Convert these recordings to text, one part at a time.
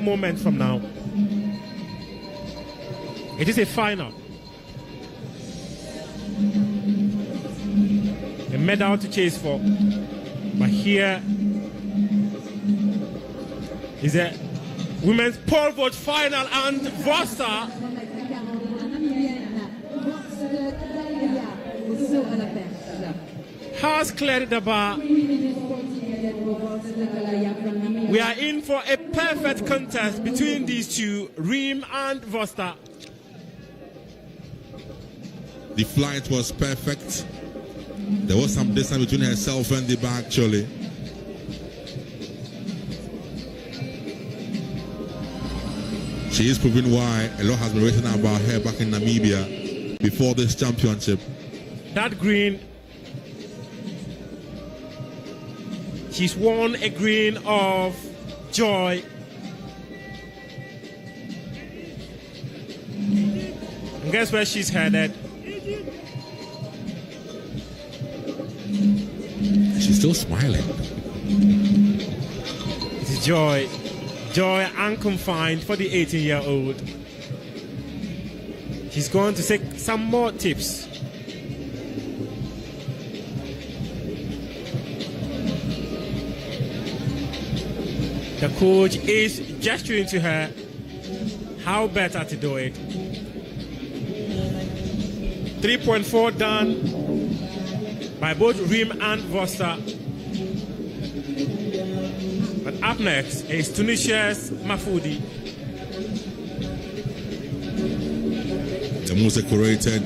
moments from now. It is a final. A medal to chase for. But here is a women's pole vault final, and Vosta has cleared the bar. We are in for a perfect contest between these two, Reem and Vosta. The flight was perfect. There was some distance between herself and the bar actually. She is proving why a lot has been written about her back in Namibia before this championship. That green, she's worn a green of joy. And guess where she's headed? She's still smiling. It's joy. Joy unconfined for the 18-year-old. She's going to take some more tips. The coach is gesturing to her how better to do it. 3.4 done by both Reem and Vosta. But up next is Tunisia's Mafoudi. The most decorated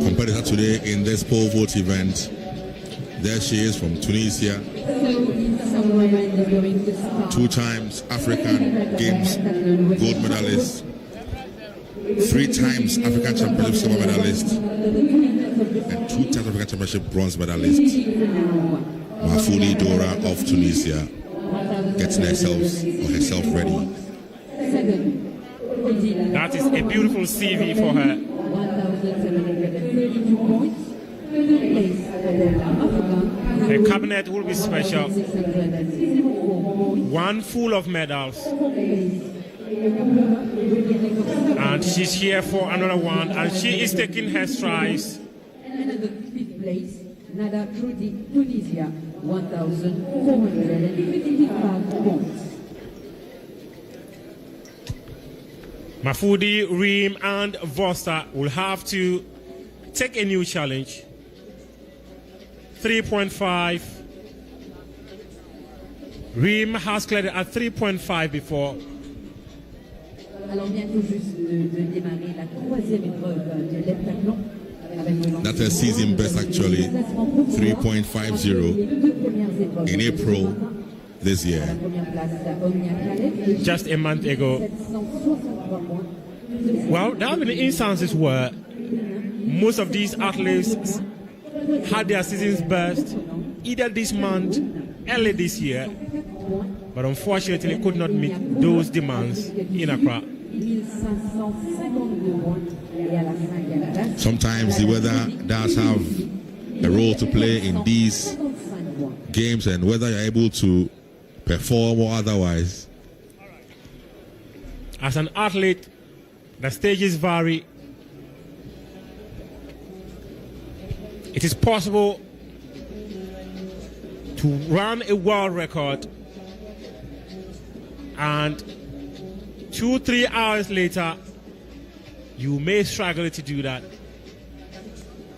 competitor today in this pole vault event. There she is from Tunisia. 2 times African Games gold medalist. 3 times African Championship silver medalist. And 2 times African Championship bronze medalist. Mafoudi Dora of Tunisia getting herself ready. That is a beautiful CV for her. Her cabinet will be special. One full of medals. And she's here for another one, and she is taking her strides. Nada Tunisia, 1,455 points. Mafoudi, Reem, and Vosta will have to take a new challenge. 3.5. Reem has cleared it at 3.5 before. Alors bientôt juste de démarrer la 3e épreuve de l'Heptathlon. That's her season best actually, 3.50 in April this year. Just a month ago. Well, there have been instances where most of these athletes had their seasons best either this month, early this year, but unfortunately could not meet those demands in Accra. Sometimes the weather does have a role to play in these games and whether you're able to perform or otherwise. As an athlete, the stages vary. It is possible to run a world record and 2-3 hours later you may struggle to do that.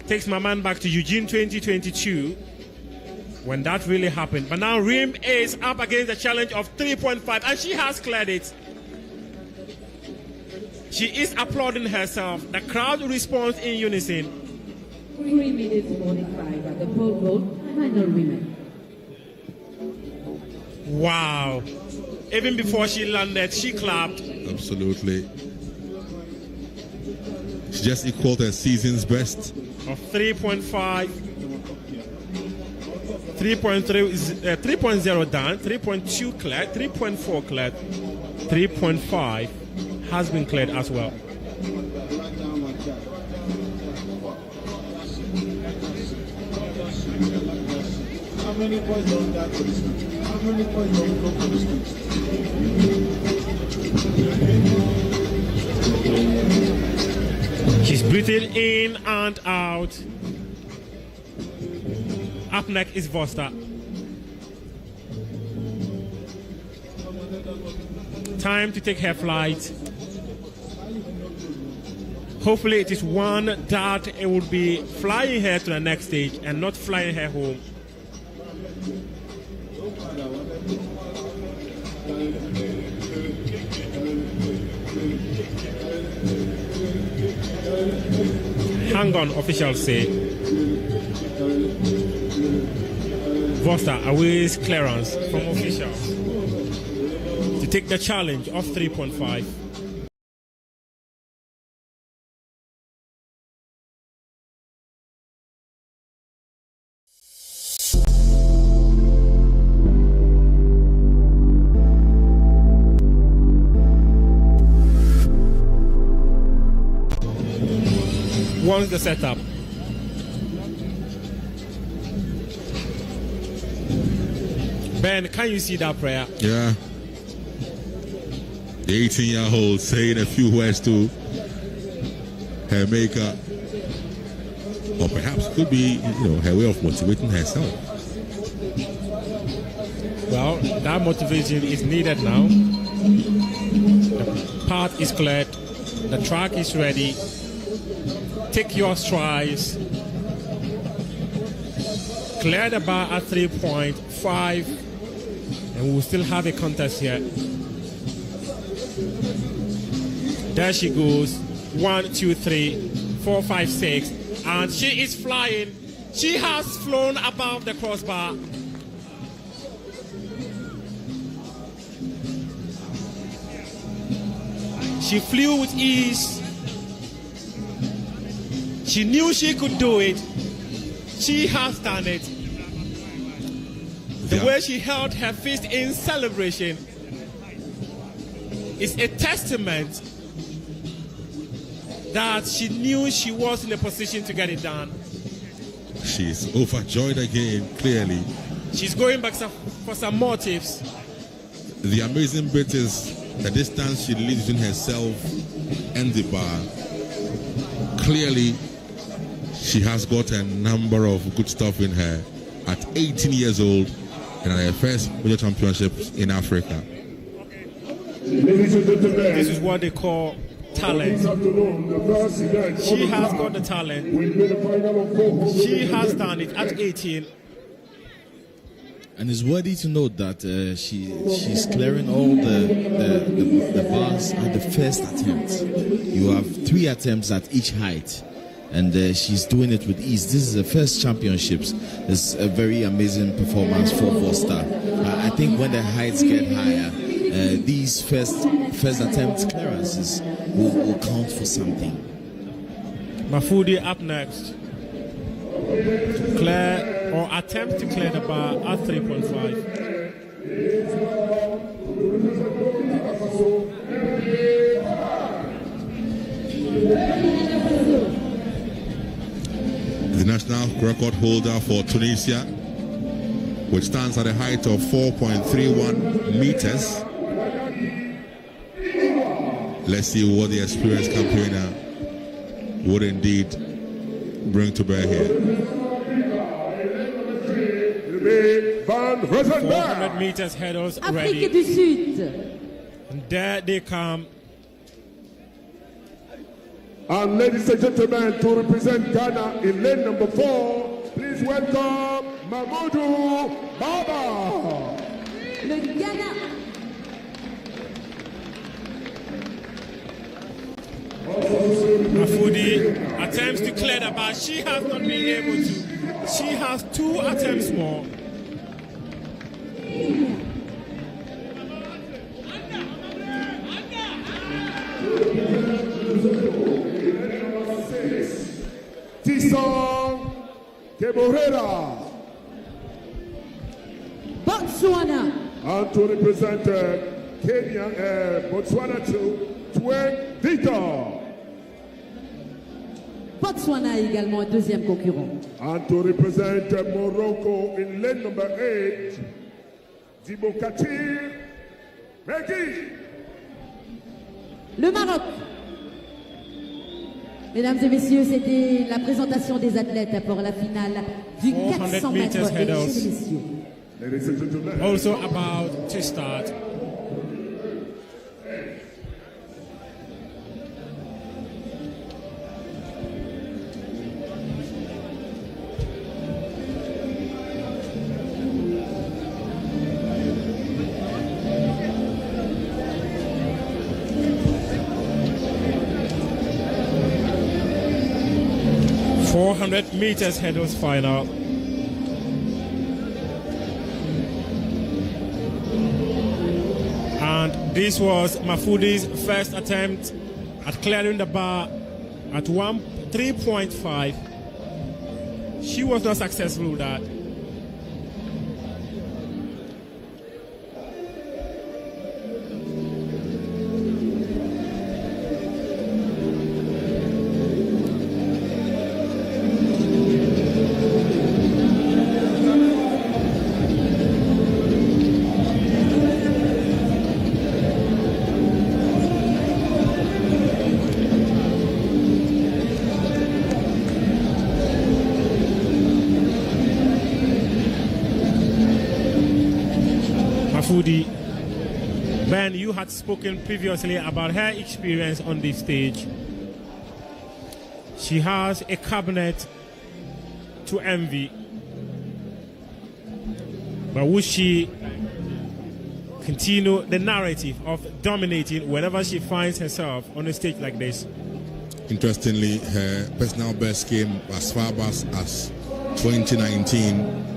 Takes my mind back to Eugene 2022 when that really happened. But now Reem is up against the challenge of 3.5 and she has cleared it. She is applauding herself. The crowd responds in unison. 3 minutes 45 at the pole vault, final women. Wow. Even before she landed, she clapped. Absolutely. She just equaled her season's best. Of 3.5. 3.0 done, 3.2 cleared, 3.4 cleared, 3.5 has been cleared as well. How many points on that for this? How many points on the Everything in and out. Up next is Vosta. Time to take her flight. Hopefully it is one that it will be flying her to the next stage and not flying her home. Hang on, officials say. Vosta awaits clearance from officials to take the challenge of 3.5. Once the setup. Ben, can you see that prayer? Yeah. The 18-year-old saying a few words to her maker, or perhaps it could be, her way of motivating herself. Well, that motivation is needed now. The path is cleared. The track is ready. Take your strides. Clear the bar at 3.5, and we'll still have a contest here. There she goes. 1, 2, 3, 4, 5, 6, and she is flying. She has flown above the crossbar. She flew with ease. She knew she could do it. She has done it. The way she held her fist in celebration is a testament that she knew she was in a position to get it done. She's overjoyed again, clearly. She's going back for some more tips. The amazing bit is the distance she leaves between herself and the bar. Clearly, she has got a number of good stuff in her at 18 years old and at her first major championships in Africa. This is what they call talent. She has got the talent. She has done it at 18. And it's worthy to note that she's clearing all the bars at the first attempt. You have 3 attempts at each height, and she's doing it with ease. This is the first championships. It's a very amazing performance for Vosta. I think when the heights get higher, these first attempt clearances will count for something. Mafudi up next. Clear or attempt to clear the bar at 3.5. The national record holder for Tunisia, which stands at a height of 4.31 meters. Let's see what the experienced campaigner would indeed bring to bear here. 400 meters hurdles ready. Afrique du Sud. And there they come. And ladies and gentlemen, to represent Ghana in lane number 4, please welcome Mamadou Baba. Le Ghana. Mafudi attempts to clear the bar. She has not been able to. She has 2 attempts more. Tisson Keborera. Botswana. And to represent Kenya, Botswana to Twen Victor. Botswana également deuxième concurrent. And to represent Morocco in lane number 8, Dibokati Megui. Le Maroc. Mesdames et messieurs, c'était la présentation des athlètes pour la finale du 400 mètres et chez les messieurs. Ladies and gentlemen, Also about to start. meters hurdles final. And this was Mafudi's first attempt at clearing the bar at 3.5. She was not successful with that. Ben, you had spoken previously about her experience on this stage. She has a cabinet to envy. But would she continue the narrative of dominating whenever she finds herself on a stage like this? Interestingly, her personal best came as far back as 2019.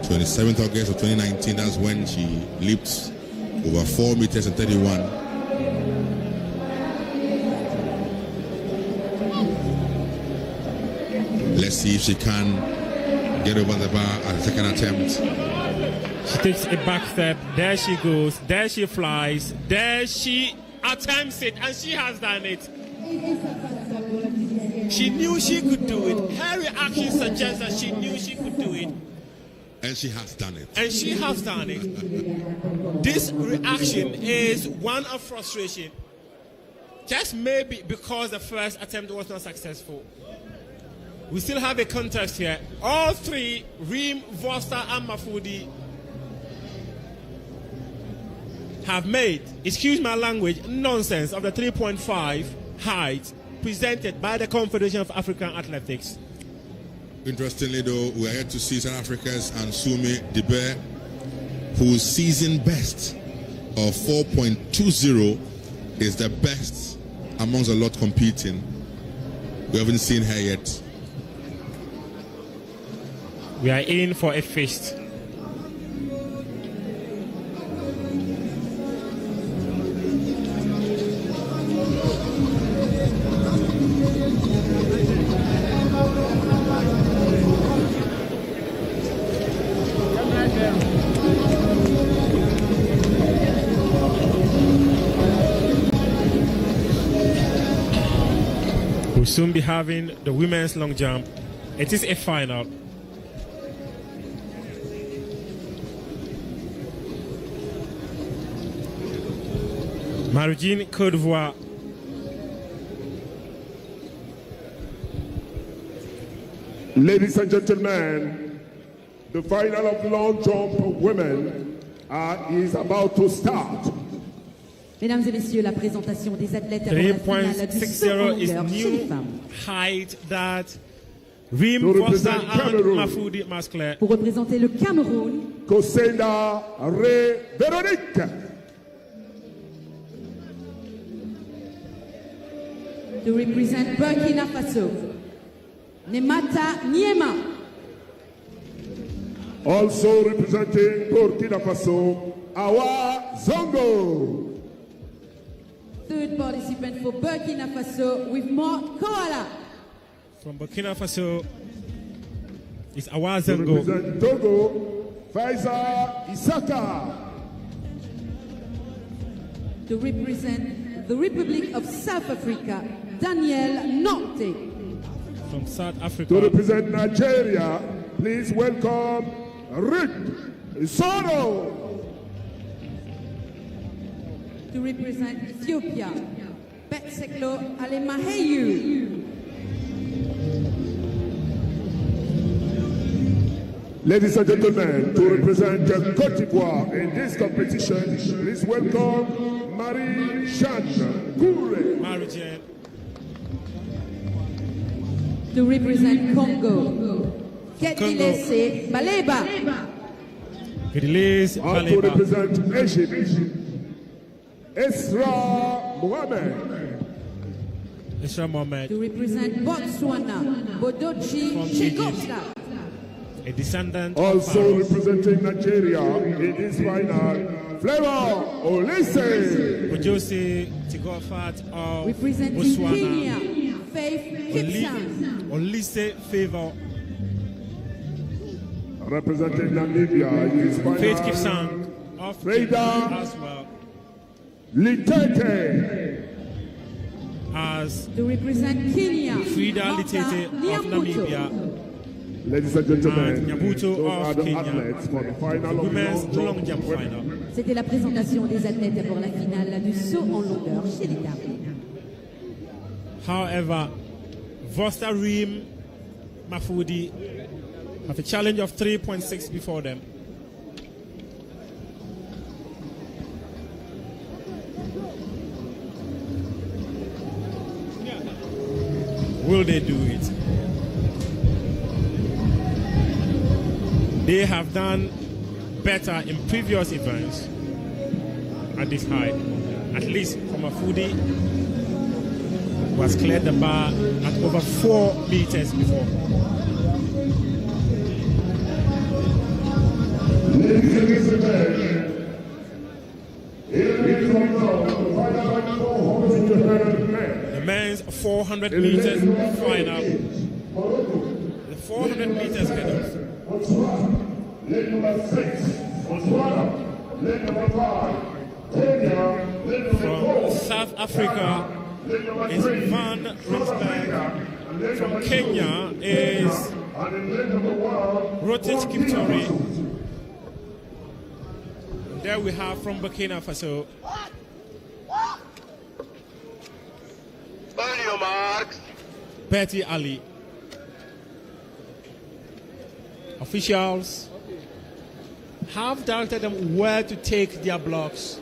27th August of 2019, that's when she leaped over 4 meters and 31. Let's see if she can get over the bar at the second attempt. She takes a back step, there she goes, there she flies, there she attempts it, and she has done it. She knew she could do it. Her reaction suggests that she knew she could do it. And she has done it. And she has done it. This reaction is one of frustration. Just maybe because the first attempt was not successful. We still have a contest here. All three, Reem, Voster, and Mafudi, have made, excuse my language, nonsense of the 3.5 height presented by the Confederation of African Athletics. Interestingly, though, we are here to see South Africa's Ansumi Debe, whose season best of 4.20 is the best amongst a lot competing. We haven't seen her yet. We are in for a feast. We'll soon be having the women's long jump. It is a final. Marugine, Côte d'Ivoire. ladies and gentlemen, the final of long jump women is about to start. Mesdames et messieurs, la présentation des athlètes pour la finale du 3.60 is longueur chez les new femmes. height that Reem, Voster, and Mafudi must clear. Pour représenter le Cameroun, Kosenda Ray Véronique. to represent Burkina Faso, Nemata Niema. Also representing Burkina Faso, Awa Zongo. Third participant for Burkina Faso with Mark Koala. From Burkina Faso is Awazango. Represent Togo, Faiza Isaka. To represent the Republic of South Africa, Daniel Norte. From South To Africa, represent Nigeria, please welcome Rick Soro. To represent Ethiopia, Becky Seklo Alemaheyu. Ladies and gentlemen, to represent Côte d'Ivoire in this competition, please welcome Marie-Jeanne Goure. Marie-Jeanne. To represent Congo, Kedilese Baleba. Kedilese And to Baleba. represent Egypt, Esra Mohamed. Isra Mohamed. To represent Botswana, Bodochi From Egypt. Chegopsa. A descendant of Also Pharaohs. representing Nigeria in this final, Flavor Olise. Bojose Tigofat of Representing Botswana. Kenya, Faith Kipsang. Olise Favor. Representing Namibia in this final, Faith Kipsang of Freda. Kenya as well Litete. as To represent Kenya, Frida Martha Litete of Nyambuto. Namibia. Ladies and gentlemen, And Nyabuto those are of the Kenya. athletes for the final of Women's the long jump women. final. C'était la présentation des athlètes pour la finale du saut en longueur chez les dames. However, Vosta Reem Mafudi have a challenge of 3.6 before them. Will they do it? They have done better in previous events at this height. At least for Mafudi, was cleared the bar at over 4 meters before. The men's 400 meters final. The 400 meters hurdles. Leg number 6, Botswana. Leg number 5, Kenya. From South Africa is Van Rensberg. From Kenya is Rotich Kipchoge. There we have from Burkina Faso. On your marks. Betty Ali. Officials have directed them where to take their blocks.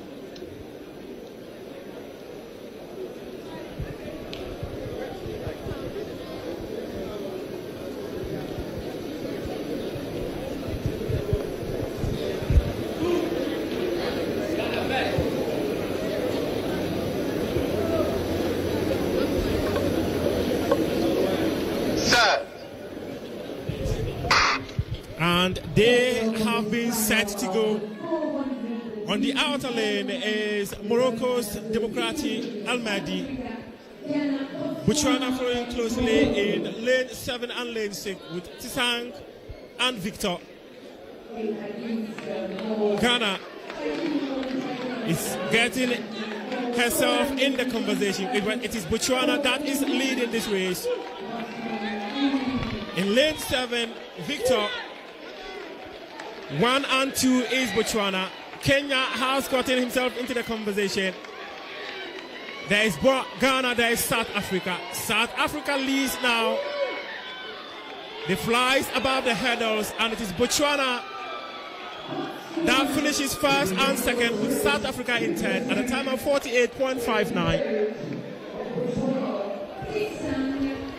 And they have been set to go. On the outer lane is Morocco's Democratic Al-Mahdi. Botswana following closely in lane 7 and lane 6 with Tisang and Victor. Ghana is getting herself in the conversation. It is Botswana that is leading this race. In lane 7, Victor. 1 and 2 is Botswana. Kenya has gotten himself into the conversation. There is Ghana, there is South Africa. South Africa leads now. They flies above the hurdles, and it is Botswana that finishes first and second with South Africa in 10 at a time of 48.59.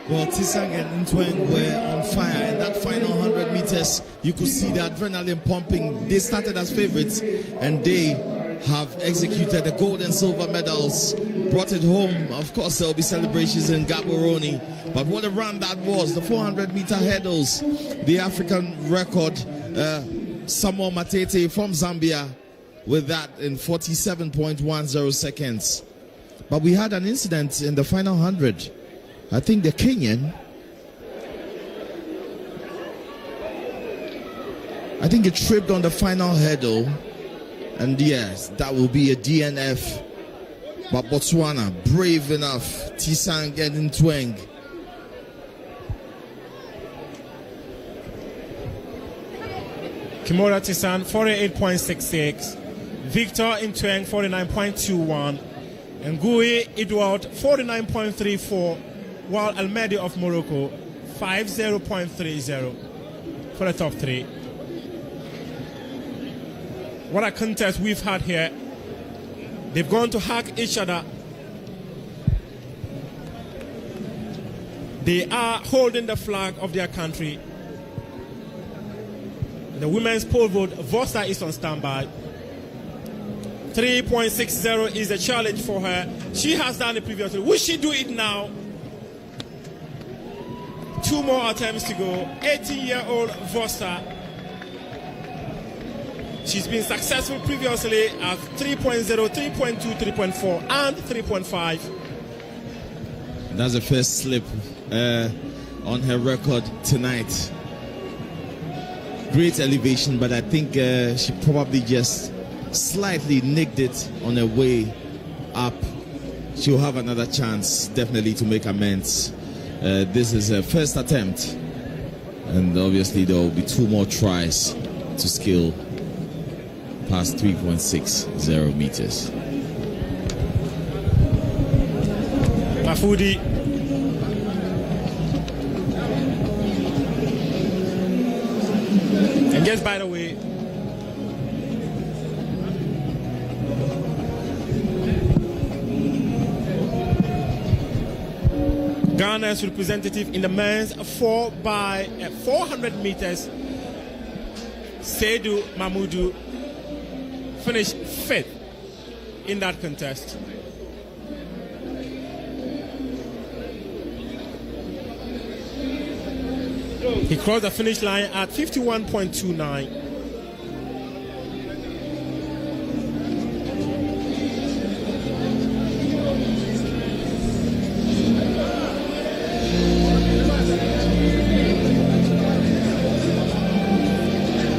Well, Tisang and Ntweng were on fire in that final 100 meters. You could see the adrenaline pumping. They started as favorites, and they have executed the gold and silver medals, brought it home. Of course, there will be celebrations in Gaborone, but what a run that was. The 400-meter hurdles, the African record, Samuel Matete from Zambia with that in 47.10 seconds. But we had an incident in the final 100. I think the Kenyan, I think it tripped on the final hurdle, and yes, that will be a DNF. But Botswana, brave enough, Tisang and Ntweng. Kimora Tisang 48.66, Victor Ntweng 49.21, Ngui Edouard 49.34, while Almedi of Morocco 50.30 for the top three. What a contest we've had here. They've gone to hug each other. They are holding the flag of their country. The women's pole vault, Vosa is on standby. 3.60 is the challenge for her. She has done it previously. Will she do it now? 2 more attempts to go. 18-year-old Vosa. She's been successful previously at 3.0, 3.2, 3.4, and 3.5. That's the first slip on her record tonight. Great elevation, but I think she probably just slightly nicked it on her way up. She'll have another chance, definitely, to make amends. This is her first attempt, and obviously there will be 2 more tries to scale past 3.60 meters. Mafudi. And just by the way, Ghana's representative in the men's 400 meters, Seydou Mamoudou, finished 5th in that contest. He crossed the finish line at 51.29.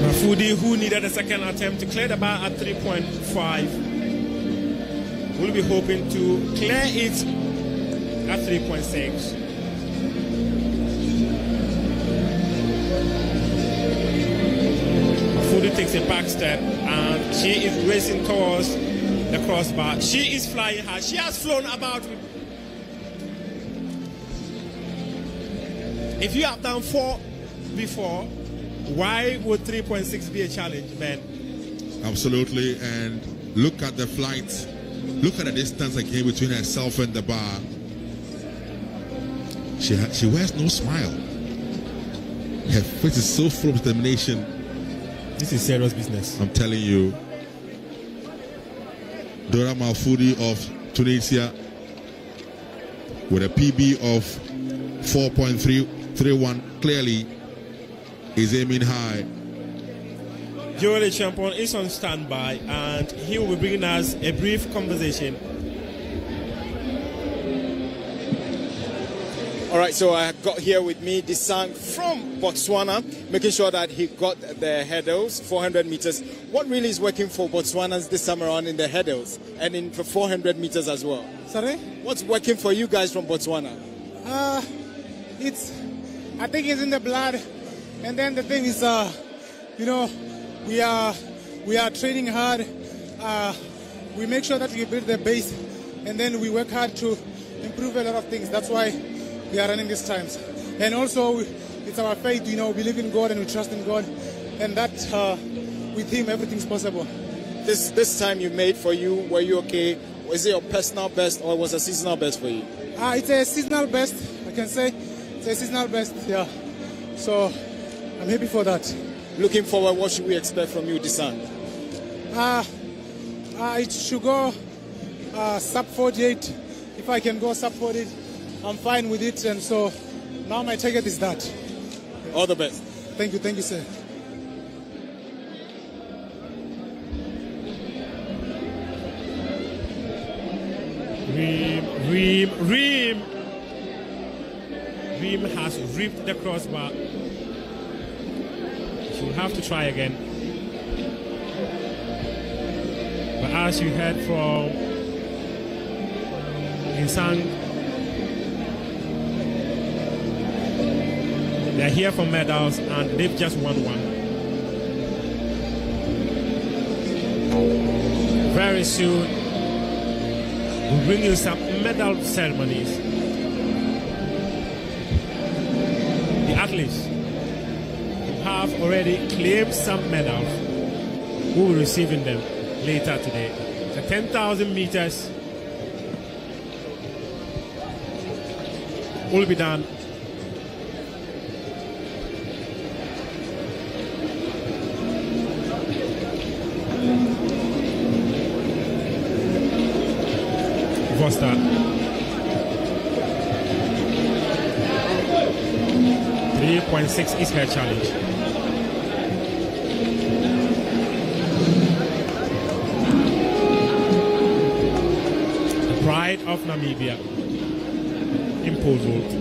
Mafudi, who needed a second attempt to clear the bar at 3.5, will be hoping to clear it at 3.6. Mafudi takes a back step and she is racing towards the crossbar. She is flying high. She has flown about. If you have done 4 before, why would 3.6 be a challenge, Ben? Absolutely, and look at the flight. Look at the distance that came between herself and the bar. She wears no smile. Her face is so full of determination. This is serious business. I'm telling you. Dora Malfoudi of Tunisia with a PB of 4.331 clearly is aiming high. Joel the champion is on standby and he will be bringing us a brief conversation. All right, so I got here with me Disang from Botswana, making sure that he got the hurdles, 400 meters. What really is working for Botswanans this time around in the hurdles and in the 400 meters as well? Sorry? What's working for you guys from Botswana? I think it's in the blood. And then the thing is, we are training hard. We make sure that we build the base, and then we work hard to improve a lot of things. That's why we are running these times. And also, it's our faith. We believe in God and we trust in God, and that with Him everything's possible. This time you made for you, were you okay? Was it your personal best or was it a seasonal best for you? It's a seasonal best. I can say it's a seasonal best. Yeah. So I'm happy for that. Looking forward, what should we expect from you, Disang? It should go sub 48. If I can go sub 48, I'm fine with it. And so now my target is that. All the best. Thank you, sir. Reem has ripped the crossbar. She'll have to try again. But as you heard from Insang, they're here for medals and they've just won one. Very soon, We'll bring you some medal ceremonies. The athletes who have already claimed some medals, we will be receiving them later today. So 10,000 meters will be done. Vosta. 3.6 is her challenge. The pride of Namibia in pole vault.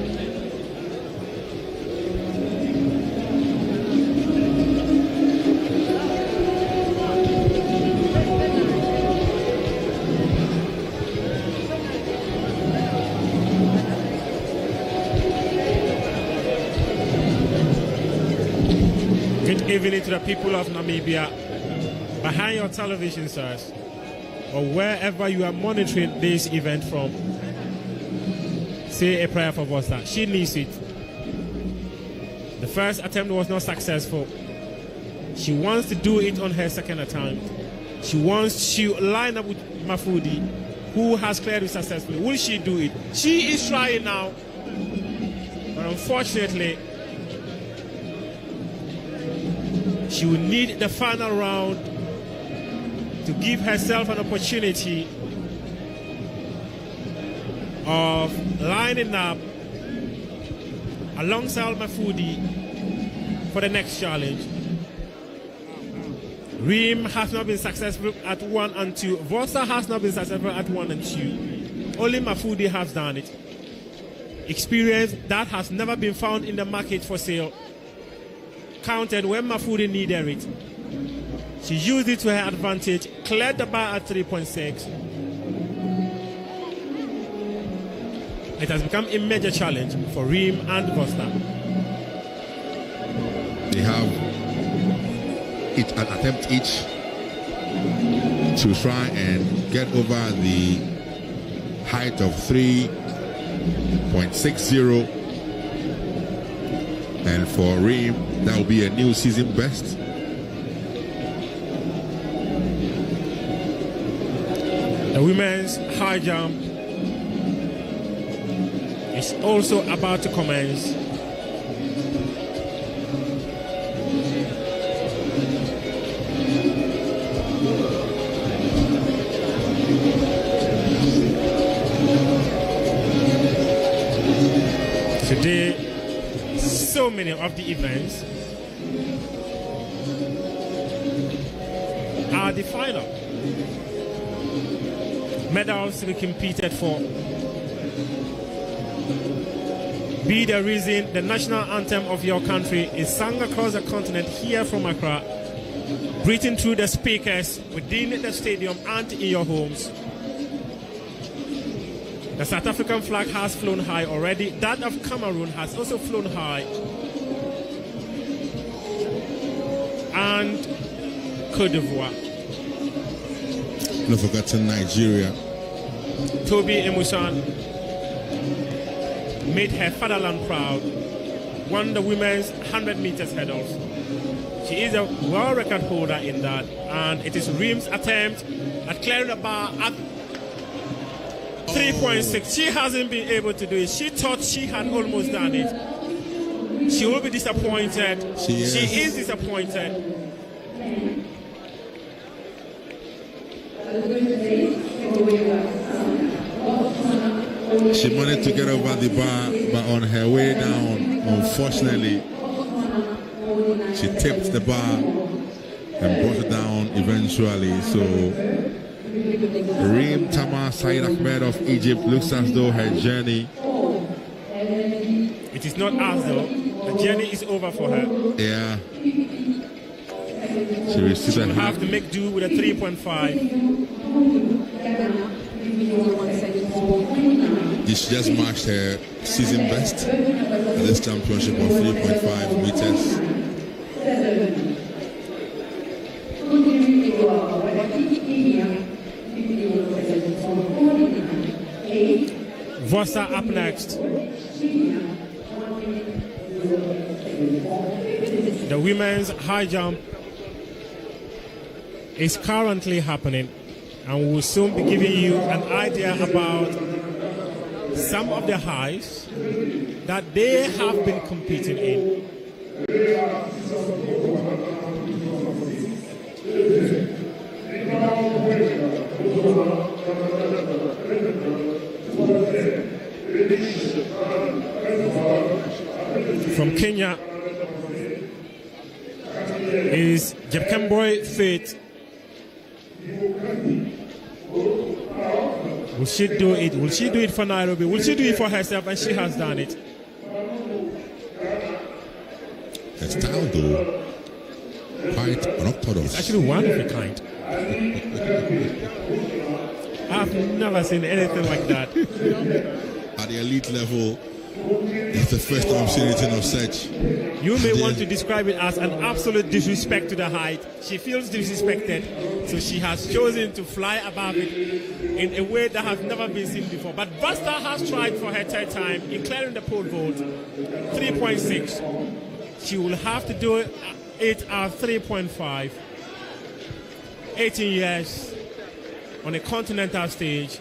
Evening to the people of Namibia behind your television sets or wherever you are monitoring this event from. Say a prayer for Vosta. She needs it. The first attempt was not successful. She wants to do it on her second attempt. She wants to line up with Mafudi, who has cleared it successfully. Will she do it? She is trying now, but unfortunately she will need the final round to give herself an opportunity of lining up alongside Mafudi for the next challenge. Reem has not been successful at 1 and 2. Vosta has not been successful at 1 and 2. Only Mafudi has done it. Experience that has never been found in the market for sale. Counted when Mafudi needed it. She used it to her advantage, cleared the bar at 3.6. It has become a major challenge for Reem and Vosta. They have an attempt each to try and get over the height of 3.60. And for Reem, that will be a new season best. The women's high jump is also about to commence. Today, so many of the events are the final. Medals to be competed for. Be the reason the national anthem of your country is sung across the continent here from Accra, breathing through the speakers within the stadium and in your homes. The South African flag has flown high already. That of Cameroon has also flown high. And Côte d'Ivoire. Not forgotten Nigeria. Toby Emusan made her fatherland proud. Won the women's 100 meters hurdles. She is a world record holder in that. And it is Reem's attempt at clearing the bar at 3.6. She hasn't been able to do it. She thought she had almost done it. She will be disappointed. She is disappointed. She managed to get over the bar, but on her way down, unfortunately, she tipped the bar and brought it down eventually. So Reem Tama Said Ahmed of Egypt looks as though her journey. It is not as though the journey is over for her. Yeah. She received She'll have to make do with a 3.5. She just matched her season best at this championship of 3.5 meters. Vossa up next. The women's high jump is currently happening, and we will soon be giving you an idea about some of the highs that they have been competing in. From Kenya is Jepkemboi Faith. Will she do it? Will she do it for Nairobi? Will she do it for herself? And she has done it. Her style, though, quite unorthodox. It's actually one of a kind. I've never seen anything like that. At the elite level, it's the first time I'm seeing anything of such. You may want to describe it as an absolute disrespect to the height. She feels disrespected, so she has chosen to fly above it in a way that has never been seen before. But Vasta has tried for her third time in clearing the pole vault, 3.6. She will have to do it at 3.5. 18 years on a continental stage,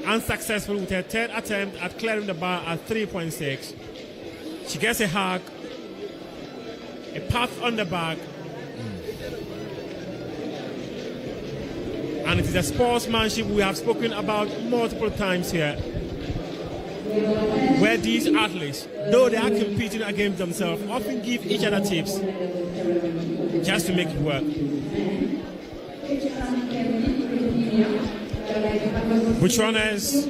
unsuccessful with her third attempt at clearing the bar at 3.6. She gets a hug, a pat on the back, and it is a sportsmanship we have spoken about multiple times here, where these athletes, though they are competing against themselves, often give each other tips just to make it work. Botswana's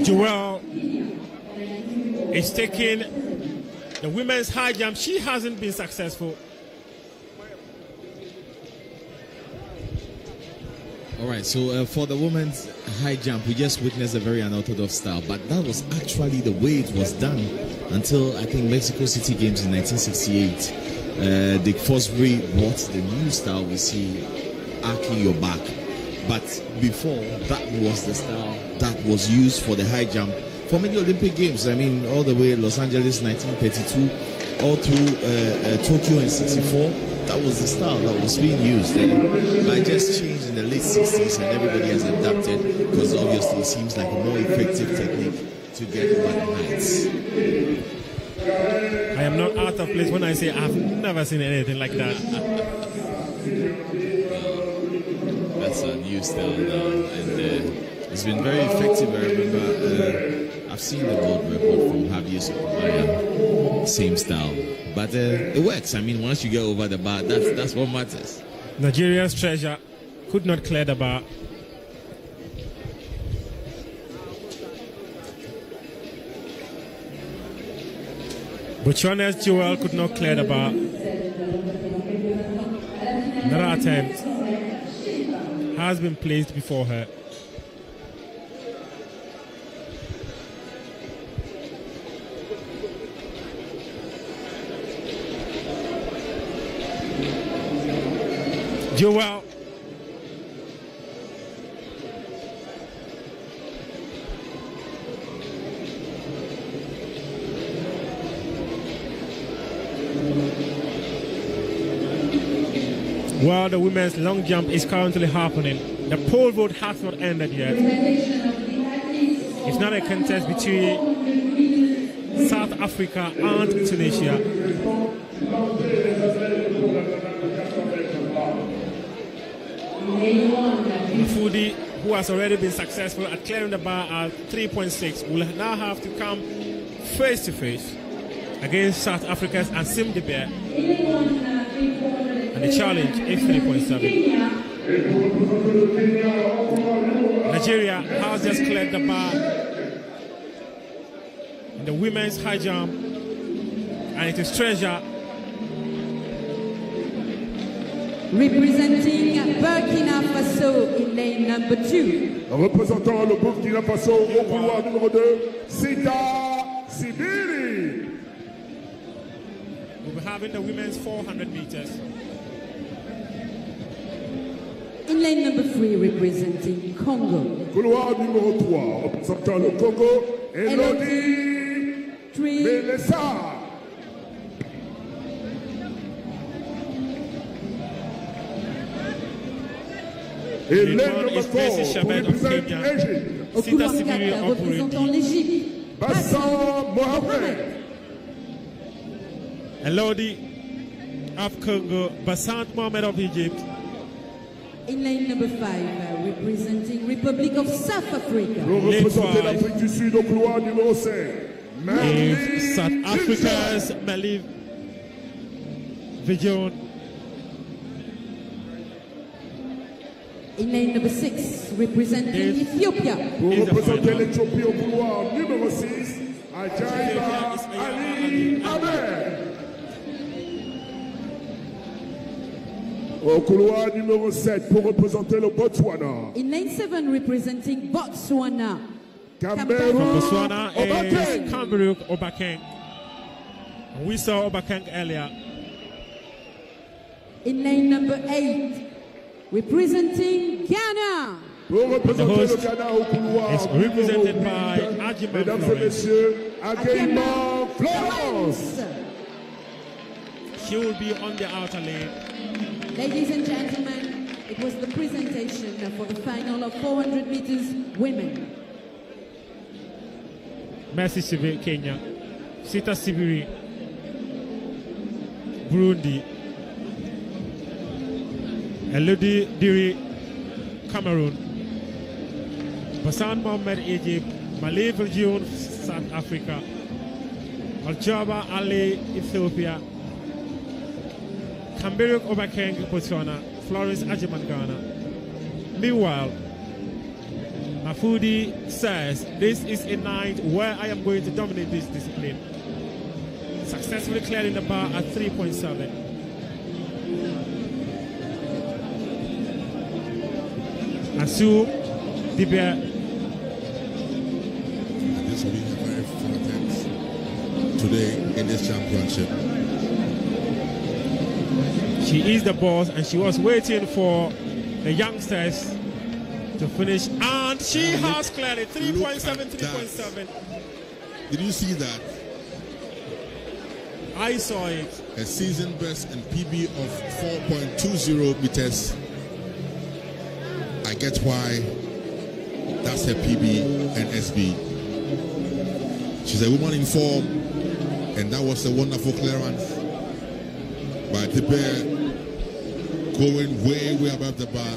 Joelle is taking the women's high jump. She hasn't been successful. All right, so for the women's high jump, we just witnessed a very unorthodox style, but that was actually the way it was done until I think Mexico City Games in 1968. Dick Fosbury brought the new style we see, arcing your back. But before, that was the style that was used for the high jump for many Olympic Games. I mean, all the way Los Angeles 1932, all through Tokyo in 64. That was the style that was being used. But just changed in the late 60s, and everybody has adapted because obviously it seems like a more effective technique to get over the heights. I am not out of place when I say I've never seen anything like that. That's a new style now, and it's been very effective. I remember I've seen the world record from Javier Sokumaya, same style, but it works. I mean, once you get over the bar, that's what matters. Nigeria's treasure could not clear the bar. Botswana's Joelle could not clear the bar. Another attempt has been placed before her. Joelle. While the women's long jump is currently happening, the pole vault has not ended yet. It's not a contest between South Africa and Tunisia. Mafudi, who has already been successful at clearing the bar at 3.6, will now have to come face to face against South Africa's Asim De Beer. And the challenge is 3.7. Nigeria has just cleared the bar in the women's high jump, and it is Treasure representing Burkina Faso in lane number 2. Représentant le Burkina Faso au couloir numéro 2, Sita Sibiri. We'll be having the women's 400 meters. In In lane number 3, representing Congo. Couloir numéro 3, représentant le Congo, Elodie Melessa. Et lane number 4, pour représenter l'Égypte. Au couloir 4, représentant l'Égypte, Bassan Mohamed. Elodie of Congo, Bassant Mohamed of Egypt. In lane number 5, representing Republic of South Africa. Pour représenter l'Afrique du Sud au couloir numéro 5, Is South Africa's Maliv Vision. In lane number 6, representing Ethiopia. Pour représenter l'Éthiopie au couloir numéro 6, Ajaïba Ali Ahmed. Au couloir numéro 7, pour représenter le Botswana, In lane 7, representing Botswana, Cameroun Botswana Obakeng. is Cameroon Obakeng. We saw Obakeng earlier. In lane number 8, representing Ghana, Pour représenter host le Ghana au couloir is numéro represented 8, by Ajiman mesdames et Florence. messieurs, Aguiman Florence. She will be on the outer lane. Ladies and gentlemen, it was the presentation for the final of 400 meters women. Mercy Sibi, Kenya. Sita Sibiri, Burundi. Elodie Diri, Cameroon. Bassan Mohamed, Egypt. Malay Virgin, South Africa. Aljaba Ali, Ethiopia. Cameroon Obakeng, Botswana. Florence Ajiman, Ghana. Meanwhile, Mafudi says, this is a night where I am going to dominate this discipline. Successfully clearing the bar at 3.7. Asu Dibia. This will be her very full attempts today in this championship. She is the boss and she was waiting for the youngsters to finish, and she has cleared it. 3.7, 3.7. Did you see that? I saw it. A season best and PB of 4.20 meters. I get why that's her PB and SB. She's a woman in form, and that was a wonderful clearance by the bear going way, way above the bar.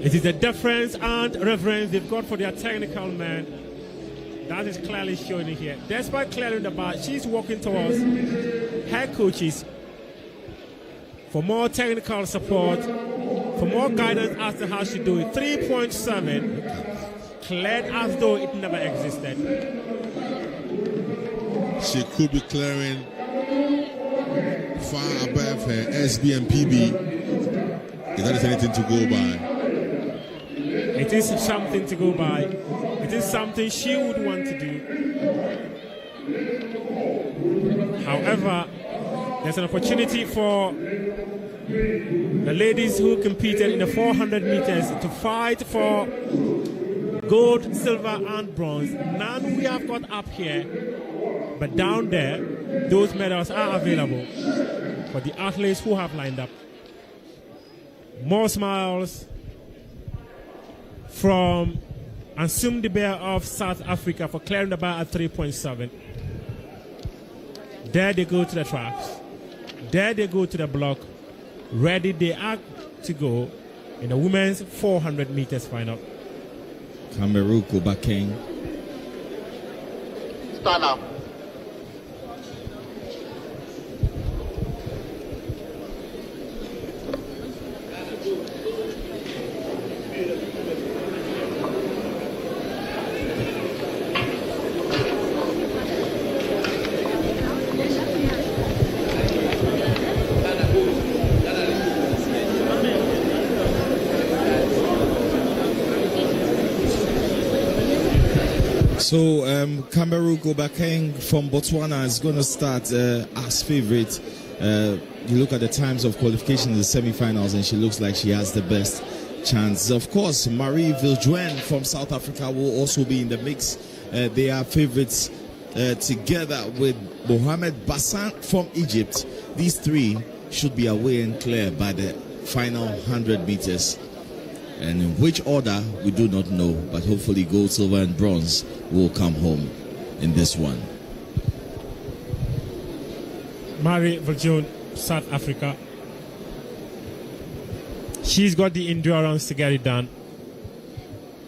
It is the deference and reverence they've got for their technical man. That is clearly showing it here. Despite clearing the bar, she's walking towards her coaches for more technical support, for more guidance as to how she do it. 3.7, cleared as though it never existed. She could be clearing far above her SB and PB. If that is anything to go by. It is something to go by. It is something she would want to do. However, there's an opportunity for the ladies who competed in the 400 meters to fight for gold, silver, and bronze. None we have got up here, but down there, those medals are available for the athletes who have lined up. More smiles from Ansum the Bear of South Africa for clearing the bar at 3.7. There they go to the tracks. There they go to the block. Ready they are to go in the women's 400 meters final. Cameroon Obakeng. Stand up. So Cameroon Obakeng from Botswana is going to start as favorite You look at the times of qualification in the semi-finals, and she looks like she has the best chance. Of course, Marie Viljoen from South Africa will also be in the mix. They are favorites together with Mohamed Bassan from Egypt. These three should be away and clear by the final 100 meters. And in which order, we do not know, but hopefully gold, silver, and bronze will come home in this one. Marie Viljoen, South Africa. She's got the endurance to get it done.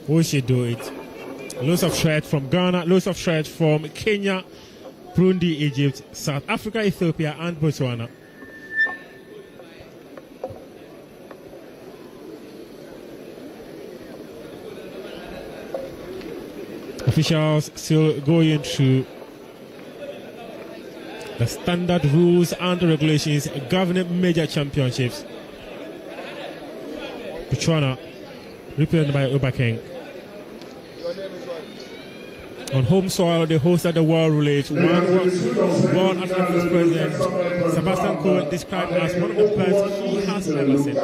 Will she do it? Loads of shred from Ghana, loads of shred from Kenya, Burundi, Egypt, South Africa, Ethiopia, and Botswana. Officials still going through the standard rules and regulations governing major championships. Botswana, represented by Obakeng. On home soil, they hosted the World Relays. World Athletics President Sebastian Coe described as one of the best he has ever seen.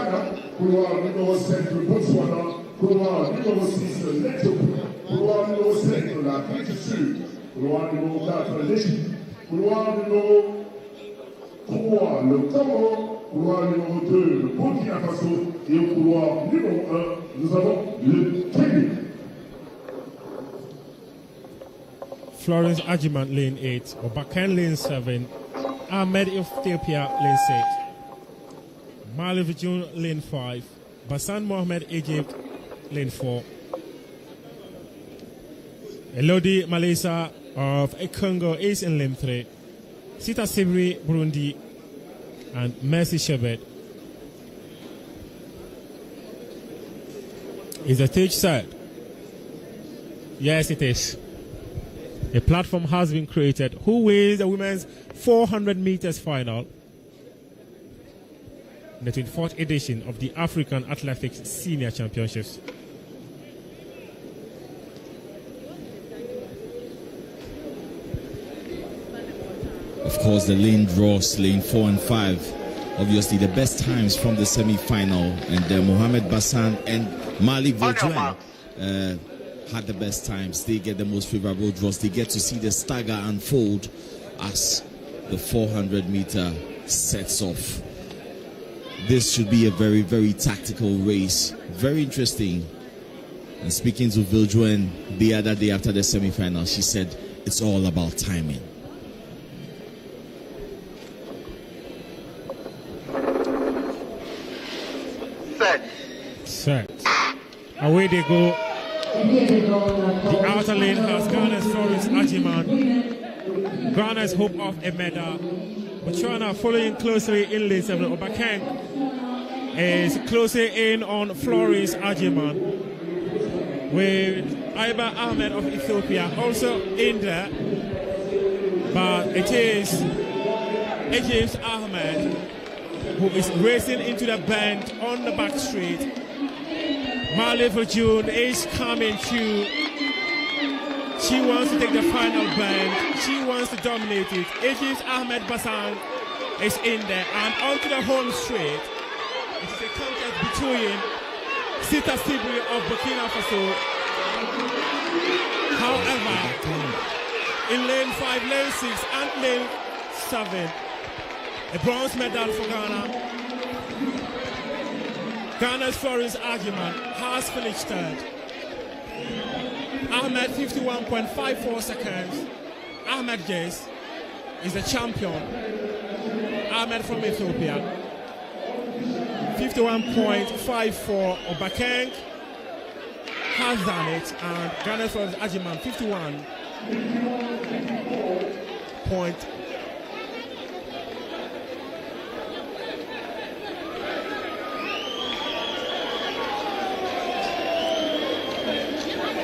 Le Cameroun, couloir numéro 2, le Burkina Faso, et au couloir numéro 1, nous avons le Kenya. Florence Ajiman, lane 8, Obakeng, lane 7, Ahmed Ethiopia, lane 6, Mali Viljoen, lane 5, Bassan Mohamed, Egypt, lane 4, Elodie Malesa of Congo is in lane 3, Sita Sibri, Burundi, and Mercy Shebet. Is the stage set? Yes, it is. A platform has been created. Who wins the women's 400 meters final? The 24th edition of the African Athletics Senior Championships. Of course, the lane draws lane 4 and 5. Obviously, the best times from the semi-final, and Mohamed Bassan and Mali Viljoen had the best times. They get the most favorable draws. They get to see the stagger unfold as the 400 meter sets off. This should be a very, very tactical race. Very interesting. And speaking to Viljoen the other day after the semi-final, she said it's all about timing. Set. Away they go. The outer lane has Ghana's Florence Ajiman. Ghana's hope of a medal. Botswana following closely in lane 7. Obakeng is closely in on Florence Ajiman, with Aiba Ahmed of Ethiopia also in there. But it is James Ahmed who is racing into the bend on the back straight. Mali Viljoen is coming through. She wants to take the final bend. She wants to dominate it. James Ahmed Bassan is in there, and onto the home straight. It is a contest between Sita Sibri of Burkina Faso. However, in lane 5, lane 6, and lane 7, a bronze medal for Ghana. Ghana's Florence Ajiman has finished third. Ahmed 51.54 seconds. Ahmed Jace is the champion. Ahmed from Ethiopia 51.54. Obakeng has done it, and Ghana's Florence Ajiman 51.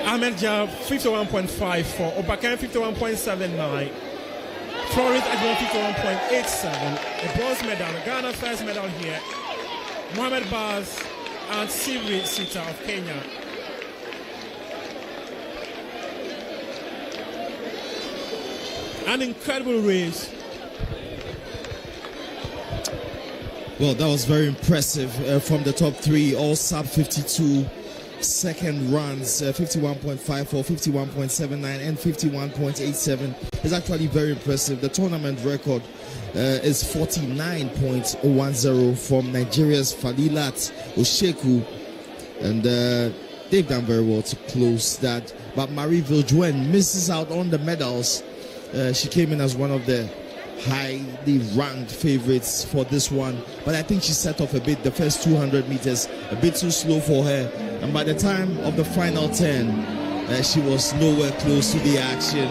Ahmed Jab 51.54, Obakeng 51.79, Florence Ajiman 51.87, a bronze medal, Ghana's first medal here, Mohamed Baz and Sibri Sita of Kenya. An incredible race. Well, that was very impressive from the top three, all sub 52 second runs, 51.54, 51.79, and 51.87 is actually very impressive. The tournament record is 49.10 from Nigeria's Falilat Osheku, and they've done very well to close that. But Marie Viljoen misses out on the medals. She came in as one of the highly ranked favorites for this one, but I think she set off a bit, the first 200 meters a bit too slow for her, and by the time of the final 10 she was nowhere close to the action.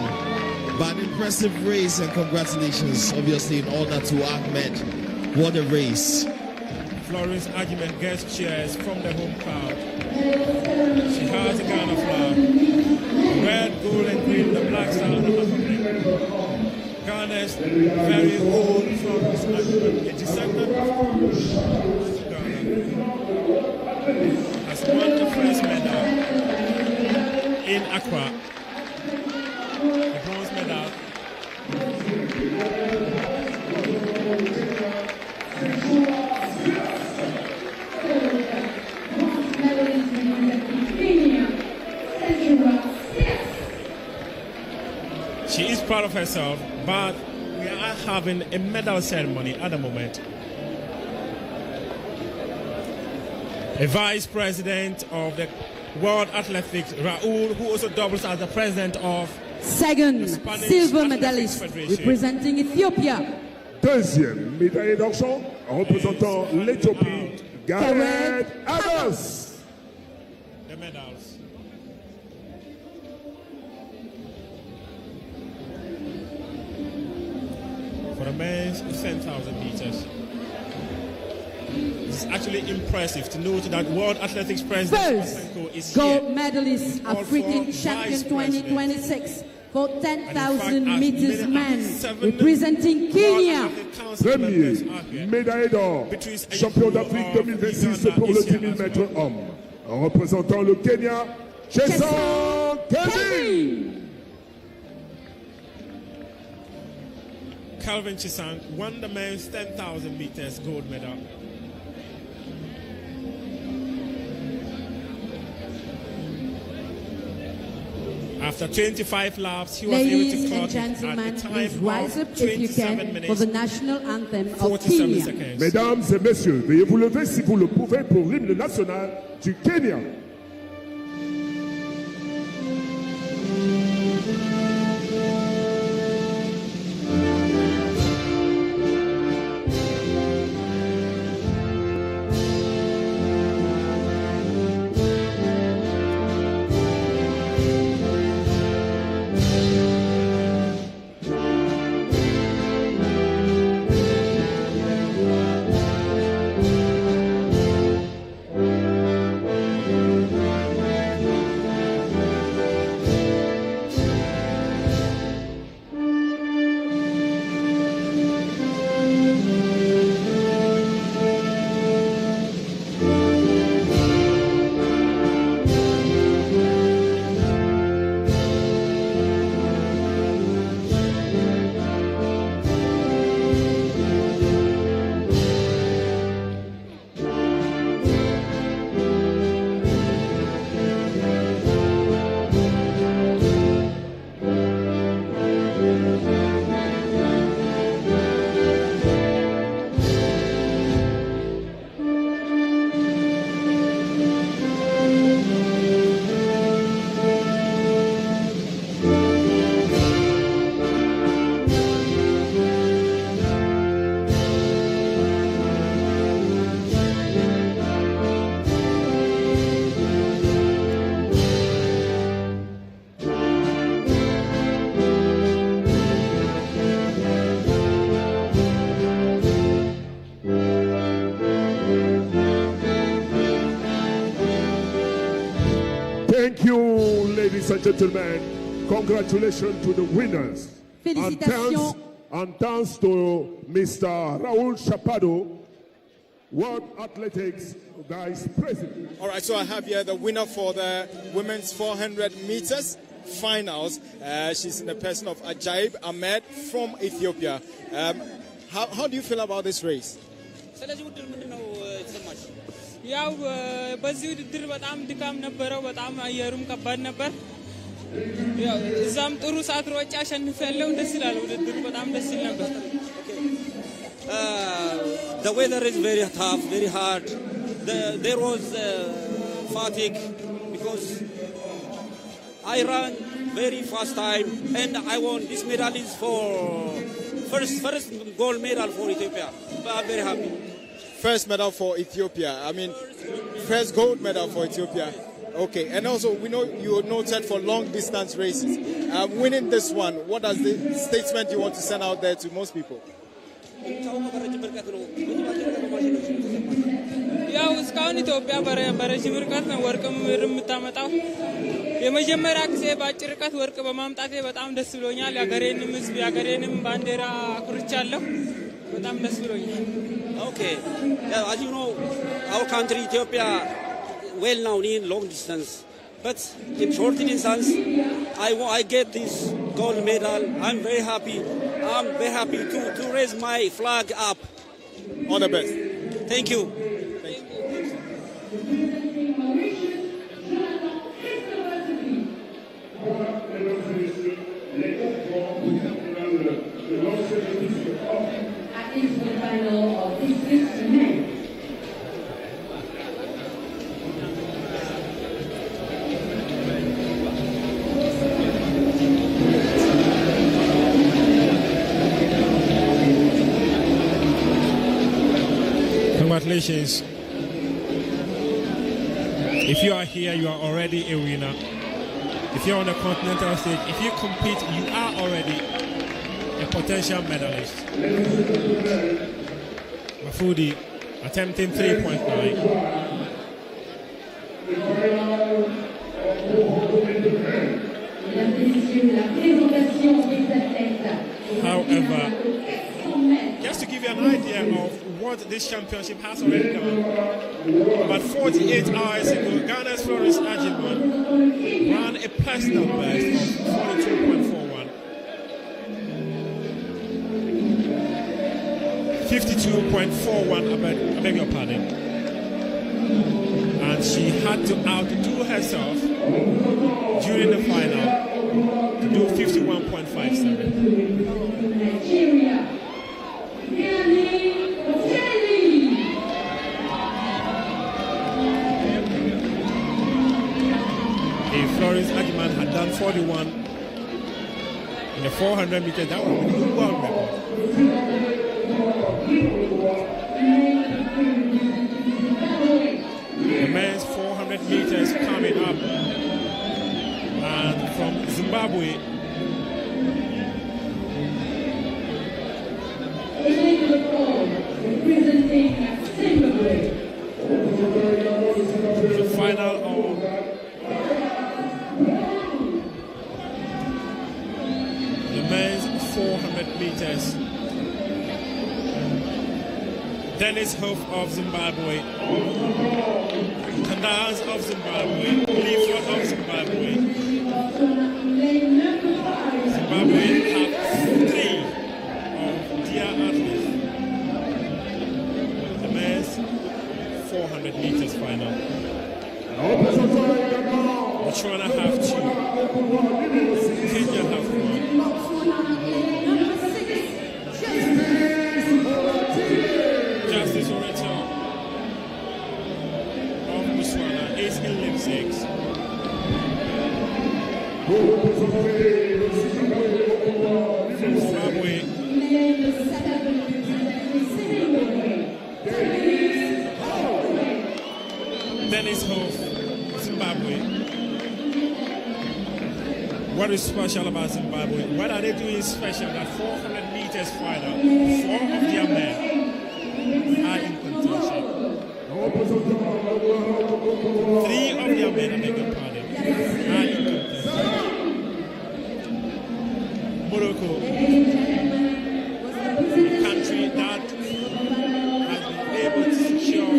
But impressive race, and congratulations obviously in order to Ahmed. What a race. Florence Argument gets cheers from the home crowd. She has a Ghana flag, red, gold and green, the black star of the Republic. Ghana's very own Florence Argument, a descendant of Ghana, has won the first medal in Accra, the bronze medal. She is proud of herself, but we are having a medal ceremony at the moment. A vice president of the World Athletics, Raul, who also doubles as the president of second silver medalist representing Ethiopia. Deuxième médaille d'argent représentant l'Éthiopie, Gareth Abbas. The medals. For the men's 10,000 meters. It's actually impressive to note that World Athletics President is gold here. medalist, African champion 2026 for 10,000 meters men, representing Kenya. Premier médaille d'or, champion d'Afrique 2026 pour le 10 000 mètres hommes. En représentant le Kenya, Chesson Kevin. Calvin Chisang won the men's 10,000 meters gold medal. After 25 laps, he was Ladies able to clock and gentlemen, at a please time rise of up if you 27 can minutes, for the national anthem of 47 Kenya. seconds. Mesdames et messieurs, veuillez vous lever si vous le pouvez pour l'hymne national du Kenya. Thank you, ladies and gentlemen. Congratulations to the winners. Félicitations. And thanks to Mr. Raul Chapado, World Athletics Vice President. All right, so I have here the winner for the women's 400 meters finals. She's in the person of Ajaib Ahmed from Ethiopia. How do you feel about this race? ስለዚህ ውድድር ምንድነው የተሰማሽ? ያው በዚህ ውድድር በጣም ድካም ነበረው። በጣም አየሩም ከባድ ነበር። ያው እዛም ጥሩ ሰዓት ሮጬ አሸንፌያለሁ። ደስ ይላል። ውድድሩ በጣም ደስ ይል ነበር። The weather is very tough, very hard. There was fatigue because I ran very fast time and I won. This medal is for first gold medal for Ethiopia. But I'm very happy. First medal for Ethiopia. I mean, first gold medal for Ethiopia. Okay, and also we know you are noted for long distance races. Winning this one, what does the statement you want to send out there to most people? ያው እስካሁን ኢትዮጵያ በረጅም ርቀት ነው ወርቅም የምታመጣው። የመጀመሪያ ጊዜ በአጭር ርቀት ወርቅ በማምጣቴ በጣም ደስ ብሎኛል። የሀገሬንም ሕዝብ የሀገሬንም ባንዲራ አኩርቻለሁ። በጣም ደስ ብሎኛል። Okay, as you know, our country Ethiopia well known in long distance, but in short distance, I get this gold medal. I'm very happy. I'm very happy to raise my flag up. All the best. Thank you. Congratulations. If you are here, you are already a winner. If you're on the continental stage, if you compete, you are already a potential medalist. Mafudi attempting 3.9. However, just to give you an idea of what this championship has already done, about 48 hours ago, Ghana's Florence Ajiman ran a personal best of 42.41. 52.41, I beg your pardon. And she had to outdo herself during the final to do 51.57. If Florence Ajiman had done 41 in the 400 meters, that would be a world record. The men's 400 meters coming up, and from Zimbabwe, the final of the men's 400 meters. Dennis Hope of Zimbabwe, Kandaz of Zimbabwe, Leaford of Zimbabwe. Zimbabwe have 3 of their athletes. The men's 400 meters final. Botswana have 2. Kenya have 1. Justice Oreto of Botswana is in lip 6. Zimbabwe. Dennis Hope, Zimbabwe. What is special about Zimbabwe? What are they doing special? That 400 meters final, 4 of their men are in contention. 3 of their men, I beg your pardon, are in contention. Morocco, a country that has been able to secure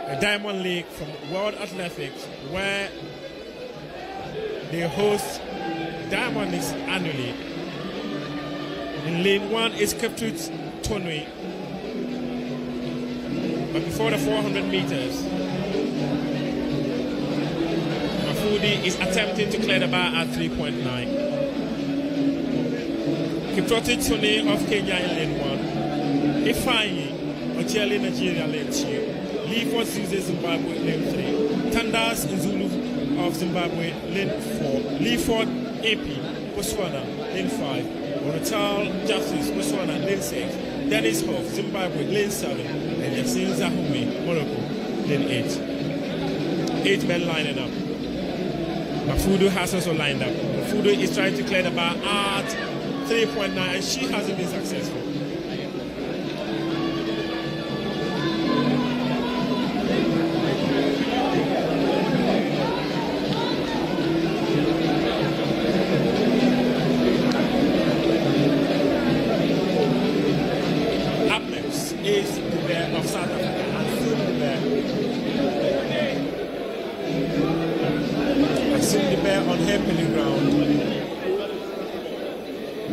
a Diamond League from World Athletics, where they host Diamond Leagues annually. In lane 1 is Kiptut Tonui. But before the 400 meters, Mafudi is attempting to clear the bar at 3.9. Kiptut Tonui of Kenya in lane 1. Ifeanyi Ochiali Nigeria lane 2. Leaford Suze Zimbabwe lane 3. Tandas Nzulu of Zimbabwe lane 4. Leaford AP Botswana lane 5. Orotal Justice Botswana lane 6. Dennis Hoff Zimbabwe lane 7. And Yasin Zahume Morocco lane 8. 8 men lining up. Mafudu has also lined up. Mafudu is trying to clear the bar at 3.9 and she hasn't been successful.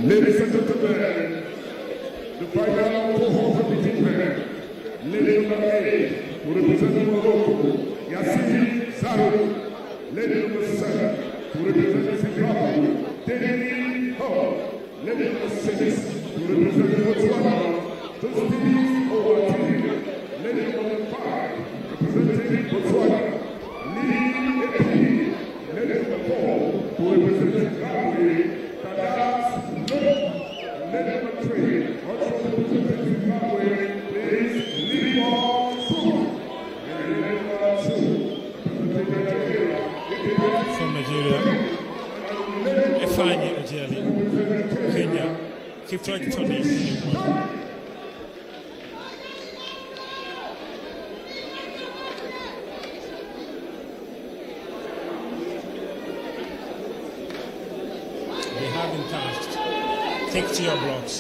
Ladies and gentlemen, the final 400 meter man, lady number 8, who represents Morocco, Yassine Zahoui. Lady number 7, who represents Zimbabwe, Denny Hall. Lady number 6, who represents Botswana, Josephine Owatini. Lady number 5, representing Botswana, Lee Epi. Lady number 4, who represents Zimbabwe, Tadas. Lady number 3, also representing Zimbabwe, is Legon Stadium. And lady number 2, representing Nigeria. From Nigeria, Ifeanyi Ochiali, Kenya, Kiptut Tonui. They have been tasked. Take to your blocks.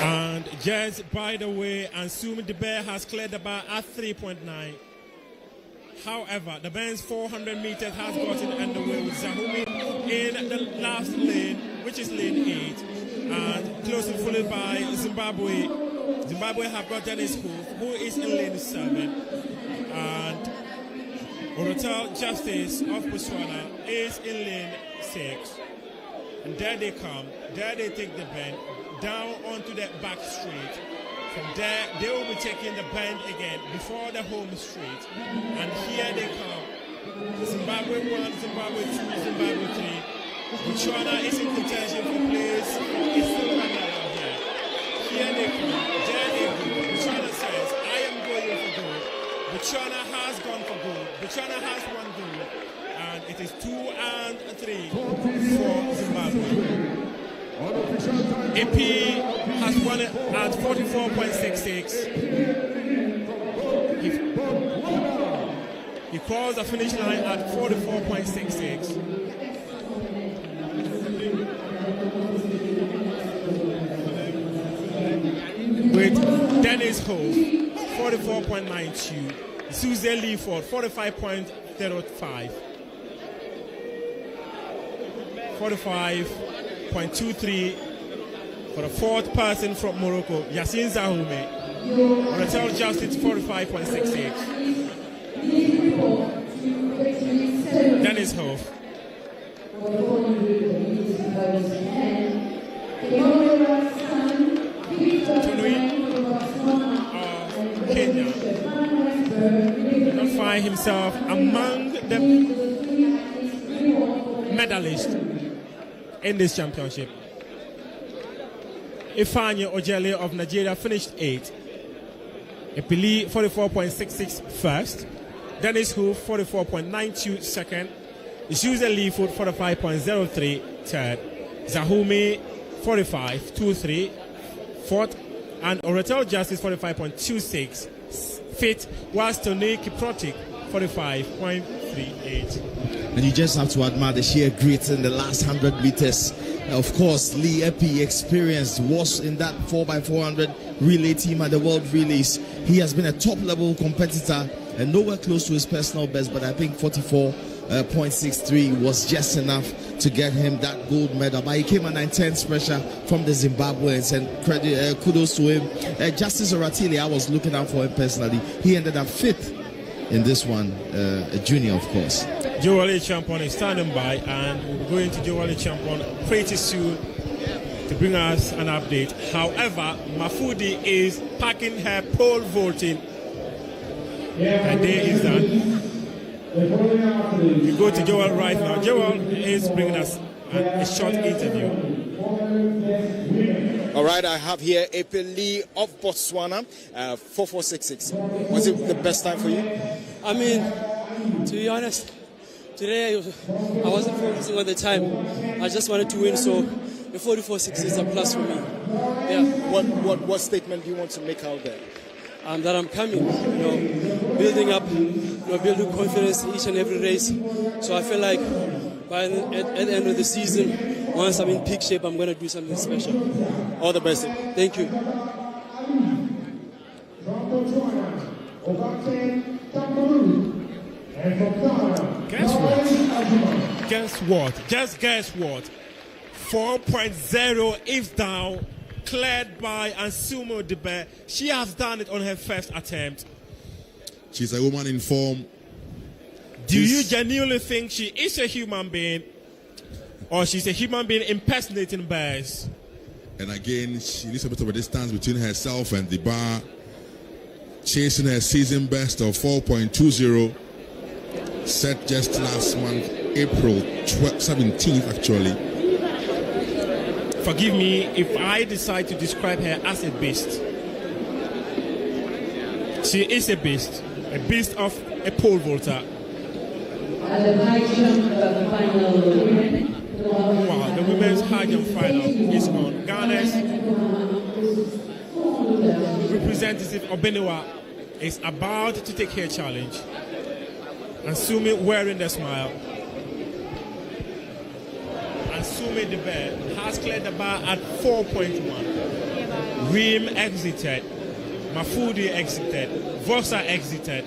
And just by the way, Ansumi Debe has cleared the bar at 3.9. However, the men's 400 meters has gotten underway with Zahoui in the last lane, which is lane 8, and closely followed by Zimbabwe. Zimbabwe have got Dennis Hoff, who is in lane 7, and Orotal Justice of Botswana is in lane 6. And there they come, there they take the bend, down onto the back straight. From there, they will be taking the bend again before the home straight. And here they come. Zimbabwe 1, Zimbabwe 2, Zimbabwe 3. Botswana is in contention for place. It's still running around here. Here they come. There they go. Botswana says, I am going for gold. Botswana has gone for gold. Botswana has won gold. And it is 2 and 3 for Zimbabwe. AP has won it at 44.66. He crossed the finish line at 44.66. With Dennis Hoff, 44.92. Suze Leaford, 45.05. 45.23 for the fourth person from Morocco, Yassine Zahoui. Orotal Justice, 45.66. Dennis Hoff. Tonui of Kenya did not find himself among the medalists in this championship. Ifeanyi Ochiali of Nigeria finished 8th. Epili 44.66 first. Dennis Hoff 44.92 second. Suze Leaford 45.03 third. Zahoui 45.23 fourth. And Orotal Justice 45.26 fifth. Whilst Tonui Kiptut 45.5 4.38. And you just have to admire the sheer grit in the last 100 meters. Of course, Lee Epi, experienced, was in that 4x400 relay team at the World Relays. He has been a top-level competitor and nowhere close to his personal best, but I think 44.63 was just enough to get him that gold medal. But he came under intense pressure from the Zimbabweans, and kudos to him. Justice Oratili, I was looking out for him personally. He ended up 5th in this one, a junior, of course. Joel A. Champon is standing by, and we'll be going to Joel A. Champon pretty soon to bring us an update. However, Mafudi is packing her pole vaulting. Her day is done. We go to Joel right now. Joel is bringing us a short interview. All right, I have here Epe Lee of Botswana, 4466. Was it the best time for you? I mean, to be honest, today I wasn't focusing on the time. I just wanted to win, so the 44.6 is a plus for me. Yeah. What statement do you want to make out there? That I'm coming, building up, building confidence each and every race. So I feel like at the end of the season, once I'm in peak shape, I'm going to do something special. All the best. Thank you. Guess what? Just guess what? 4.0 is down, cleared by Ansumo Debe. She has done it on her first attempt. She's a woman in form. Do you genuinely think she is a human being, or she's a human being impersonating bears? And again, she needs a bit of a distance between herself and the bar, chasing her season best of 4.20, set just last month, April 17th actually. Forgive me if I decide to describe her as a beast. She is a beast of a pole vaulter. Wow, the women's high jump final is on. Ghana's representative Obeniwa is about to take her challenge. And Sumi wearing the smile. And Sumi the bear has cleared the bar at 4.1. Reem exited. Mafudi exited. Vosa exited.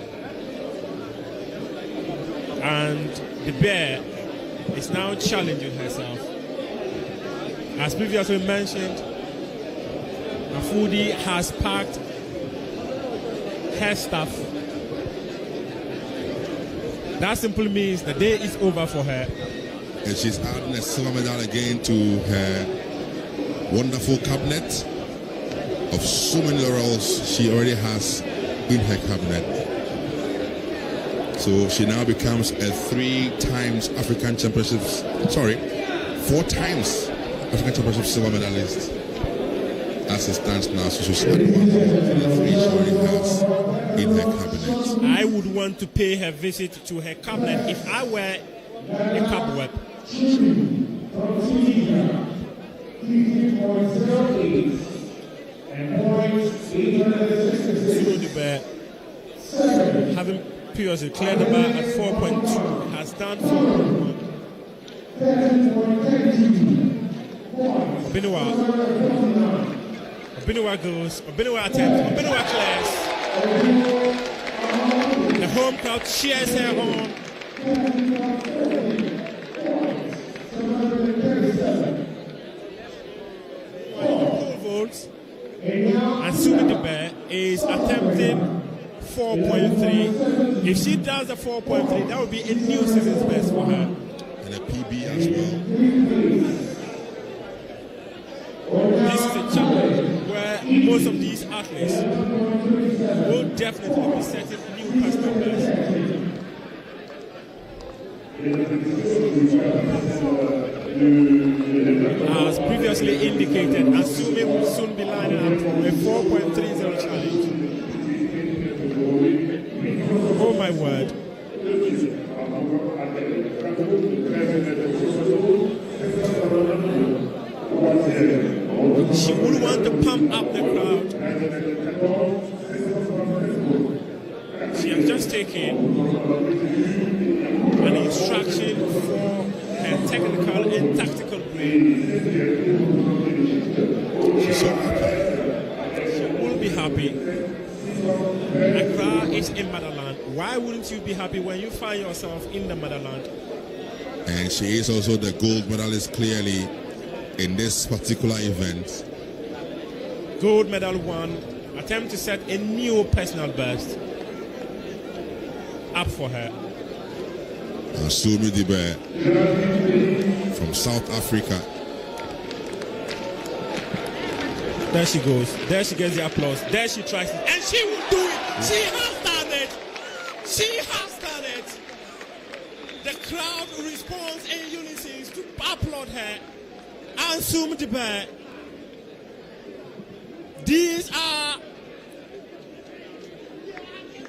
And the bear is now challenging herself. As previously mentioned, Mafudi has packed her stuff. That simply means the day is over for her. And she's adding a silver medal again to her wonderful cabinet of so many laurels she already has in her cabinet. So she now becomes a 4 times African Championship silver medalist as it stands now. So she's at 1 of the 3 she already has in her cabinet. I would want to pay her visit to her cabinet if I were a cobweb. Having previously cleared the bar at 4.2, has done 4.1. Obeniwa goes, Obeniwa attempts, Obeniwa clears. The home crowd cheers her on. Pole vaults. And Sumi the Bear is attempting 4.3. If she does the 4.3, that would be a new season's best for her. And a PB as well. This is a challenge where most of these athletes will definitely be setting new personal best. As previously indicated, Asumi will soon be lining up for a 4.30 challenge. Oh my word. She would want to pump up the crowd. She has just taken an instruction for her technical and tactical brain. She's so happy. She will be happy. Accra is in motherland. Why wouldn't you be happy when you find yourself in the motherland? And she is also the gold medalist clearly in this particular event. Gold medal won. Attempt to set a new personal best up for her. Sumi Dibe from South Africa. There she goes. There she gets the applause. There she tries it. And she will do it. She has done it. She has done it. The crowd responds in unison to applaud her. And Sumi Dibe. These are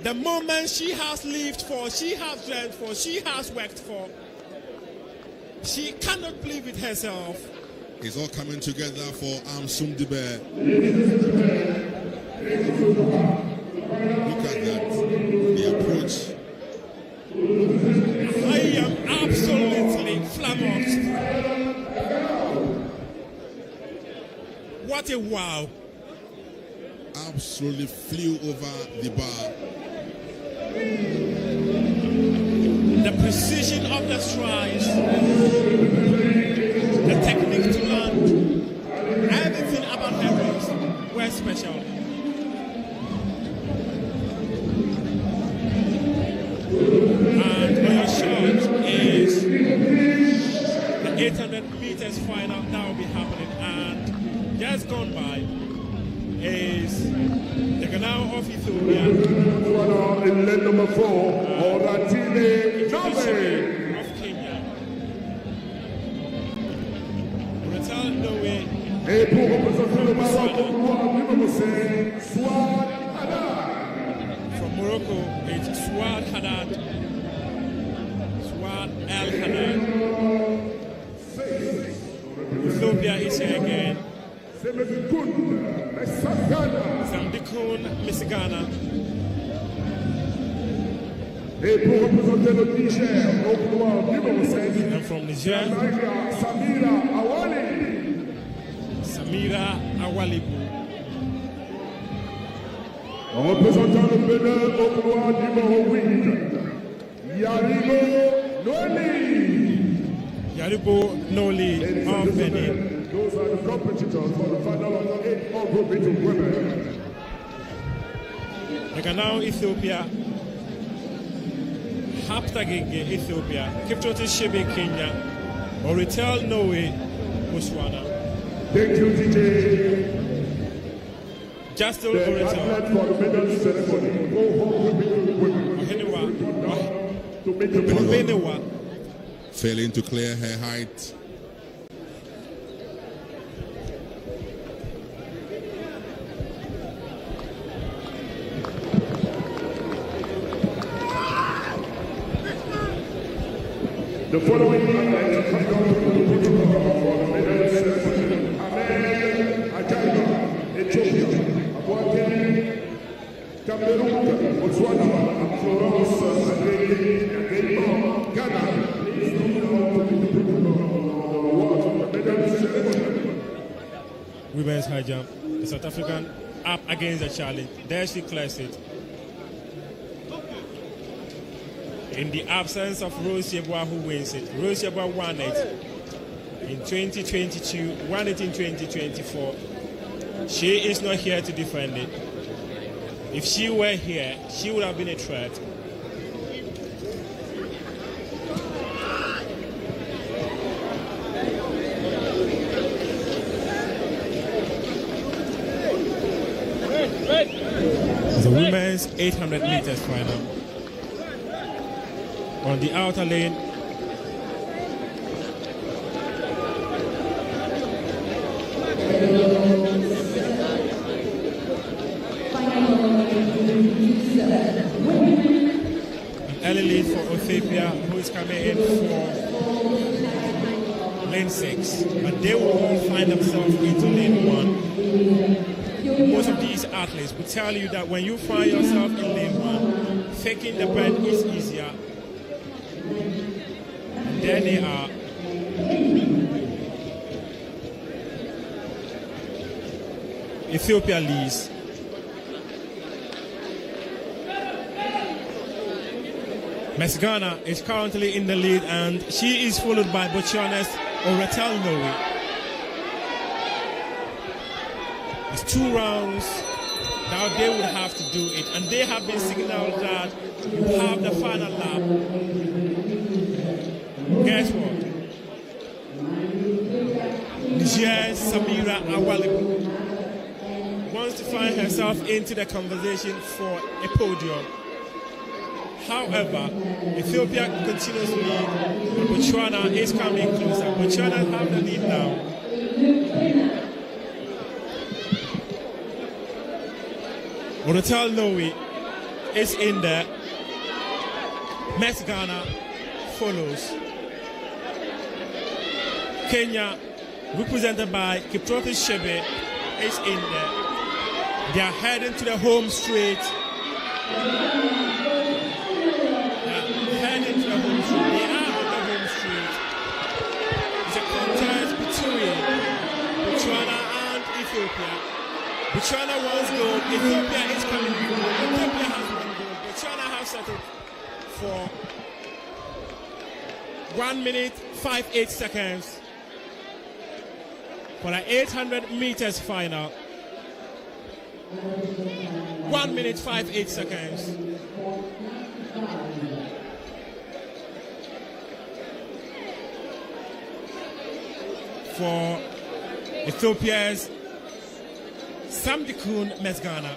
the moments she has lived for, she has dreamt for, she has worked for. She cannot believe it herself. It's all coming together for Sumi Dibe. Look at that. The approach. I am absolutely flabbergasted. What a wow. Absolutely flew over the bar. The precision of the strides, the technique to land, everything about her race were special. And your shot is the 800 meters final that will be happening. And just gone by is the Ghana of Ethiopia. In lane number 4, Oratile Nome. Of Kenya. Return Norway. Et pour représenter le Maroc, numéro 5, Swad Haddad. From Morocco, it's Swad Haddad. Swad El Haddad. Ethiopia is here again. Samdikun Misigana. Et pour représenter le Niger, au couloir numéro 5, and from Niger, Samira Awali. Samira Awalibu. En représentant le Bénin, au couloir numéro 8, Yaribo Noli. Yaribo Noli of Benin. Those are the competitors for the final of 8 all-group between women. Legon Ethiopia. Heptathlon Ethiopia. Kipchoge Shebe Kenya. Oritel Norway Botswana. Thank you, DJ. Justin The Oritel. athlete for the medal ceremony. Go home with women. Ohenewa. Failing to clear her height. The following athlete has come to the protocol for the medal ceremony. Ahmed Ajayi, Ethiopia. Aboate Cameroon, Botswana, and Florence Adeyemi, Ghana. Please come down to the protocol for the medal ceremony. Women's high jump. The South African up against the challenge. There she clears it. In the absence of Rose Yeboah, who wins it. Rose Yeboah won it in 2022, won it in 2024. She is not here to defend it. If she were here, she would have been a threat. The women's 800 meters final. On the outer lane, an early lead for Ethiopia, who is coming in for lane 6. But they will all find themselves into lane 1. Most of these these athletes will tell you that when you find yourself in lane one, faking the bend is easier. And there they are. Ethiopia leads. Mesgana is currently in the lead, and she is followed by Botswana's Oratel Noe. It's 2 rounds. Now they would have to do it, and they have been signaled that you have the final lap. Guess what? Niger's Samira Awalibu wants to find herself into the conversation for a podium. However, Ethiopia continues to lead, and Botswana is coming closer. Botswana have the lead now. Oratel Noe is in there. Mesgana follows. Kenya, represented by Kipchoge Shebe, is in there. They are heading to the home straight. It's a contest between Botswana and Ethiopia. Botswana wants gold. Ethiopia is coming gold. Ethiopia has won gold. Botswana have settled for 1 minute 58 seconds for the 800 meters final. 1 minute 58 seconds. For Ethiopia's Samdikun Mesgana.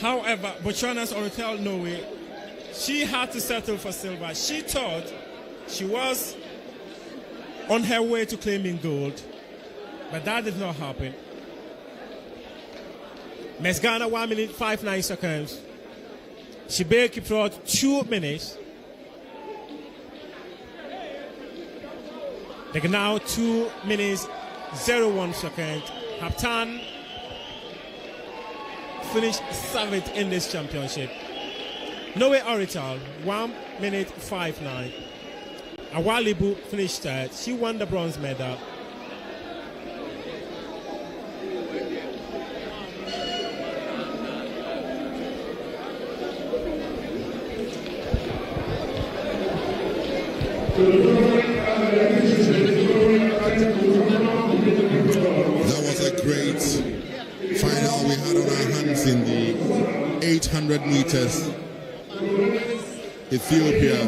However, Botswana's Oratel Noe, she had to settle for silver. She thought she was on her way to claiming gold, but that did not happen. Mesgana 1 minute 59 seconds. Shebe Kipchoge 2 minutes. They can now 2 minutes 01 seconds. Heptathlon finished 7th in this championship. Noe Oratel 1 minute 59. Awalibu finished 3rd. She won the bronze medal. That was a great final we had on our hands in the 800 meters. Ethiopia,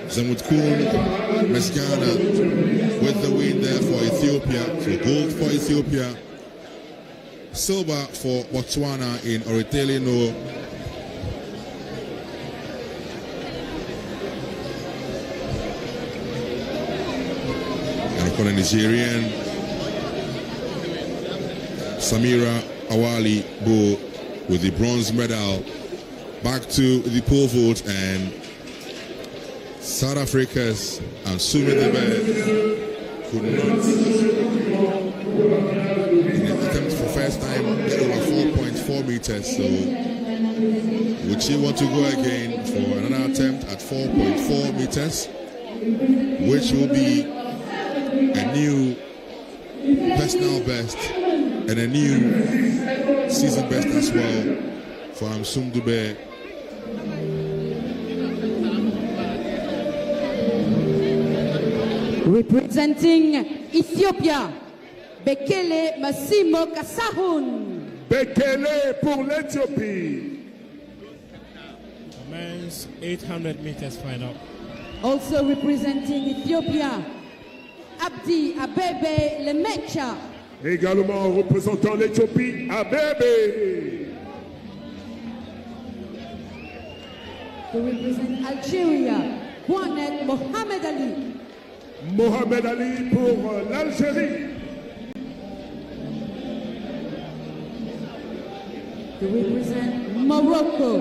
Zamutkun Mesgana with the win there for Ethiopia. So gold for Ethiopia, silver for Botswana in Oratel Noe. For the Nigerian, Samira Awali Bo with the bronze medal. Back to the pole vault, and South Africa's Ansumi Debe could not, in the attempt for first time, get over 4.4 meters. So would she want to go again for another attempt at 4.4 meters, which will be a new personal best and a new season best as well for Ansumi Dube. Representing Ethiopia, Bekele Massimo Kasahun. Bekele pour l'Éthiopie. Men's 800 meters final. Also representing Ethiopia, Abdi Abebe Lemecha. Également représentant l'Éthiopie, Abebe. To represent Algeria, Juanet Mohamed Ali. Mohamed Ali pour l'Algérie. To represent Morocco,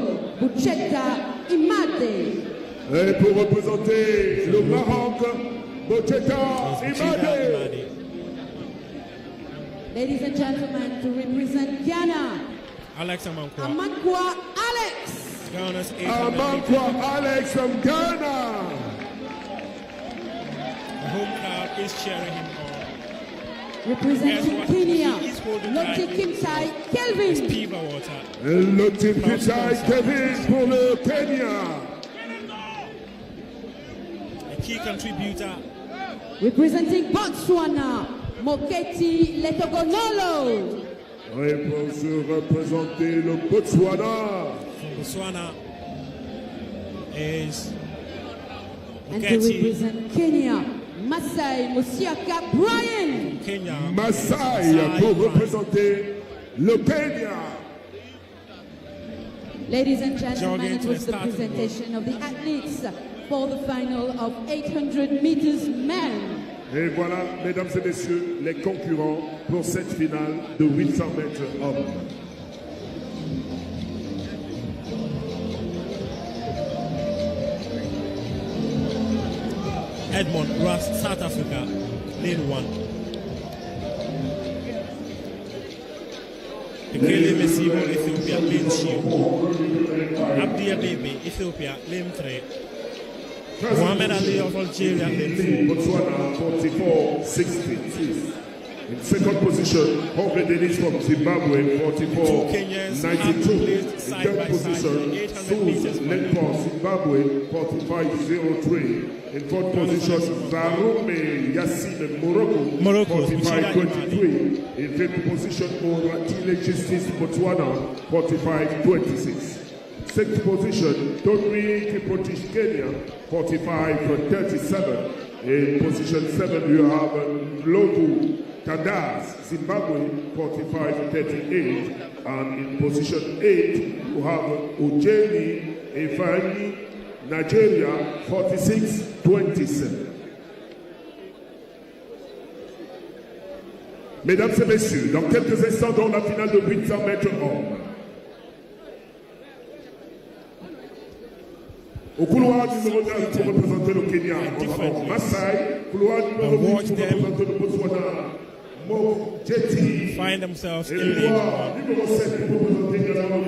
Boucheta Imade. Et pour représenter le Maroc, Boucheta Imade. Ladies and gentlemen, to represent Ghana, Alex Amankwa. Amankwa Alex. Ghana's Amankwa Alex from Ghana. The home crowd is cheering him on. Representing Kenya, Lotte Kimtai Kelvin. Piva water. Lotte Kimtai Kelvin pour le Kenya. A key contributor. Representing Botswana, Moketi Letogonolo. Et pour se représenter le Botswana. From Botswana is And to represent Kenya, Masai Musiaka Brian. Kenya. Masai pour représenter le Kenya. Ladies and gentlemen, it was the presentation of the athletes for the final of 800 meters men. Et voilà, mesdames et messieurs, les concurrents pour cette finale de 800 mètres hommes. Edmond Ross, South Africa, lane 1. Bekele Mesibo, Ethiopia, lane 2. Abdi Abebe, Ethiopia, lane 3. Mohamed Ali of Algeria, lane 4. Botswana, 44.60. In second position, Jorge Denis from Zimbabwe, 44.92. In third position, Sus Lenpon, Zimbabwe, 45.03. In fourth position, Zarume Yassine, Morocco, 45.23. In fifth position, Oratile Justice, Botswana, 45.26. Sixth position, Tonri Kiprotich, Kenya, 45.37. In position 7, you have Lobu Kadas, Zimbabwe, 45.38. And in position 8, you have Ojeni Efani, Nigeria, 46.27. Mesdames et messieurs, dans quelques instants, dans la finale de 800 mètres hommes. Au couloir numéro 9 pour représenter le Kenya, on va Masai. Couloir numéro 8 pour représenter le Botswana, Moketi. Find themselves in lane 1.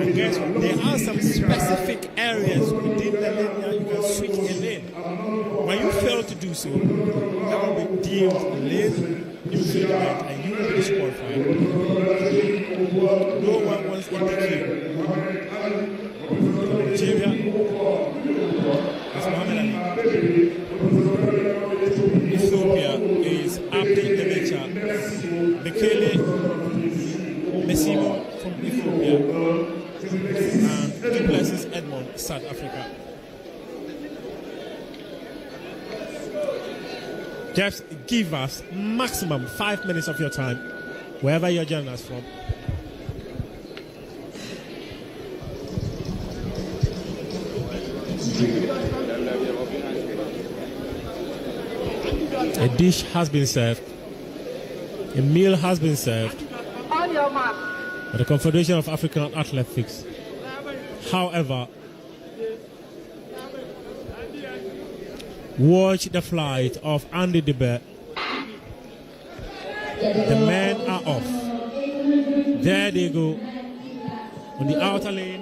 I guess there are some specific areas within the lane that you can switch a lane. When you fail to do so, that will be deemed lane infringement and you will be disqualified. No one wants to interfere. Nigeria is Mohamed Ali. Ethiopia is Abdi Demecha. Bekele Mesibo from Ethiopia. And Duplessis Edmond, South Africa. Just give us maximum 5 minutes of your time, wherever you're joining us from. A dish has been served. A meal has been served by the Confederation of African Athletics. However, watch the flight of Andy Debet. The men are off. There they go on the outer lane.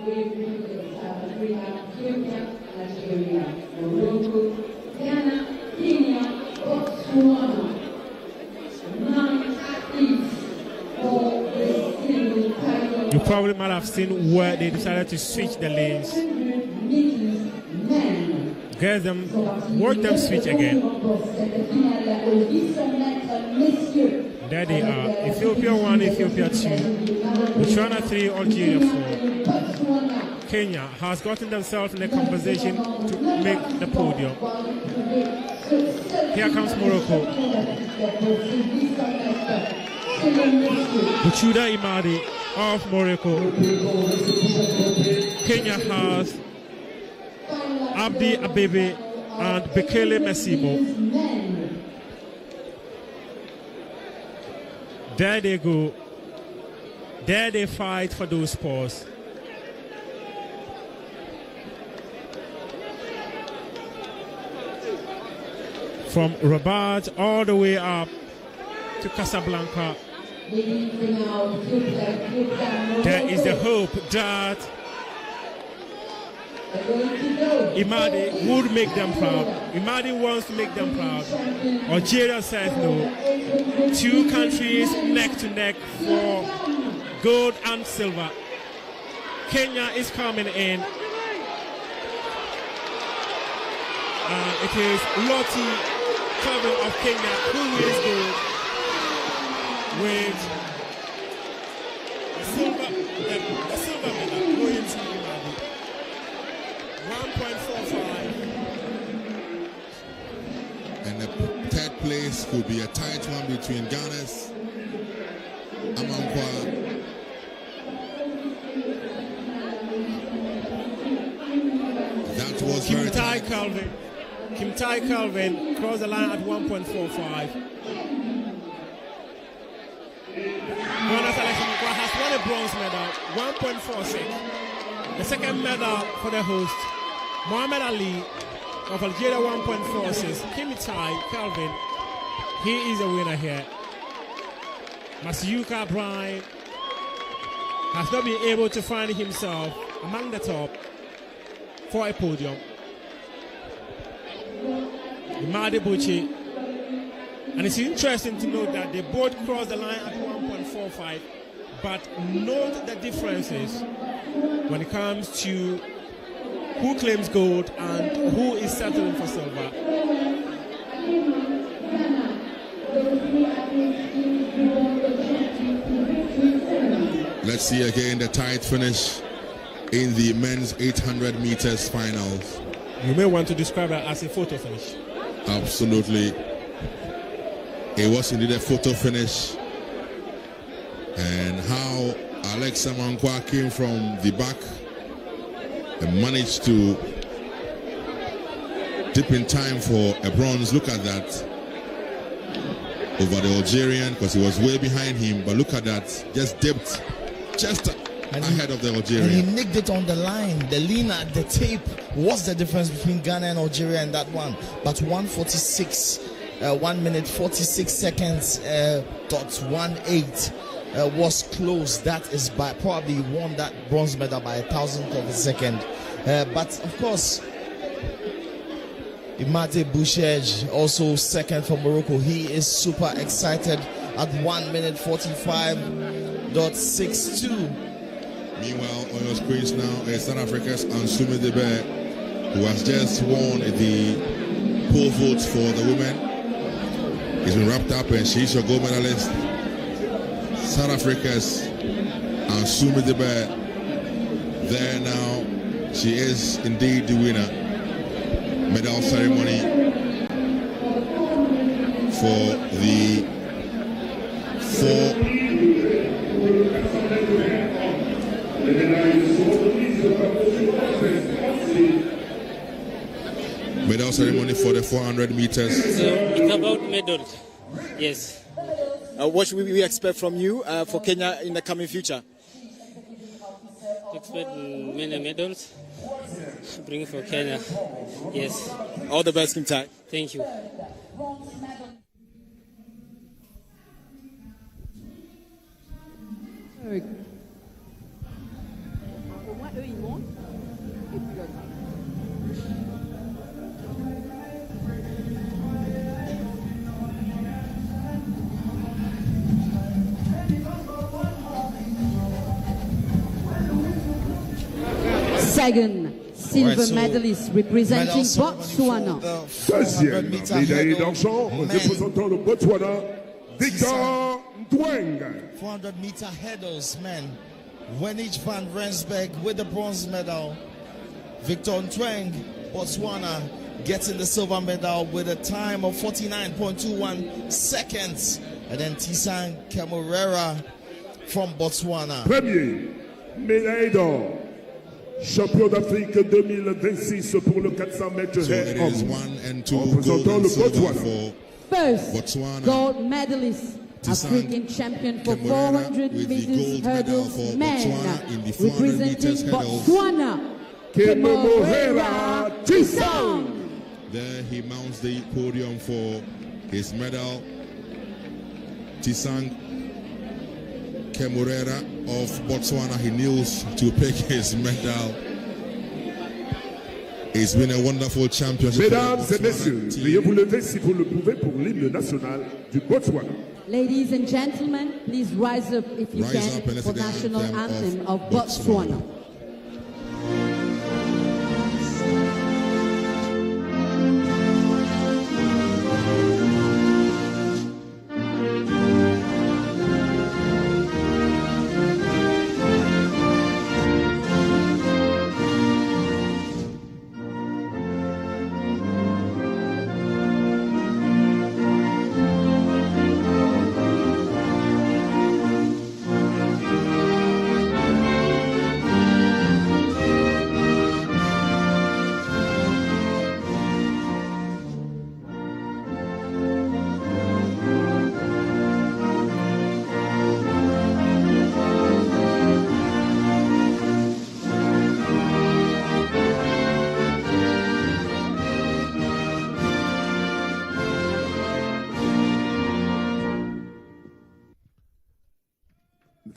You probably might have seen where they decided to switch the lanes. Get them, work them switch again. There they are. Ethiopia 1, Ethiopia 2. Botswana 3, Algeria 4. Kenya has gotten themselves in a conversation to make the podium. Here comes Morocco. Buchuda Imadi of Morocco. Kenya has Abdi Abebe and Bekele Mesibo. There they go. There they fight for those spots. From Rabat all the way up to Casablanca, There is the hope that Imadi would make them proud. Imadi wants to make them proud. Algeria says no. Two countries neck to neck for gold and silver. Kenya is coming in. It is Lottie Calvin of Kenya who wins gold with the silver medal going to Imadi. 1.45. And the third place could be a tight one between Ghana's Amankwa that was very tight. Kim Tai Calvin crossed the line at 1.45. Ghana's Alex Amankwa has won a bronze medal, 1.46. The second medal for the host, Muhammad Ali of Algeria, 1.46. Kim Tai Calvin, he is a winner here. Masayuka Brian has not been able to find himself among the top for a podium. Imadi Buchi. And it's interesting to note that they both crossed the line at 1.45, but note the differences when it comes to who claims gold and who is settling for silver. Let's see again the tight finish in the men's 800 meters finals. You may want to describe it as a photo finish. Absolutely. It was indeed a photo finish. And how Alex Amankwa came from the back and managed to dip in time for a bronze. Look at that. Over the Algerian, because he was way behind him. But look at that. Just dipped just ahead of the Algerian. And he nicked it on the line. The lean at the tape. What's the difference between Ghana and Algeria in that one? But 1:46, 1 minute 46 seconds, .18 was close. That is by probably won that bronze medal by 1,000th of a second. But of course, Imade Bouchej, also second from Morocco. He is super excited at 1 minute 45.62. Meanwhile, on your screens now is South Africa's Ansumi Debe, who has just won the poll votes for the women. He's been wrapped up and she's your gold medalist. South Africa's Ansumi Debe there now. She is indeed the winner. Medal ceremony for the medal ceremony for the 400 meters. So it's about medals. Yes. What should we expect from you for Kenya in the coming future? Expect many medals. Bring for Kenya. Yes. All the best, Kim Tai. Thank you. Second silver medalist representing Botswana. Deuxième médaille d'argent représentant le Botswana, Victor Ndweng. 400 meter hurdles, men. Wenich van Rensburg with the bronze medal. Victor Ndweng, Botswana, getting the silver medal with a time of 49.21 seconds. And then Tisang Kemurera from Botswana. Premier, médaille d'or. Champion d'Afrique 2026 pour le 400 mètres haies représentant le Botswana. First Botswana. gold medalist, African champion for 400 meters hurdles men, representing Botswana, Kemurera Tisang. There he mounts the podium for his medal. Tisang Kemurera of Botswana. He kneels to pick his medal. It's been a wonderful championship. Mesdames et messieurs, veuillez vous lever si vous le pouvez pour l'hymne national du Botswana. Ladies and gentlemen, please rise up if you can for national anthem of Botswana.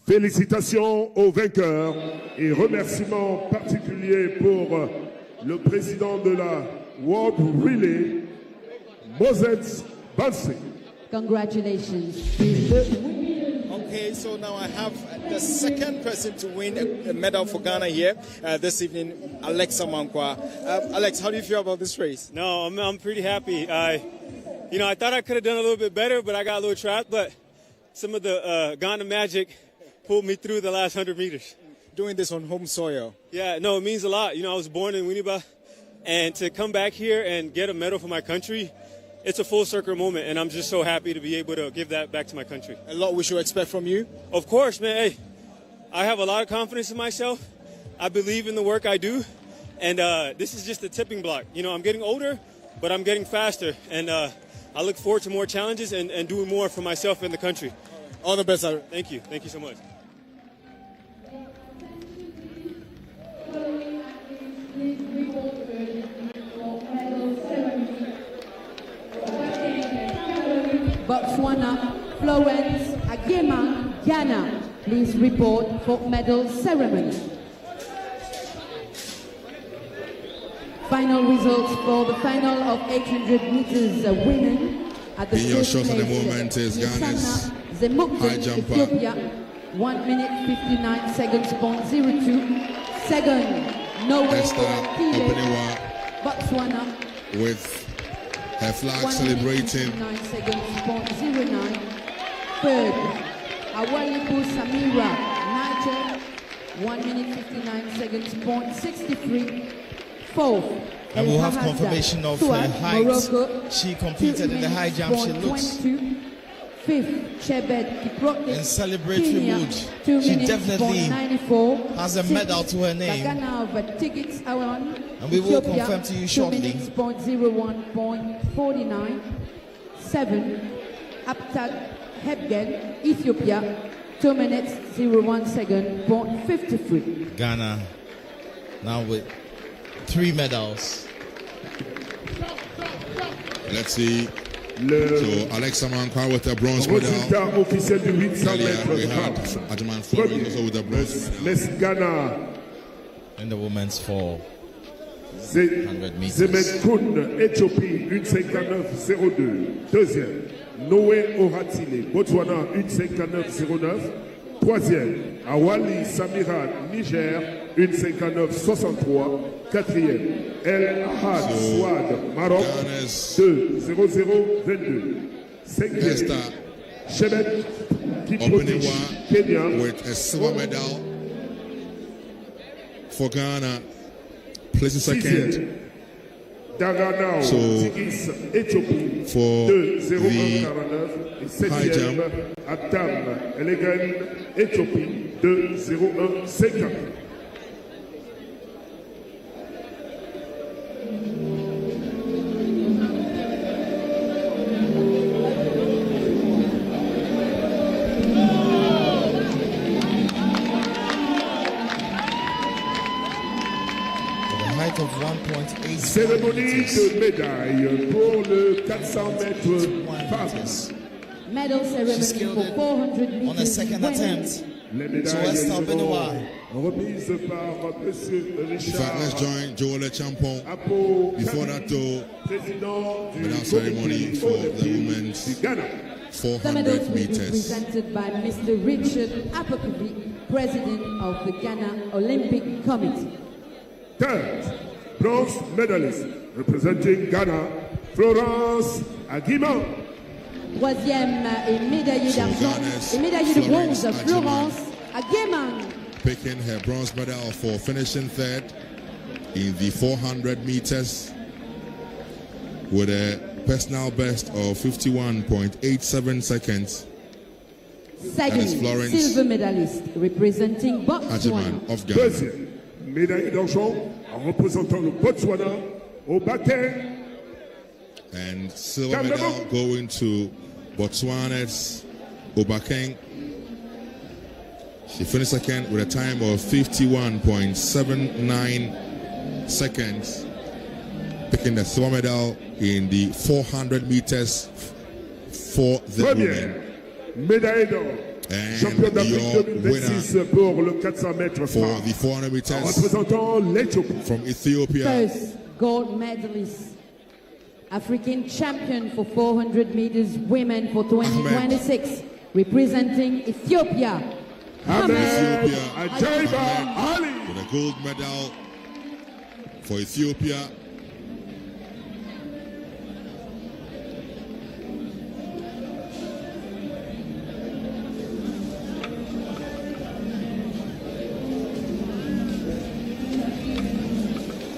Félicitations aux vainqueurs et remerciements particuliers pour le président de la World Relay, Moses Bansi. Congratulations. Okay, so now I have the second person to win a medal for Ghana here this evening, Alex Amankwa. Alex, how do you feel about this race? No, I'm pretty happy. I thought I could have done a little bit better, but I got a little trapped. But some of the Ghana magic pulled me through the last 100 meters. Doing this on home soil. Yeah, no, it means a lot. I was born in Winneba, and to come back here and get a medal for my country, it's a full circle moment, and I'm just so happy to be able to give that back to my country. A lot we should expect from you? Of course, man. Hey, I have a lot of confidence in myself. I believe in the work I do, and this is just a tipping block. I'm getting older, but I'm getting faster, and I look forward to more challenges and doing more for myself and the country. All the best, sir. Thank you. Thank you so much. Botswana, Florence Agema, Ghana, please report for medal ceremony. Final results for the final of 800 meters women at the your shot at the moment is Ghana's high jumper. Ethiopia, 1 minute 59 seconds, 0.02. Second, Norway, Botswana, with her flag celebrating. 9 seconds, 0.09. Third, Awalibu Samira, Niger, 1 minute 59 seconds, 0.63. Fourth, and we'll have confirmation of her height. Morocco, she competed in the high jump. She looks 22. Fifth, Chebet Kiprote, in celebratory mood. She definitely has a medal to her name. And we will confirm to you shortly. 2:01.49. 7, Heptathlon, Ethiopia, 2 minutes 01 second, 0.53. Ghana now with 3 medals. Let's see. So Alexa Mankwa with the bronze medal. Officiel du 800 mètres we had Ajaman Flores also with the bronze Miss Ghana. In the women's 400 meters. Zemet Koun, Éthiopie, 1:59.02. Deuxième, Noé Oratile, Botswana, 1:59.09. Troisième, Awali Samira, Niger, 1:59.63. Quatrième, El Ahad Swad, Maroc, 2:00.22. Cinquième, Chebet Kiprote, Kenya, with a silver medal for Ghana, placing second. Daganao, So Éthiopie, for 2:01.49. Et septième, Atam, Legon, Éthiopie, 2:01.50. Of 1.8. Cérémonie de médaille pour le 400 mètres femmes. medal ceremony for 400 meters on a second women. attempt. So Esther Benoit. In fact, let's join Joel Champon. Before that, though, medal ceremony for the women's The medals 400 will be meters. presented by Mr. Richard Apokabi, President of the Ghana Olympic Committee. Third, bronze medalist representing Ghana, Florence Aguiman. Troisième et médaillée d'argent et médaillée de bronze, Florence Aguiman. Picking her bronze medal for finishing third in the 400 meters with a personal best of 51.87 seconds. Second, Florence silver medalist representing Botswana. Ajiman of Ghana. Deuxième, médaille d'argent en représentant le Botswana au baptême. And silver medal going to Botswana's Obakeng. She finished second with a time of 51.79 seconds, picking the silver medal in the 400 meters for the women. Médaille d'or. Champion d'Afrique 2026 pour le 400 mètres for the 400 meters représentant l'Éthiopie. from Ethiopia. First, gold medalist, African champion for 400 meters women for 2026, representing Ethiopia. Ethiopia Ajaiba Ali. with a gold medal for Ethiopia.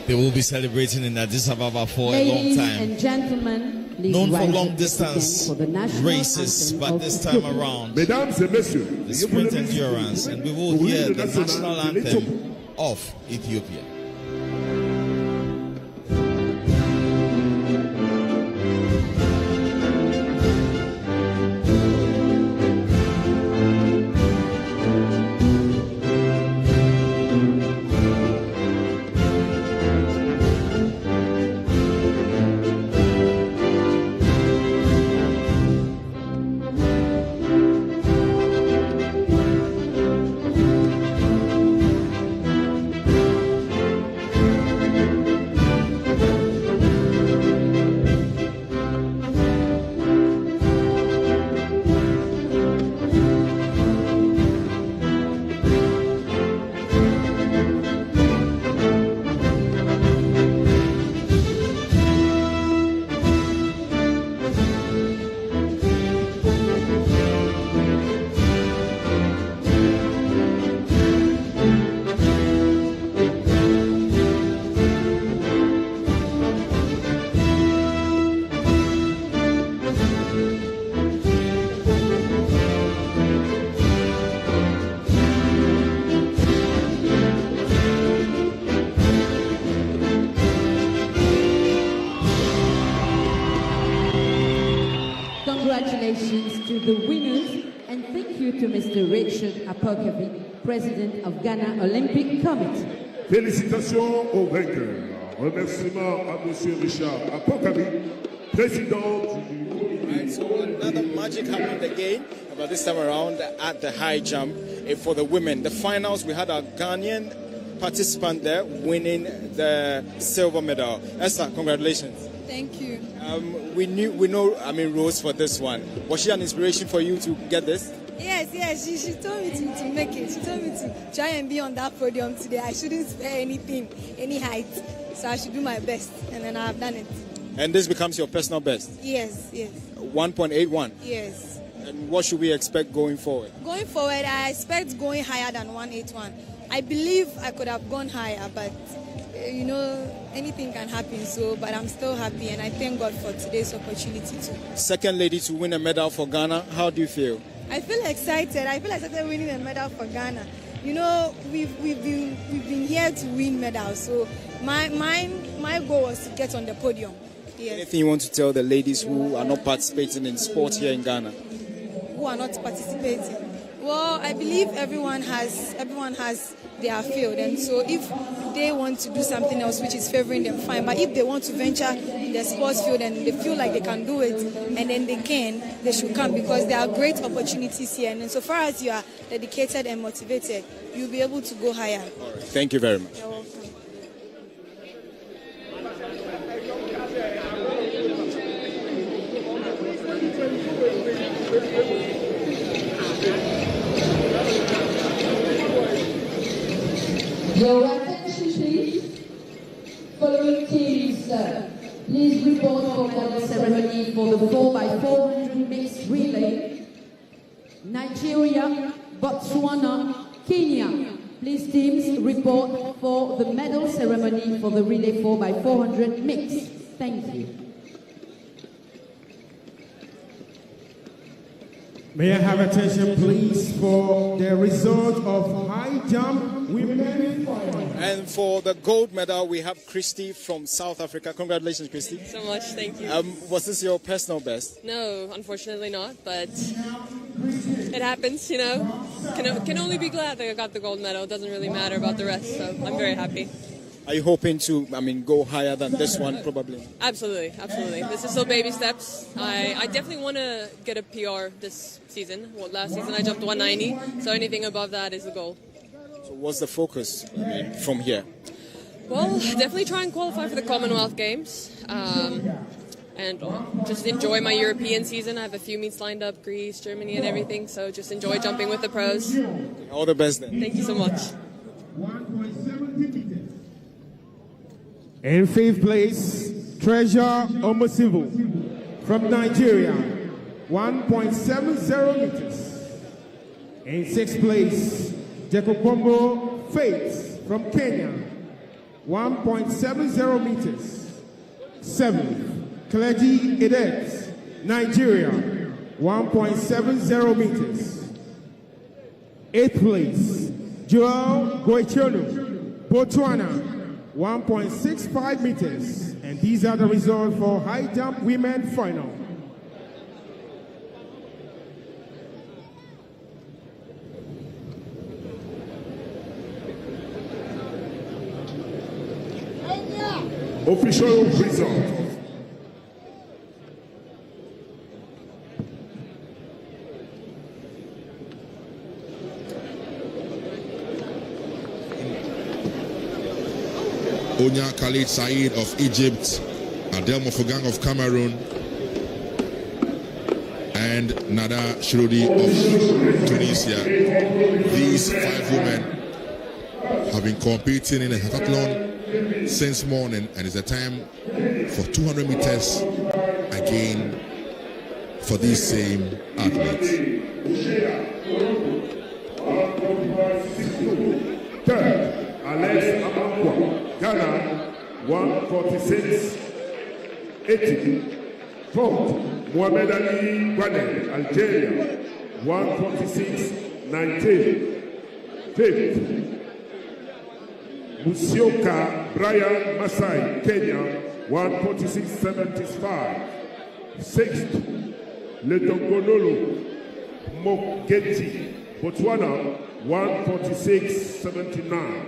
They will be celebrating in Addis Ababa for a long Ladies time. and gentlemen, please Known for rise long again distance for the national races, anthem but of this time Ethiopia. around, Mesdames et messieurs, the sprint endurance, and we will hear the national anthem of Ethiopia. Congratulations to the winners, and thank you to Mr. Richard Apokabi, President of Ghana Olympic Committee. Félicitations aux vainqueurs. Remerciements à Monsieur Richard Apokabi, Président du... Right, so another magic happened again, but this time around at the high jump for the women. The finals, we had a Ghanaian participant there winning the silver medal. Esther, congratulations. Thank you. We know, Rose for this one. Was she an inspiration for you to get this? Yes, she told me to make it. She told me to try and be on that podium today. I shouldn't spare anything, any height. So I should do my best, and then I've done it. And this becomes your personal best? Yes. 1.81? Yes. And what should we expect going forward? Going forward, I expect going higher than 181. I believe I could have gone higher, but anything can happen. But I'm still happy, and I thank God for today's opportunity too. Second lady to win a medal for Ghana. How do you feel? I feel excited. I feel excited winning a medal for Ghana. We've been here to win medals. So my goal was to get on the podium. Yes. Anything you want to tell the ladies who are not participating in sport here in Ghana? Who are not participating? Well, I believe everyone has their field, and so if they want to do something else which is favoring them, fine. But if they want to venture in the sports field and they feel like they can do it, and then they should come, because there are great opportunities here. And so far as you are dedicated and motivated, you'll be able to go higher. All right. Thank you very much. You're welcome. Your attention, please. Following teams, please report for medal ceremony for the 4x400 mixed relay. Nigeria, Botswana, Kenya. Please teams report for the medal ceremony for the relay 4x400 mixed. Thank you. May I have attention, please, for the result of high jump women final. And for the gold medal, we have Christy from South Africa. Congratulations, Christy. Thanks so much, thank you. Was this your personal best? No, unfortunately not, but it happens, you know. Can only be glad that I got the gold medal. It doesn't really matter about the rest, so I'm very happy. Are you hoping to, go higher than this one, probably? Absolutely, absolutely. This is still baby steps. I definitely want to get a PR this season. Well, last season I jumped 190, so anything above that is the goal. So what's the focus from here? Well, definitely try and qualify for the Commonwealth Games. And just enjoy my European season. I have a few meets lined up, Greece, Germany and everything, so just enjoy jumping with the pros. All the best then. Thank you so much. In 5th place, Treasure Omosivu from Nigeria, 1.70 meters. In 6th place, Jekokombo Faith from Kenya, 1.70 meters. 7th, Kleji Edet, Nigeria, 1.70 meters. 8th place, Joel Goichonu, Botswana, 1.65 meters. And these are the results for high jump women final. Official result. Onya Khalid Said of Egypt, Adel Mofogang of Cameroon, and Nada Shirodi of Tunisia. These 5 women have been competing in the heptathlon since morning, and it's a time for 200 meters again for these same athletes. Third, Alex Amankwa, Ghana, 146.80. Fourth, Mohamed Ali Gwane, Algeria, 146.19. Fifth, Musioka Brian Masai, Kenya, 146.75. Sixth, Letongololo Mokgeti, Botswana, 146.79.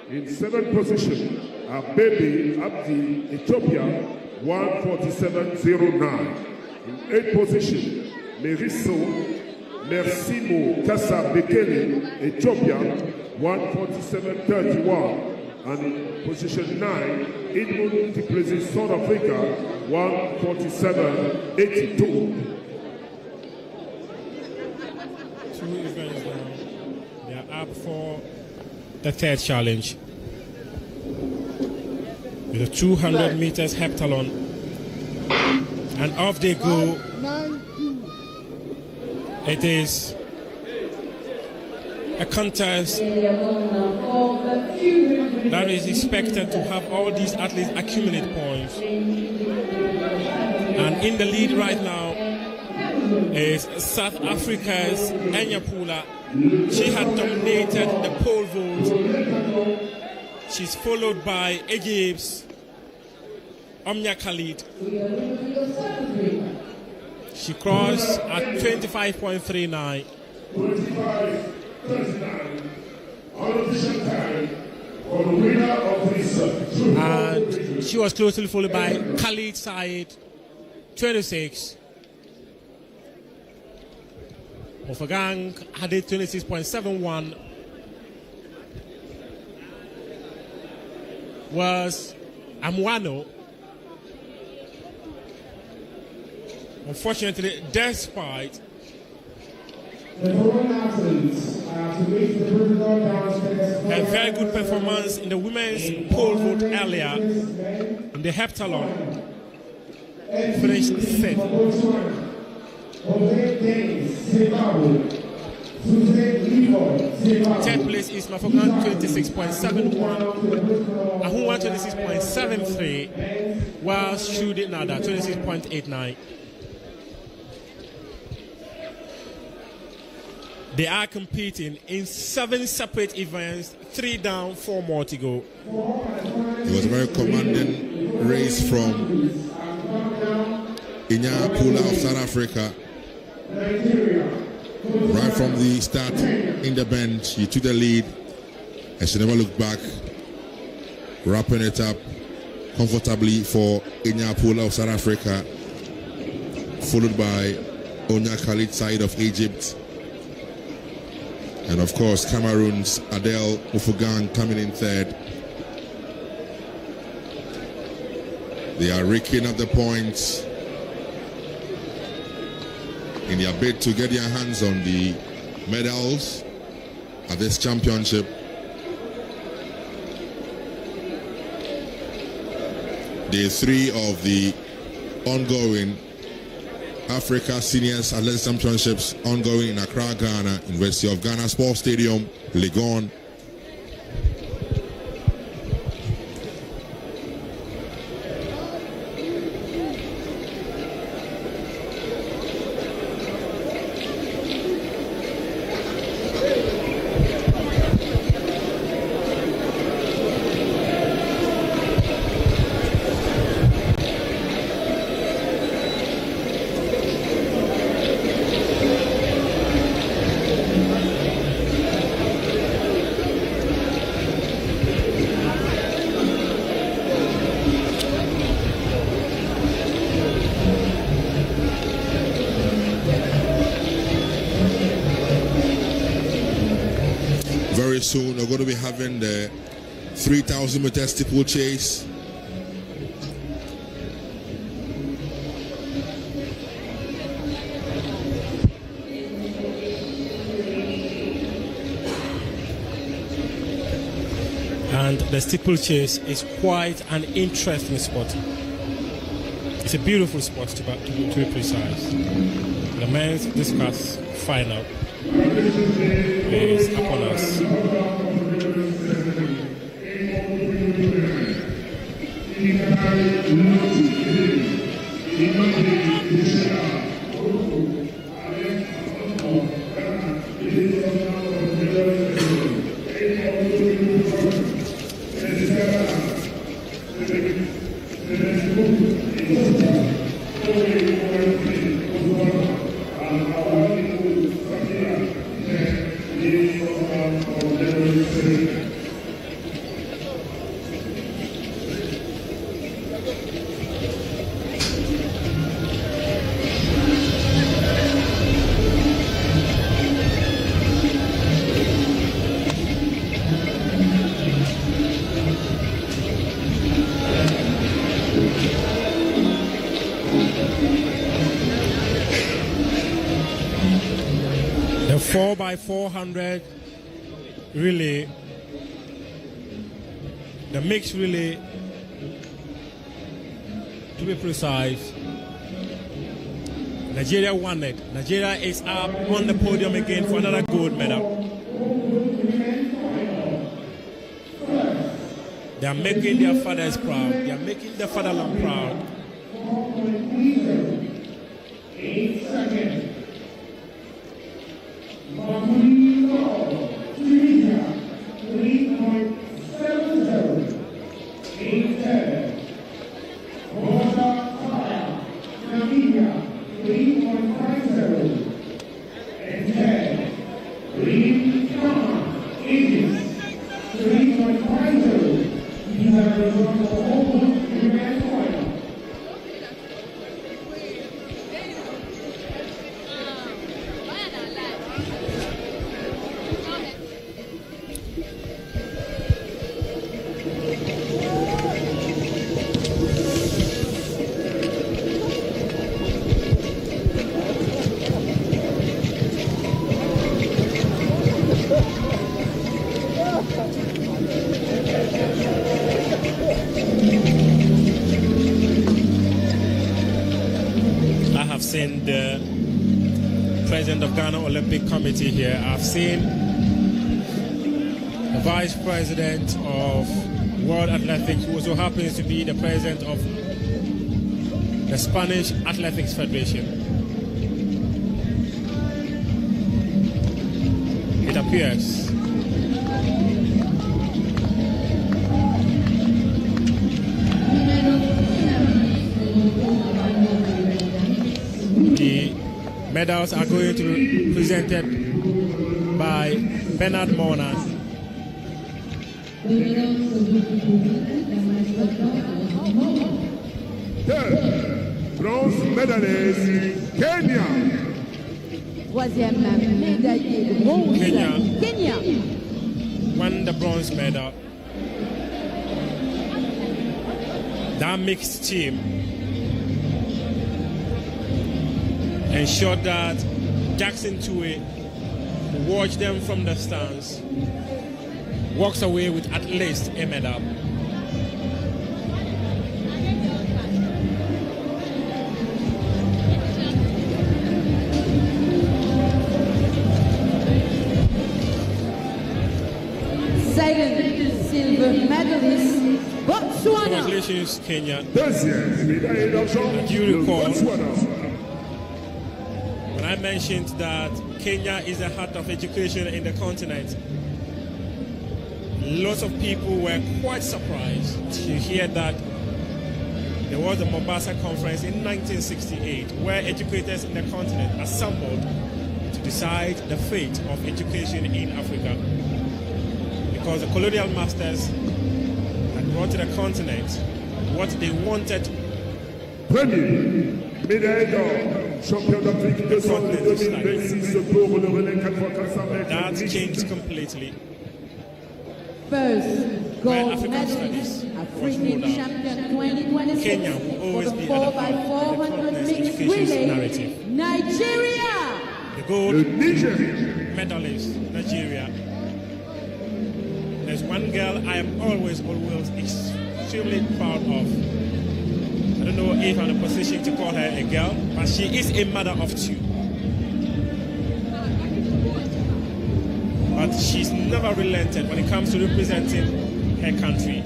In 7th position, Abebe Abdi, Ethiopia, 147.09. In 8th position, Mersimo Kassa Bekele, Ethiopia, 147.31. And in position 9, Edmund Tiplesi, South Africa, 147.82. 2 events now. They are up for the 3rd challenge. With the 200 meters heptathlon. And off they go. It is a contest that is expected to have all these athletes accumulate points. And in the lead right now is South Africa's Enya Pula. She had dominated the pole vault. She's followed by Egypt's Omnia Khalid. She crossed at 25.39. 25:39. Unofficial time for the winner of this. And she was closely followed by Khalid Said, 26. Mofagang had it 26.71. Was Amwano. Unfortunately, despite a very good performance in the women's pole vault earlier in the Heptathlon, finished fifth. Third place is Mafogan, 26.71, Ahunwa 26.73, while Shudi Nada 26.89. They are competing in 7 separate events, 3 down, 4 more to go. It was a very commanding race from Inya Pula of South Africa. Right from the start in the bend, she took the lead and she never looked back, wrapping it up comfortably for Inya Pula of South Africa, followed by Onya Khalid Said of Egypt. And of course, Cameroon's Adele Ufugang coming in third. They are raking up the points in their bid to get their hands on the medals at this championship. Day 3 of the ongoing Africa Seniors Athletics Championships ongoing in Accra, Ghana, University of Ghana Sports Stadium, Legon. Very soon we're going to be having the 3,000 meter steeplechase. And the steeplechase is quite an interesting sport. It's a beautiful sport to be precise. The men's discus final is upon us. The 4x400 relay, the mixed relay, to be precise, Nigeria won it. Nigeria is up on the podium again for another gold medal. They are making their fathers proud. They are making their fatherland proud. 8 seconds. seen the president of Ghana Olympic Committee here. I've seen the vice president of World Athletics, who also happens to be the president of the Spanish Athletics Federation. It appears the medals are going to be presented by Bernard Monan. Third, bronze medalist, Kenya. Troisième médaillé de bronze, Kenya. Won the bronze medal. That mixed team ensured that Jackson Tue, who watched them from the stands, walks away with at least a medal. Second silver medalist, Botswana. Congratulations, Kenya. Deuxième médaille d'argent, Do you recall Botswana. when I mentioned that Kenya is the heart of education in the continent? Lots of people were quite surprised to hear that there was a Mombasa conference in 1968 where educators in the continent assembled to decide the fate of education in Africa. Because the colonial masters had brought to the continent what they wanted. Premier, médaille d'or, champion d'Afrique 2026 pour le relais 4x400 mètres. That changed completely. First Where gold African medalist, studies African champion 2026 Kenya will for always the be at the heart 4x400 of the mixed education relay, narrative. Nigeria. The gold Niger medalist, Nigeria. There's one girl I am always extremely proud of. I don't know if I'm in a position to call her a girl, but she is a mother of two. But she's never relented when it comes to representing her country.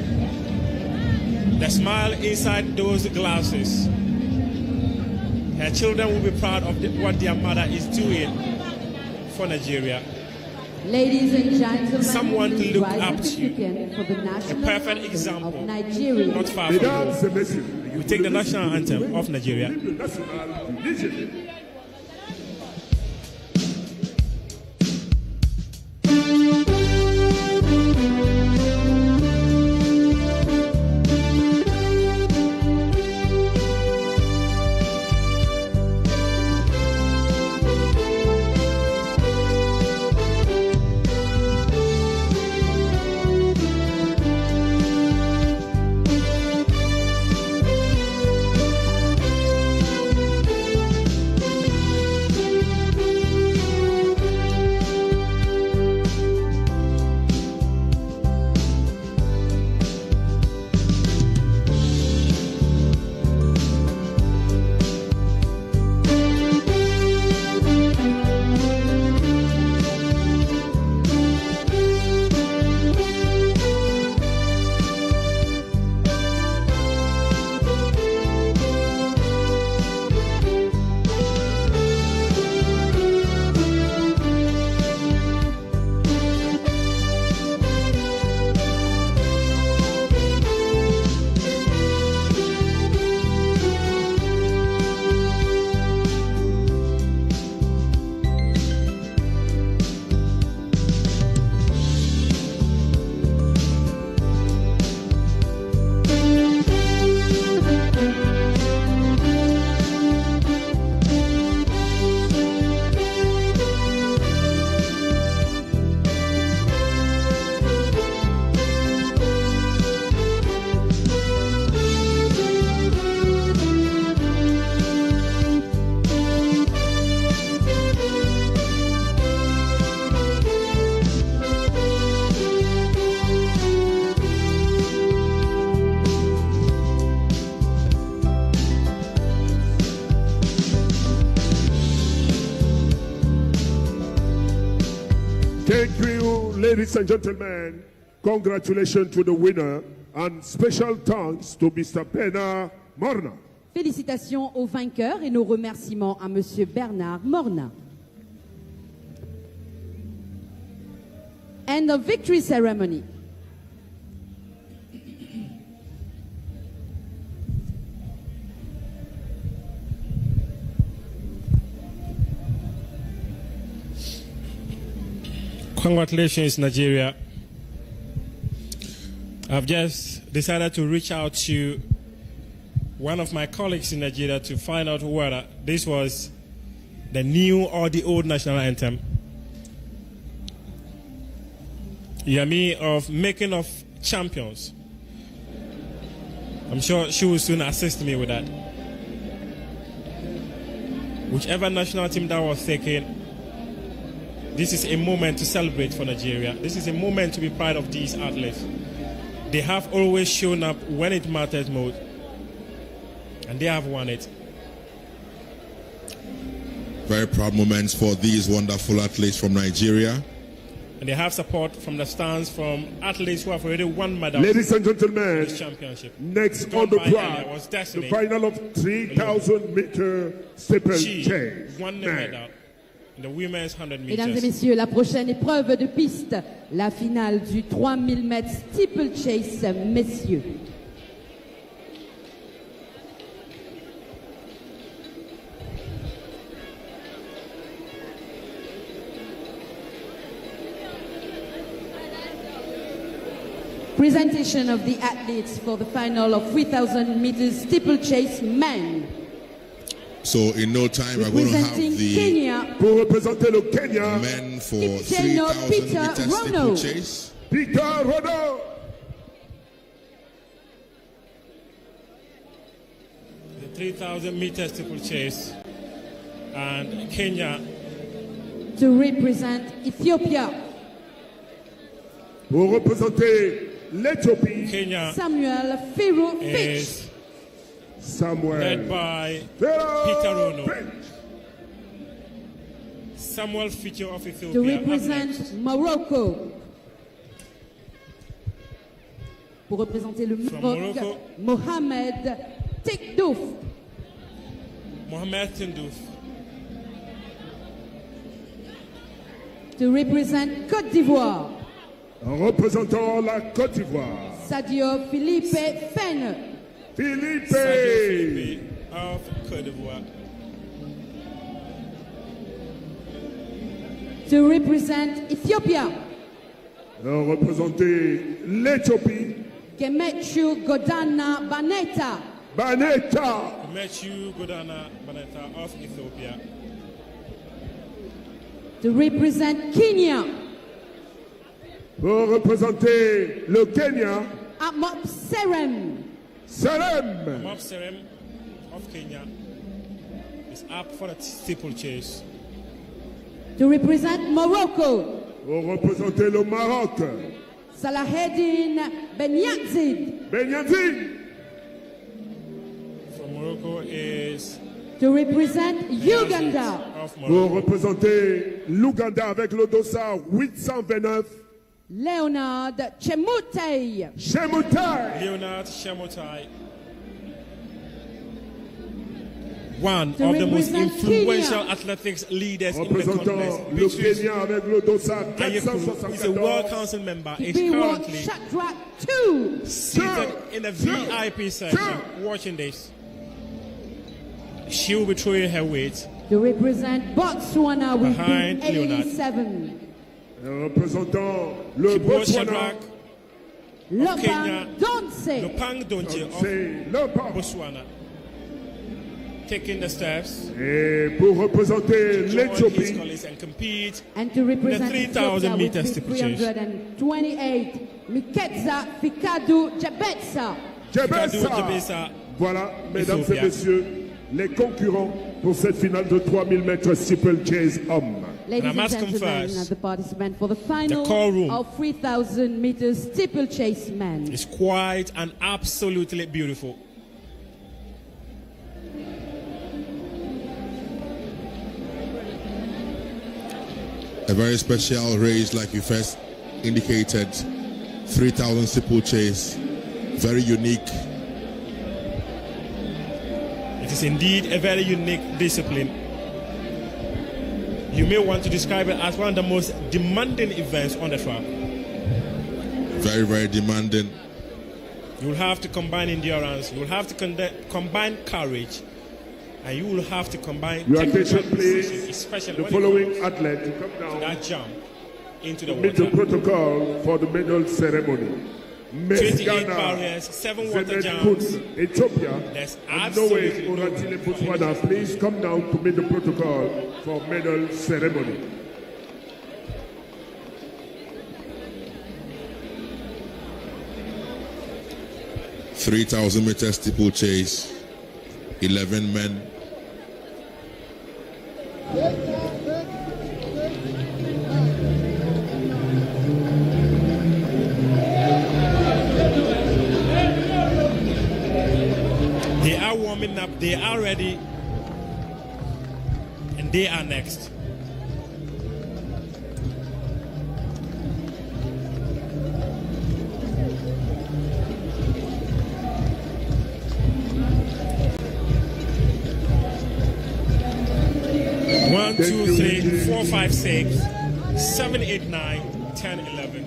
The smile inside those glasses. Her children will be proud of what their mother is doing for Nigeria. Ladies and gentlemen, Someone to look rise up the to. ticket for the A national perfect anthem example, of Nigeria. not far from home. We take the national anthem of Nigeria. Thank you, ladies and gentlemen. Congratulations to the winner and special thanks to Mr. Bernard Morna. Félicitations aux vainqueurs et nos remerciements à Monsieur Bernard Morna. And the victory ceremony. Congratulations, Nigeria. I've just decided to reach out to one of my colleagues in Nigeria to find out whether this was the new or the old national anthem. Yami of Making of Champions. I'm sure she will soon assist me with that. Whichever national team that was taken, this is a moment to celebrate for Nigeria. This is a moment to be proud of these athletes. They have always shown up when it matters most, and they have won it. Very proud moments for these wonderful athletes from Nigeria. And they have support from the stands from athletes who have already won medals. Ladies and gentlemen, in this championship. Next on the block, the final of 3,000 meter steeplechase. Won the medal in the women's 100 meters. Mesdames et messieurs, la prochaine épreuve de piste, la finale du 3000 mètres steeplechase, messieurs. Presentation of the athletes for the final of 3,000 meters steeplechase men. So in no time we're going to have the Kenya, pour représenter le Kenya, men for 3,000 meters steeplechase. Peter Rono. The 3,000 meters steeplechase, and Kenya to represent Ethiopia. Pour représenter l'Éthiopie, Kenya Samuel Firu Fitch. Samuel led by Peter Rono. Samuel Fitch of Ethiopia. To represent Morocco. Pour représenter le Maroc, Mohamed Tekdouf. Mohamed Tekdouf. To represent Côte d'Ivoire. En représentant la Côte d'Ivoire, Sadio Philippe Fenne. Philippe of Côte d'Ivoire. To represent Ethiopia. En représenter l'Éthiopie, Gemechu Godana Baneta. Gemechu Godana Baneta of Ethiopia. To represent Kenya. Pour représenter le Kenya, Amop Serem. Amop Serem of Kenya is up for the steeplechase. To represent Morocco. Pour représenter le Maroc, Salaheddin Benyazid. From Morocco is to represent Uganda. Pour représenter l'Ouganda avec le dossard 829. Leonard Chemutai. Leonard Chemutai. One of the most influential athletics leaders in the continent. Le Kenya avec le dossard He's a World Council member. Is currently seated in the VIP section watching this. She will be throwing her weight. To represent Botswana with behind 87. Représentant le Botswana, Lopang Donse. Lopang Donse of Botswana. Taking the steps. Et pour représenter l'Éthiopie. And compete and to represent the 3,000 meters steeplechase. 328. Miketza Fikadu Jabetsa. Voilà, mesdames et messieurs, les concurrents pour cette finale de 3000 mètres steeplechase hommes. Ladies and gentlemen, the participant for the final of 3,000 meters steeplechase men. It's quite and absolutely beautiful. A very special race, like you first indicated. 3,000 steeplechase. Very unique. It is indeed a very unique discipline. You may want to describe it as one of the most demanding events on the track. Very, very demanding. You will have to combine endurance, you will have to combine courage, and you will have to combine your technical attention, please. precision, especially the when following it comes athlete to come down to that jump into the to meet water. the protocol for the medal ceremony. Miss 28 Ghana, barriers, 7 water Zenet jumps. Kut, Ethiopia, There's and Norway, absolutely no Oratile Botswana. Please come down to meet the protocol for medal ceremony. .3,000 meters steeplechase, 11 men. They are warming up, they are ready, and they are next. One, 2, 3, 4, 5, 6, 7, 8, 9, 10, 11.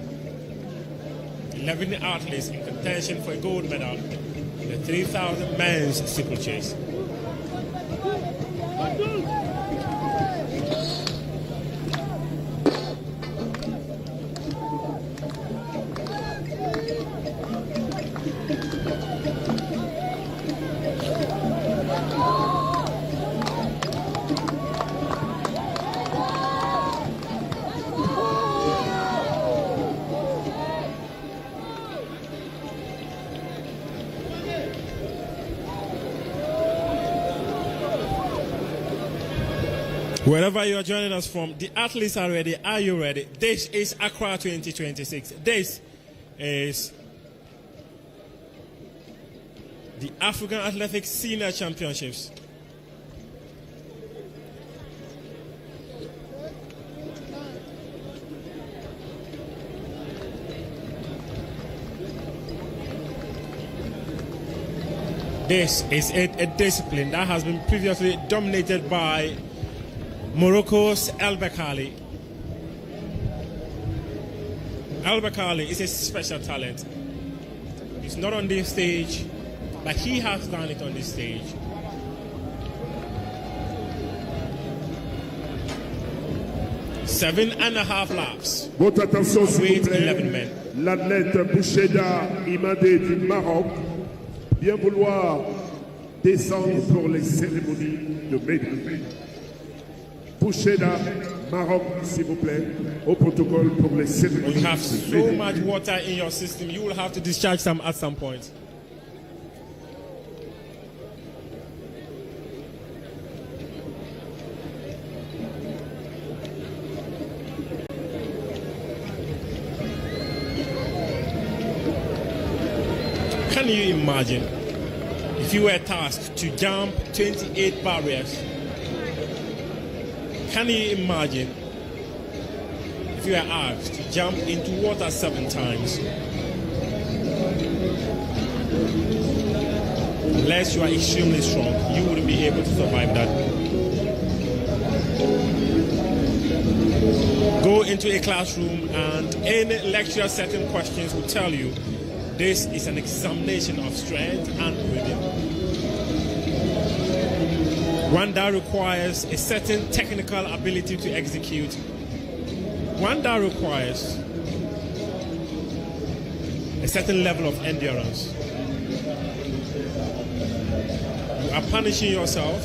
11 athletes in contention for a gold medal in the 3,000 men's steeplechase. Wherever you are joining us from, the athletes are ready. Are you ready? This is ACCRA 2026. This is the African Athletics Senior Championships. This is a discipline that has been previously dominated by Morocco's El Bakkali. El Bakkali is a special talent. He's not on this stage, but he has done it on this stage. Seven and a half laps. Votre attention, s'il vous plaît. 11 men. L'athlète Boucheda Imadé du Maroc bien vouloir descendre pour les cérémonies de médailles. Boucheda, Maroc, s'il vous plaît, au protocole pour les cérémonies. You have so much water in your system, you will have to discharge some at some point. Can you imagine if you were tasked to jump 28 barriers? Can you imagine if you were asked to jump into water 7 times? Unless you are extremely strong, you wouldn't be able to survive that. Go into a classroom and any lecturer setting questions will tell you this is an examination of strength and rhythm. One that requires a certain technical ability to execute. One that requires a certain level of endurance. You are punishing yourself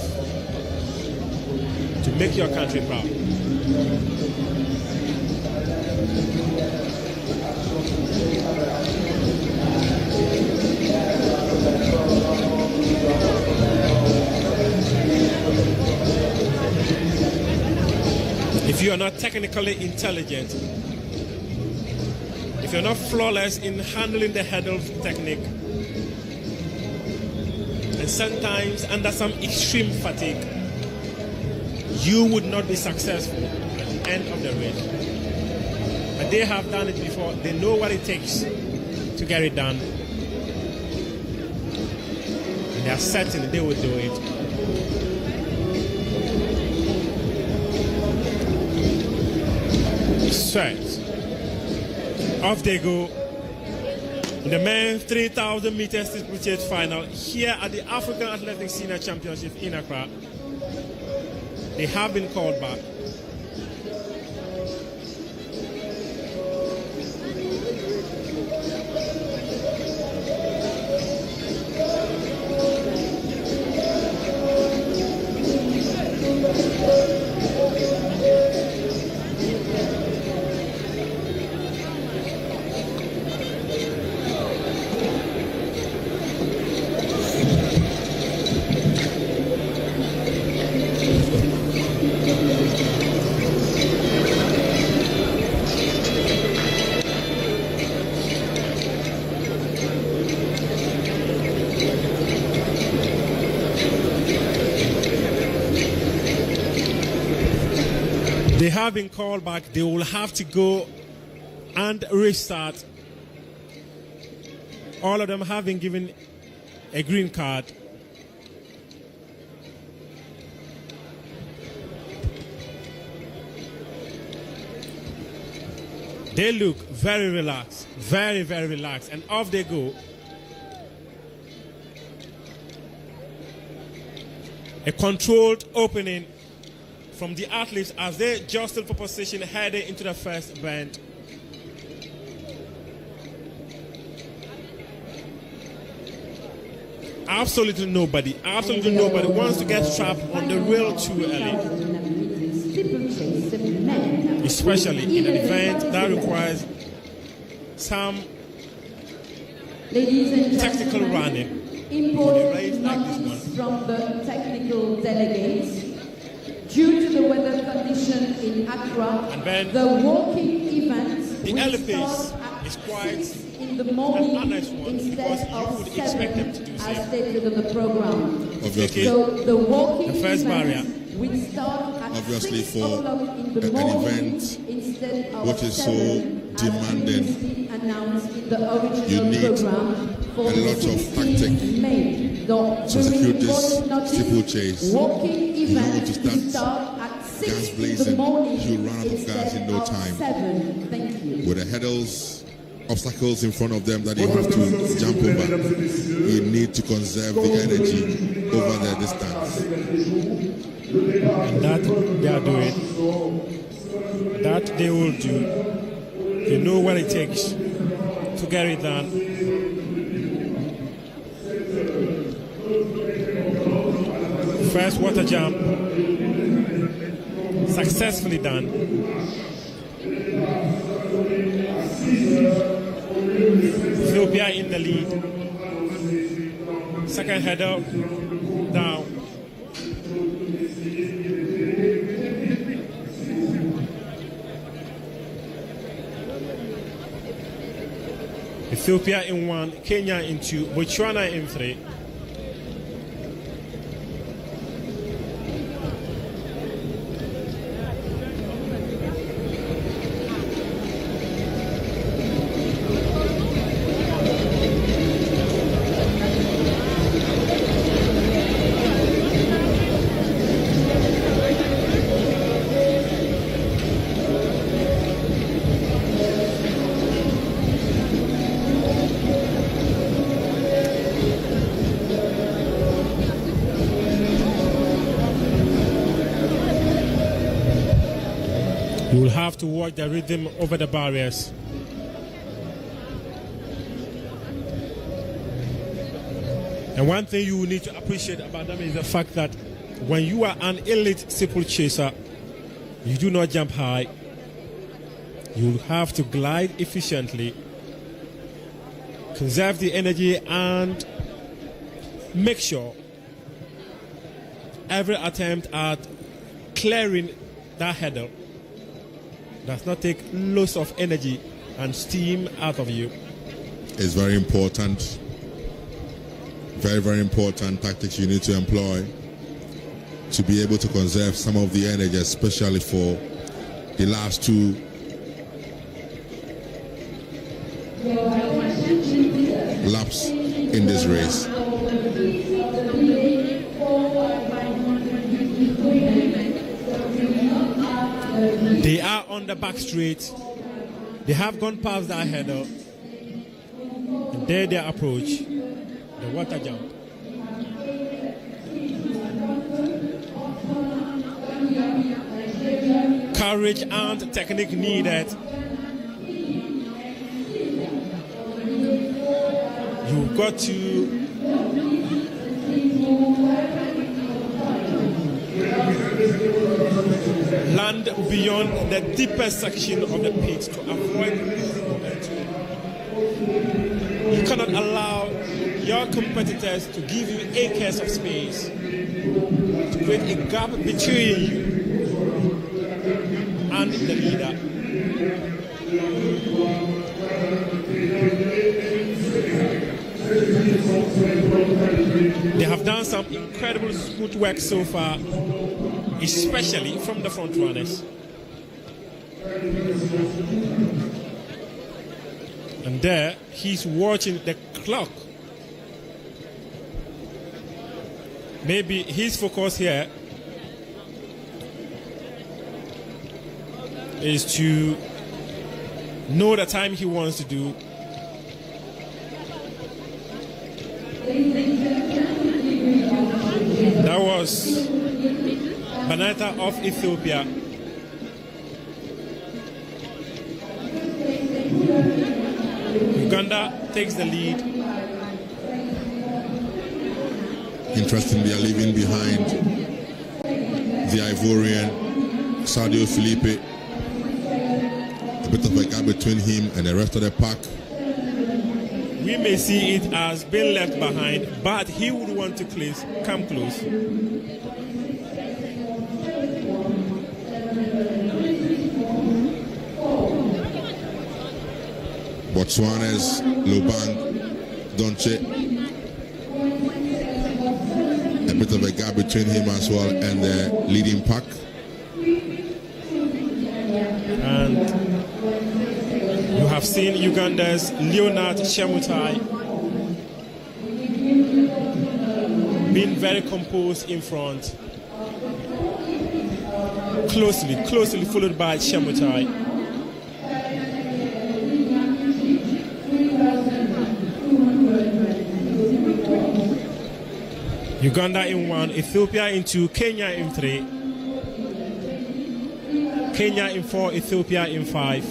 to make your country proud. If you are not technically intelligent, if you're not flawless in handling the hurdle technique, and sometimes under some extreme fatigue, you would not be successful at end of the race. But they have done it before. They know what it takes to get it done. And they are certain they will do it. Set. Off they go. In the men's 3,000 meters steeplechase final here at the African Athletics Senior Championship in Accra. They have been called back. They have been called back. They will have to go and restart. All of them have been given a green card. They look very relaxed, very, very relaxed, and off they go. A controlled opening from the athletes as they jostle for position heading into the first bend. Absolutely nobody wants to get trapped on the rail too early. Especially in an event that requires some technical running. Important notice from the technical delegates. Due to the weather condition in Accra, the walking event will start at 6 in the morning instead of 7 as stated on the program. Obviously, so the walking first event will start at 6 o'clock in the morning instead of what is 7 so demanding. Announced in the original You need program for a lot of tactic to execute this steeplechase. Walking You don't want to event start at 6 gas in the blazing. morning You'll run out of gas in no time. 7. Thank you. With the hurdles, obstacles in front of them that you have to jump over, you need to conserve the energy over the distance. And that they are doing. That they will do. They know what it takes to get it done. First water jump successfully done. Ethiopia in the lead. Second header down. Ethiopia in 1, Kenya in 2, Botswana in 3. You will have to watch the rhythm over the barriers. And one thing you will need to appreciate about them is the fact that when you are an elite steeplechaser, you do not jump high. You will have to glide efficiently, conserve the energy, and make sure every attempt at clearing that hurdle does not take loads of energy and steam out of you. It's very important. Very, very important tactics you need to employ to be able to conserve some of the energy, especially for the last two laps in this race. They are on the back straight. They have gone past that header. And there they approach the water jump. Courage and technique needed. You've got to land beyond the deepest section of the pit to avoid losing momentum. You cannot allow your competitors to give you acres of space, to create a gap between you and the leader. They have done some incredible smooth work so far, especially from the front runners. And there, he's watching the clock. Maybe his focus here is to know the time he wants to do. That was Banata of Ethiopia. Uganda takes the lead. Interesting, they are leaving behind the Ivorian Sadio Felipe. A bit of a gap between him and the rest of the pack. We may see it as being left behind, but he would want to come close. Botswana's Lobang Donche. A bit of a gap between him as well and the leading pack. And you have seen Uganda's Leonard Chemutai being very composed in front. Closely followed by Chemutai. Uganda in 1, Ethiopia in 2, Kenya in 3. Kenya in 4, Ethiopia in 5.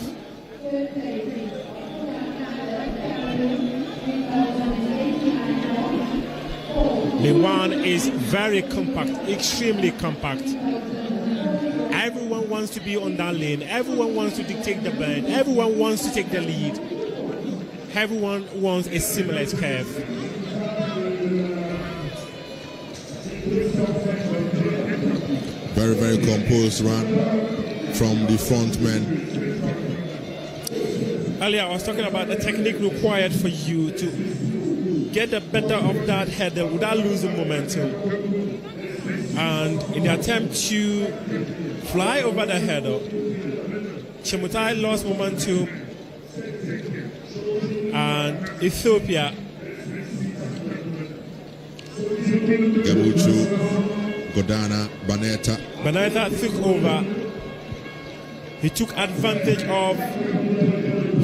The one is very compact, extremely compact. Everyone wants to be on that lane. Everyone wants to dictate the bend. Everyone wants to take the lead. Everyone wants a seamless curve. Very, very composed run from the front men. Earlier, I was talking about the technique required for you to get the better of that header without losing momentum. And in the attempt to fly over the header, Chemutai lost momentum, and Ethiopia Gabuchu, Godana, Baneta took over. He took advantage of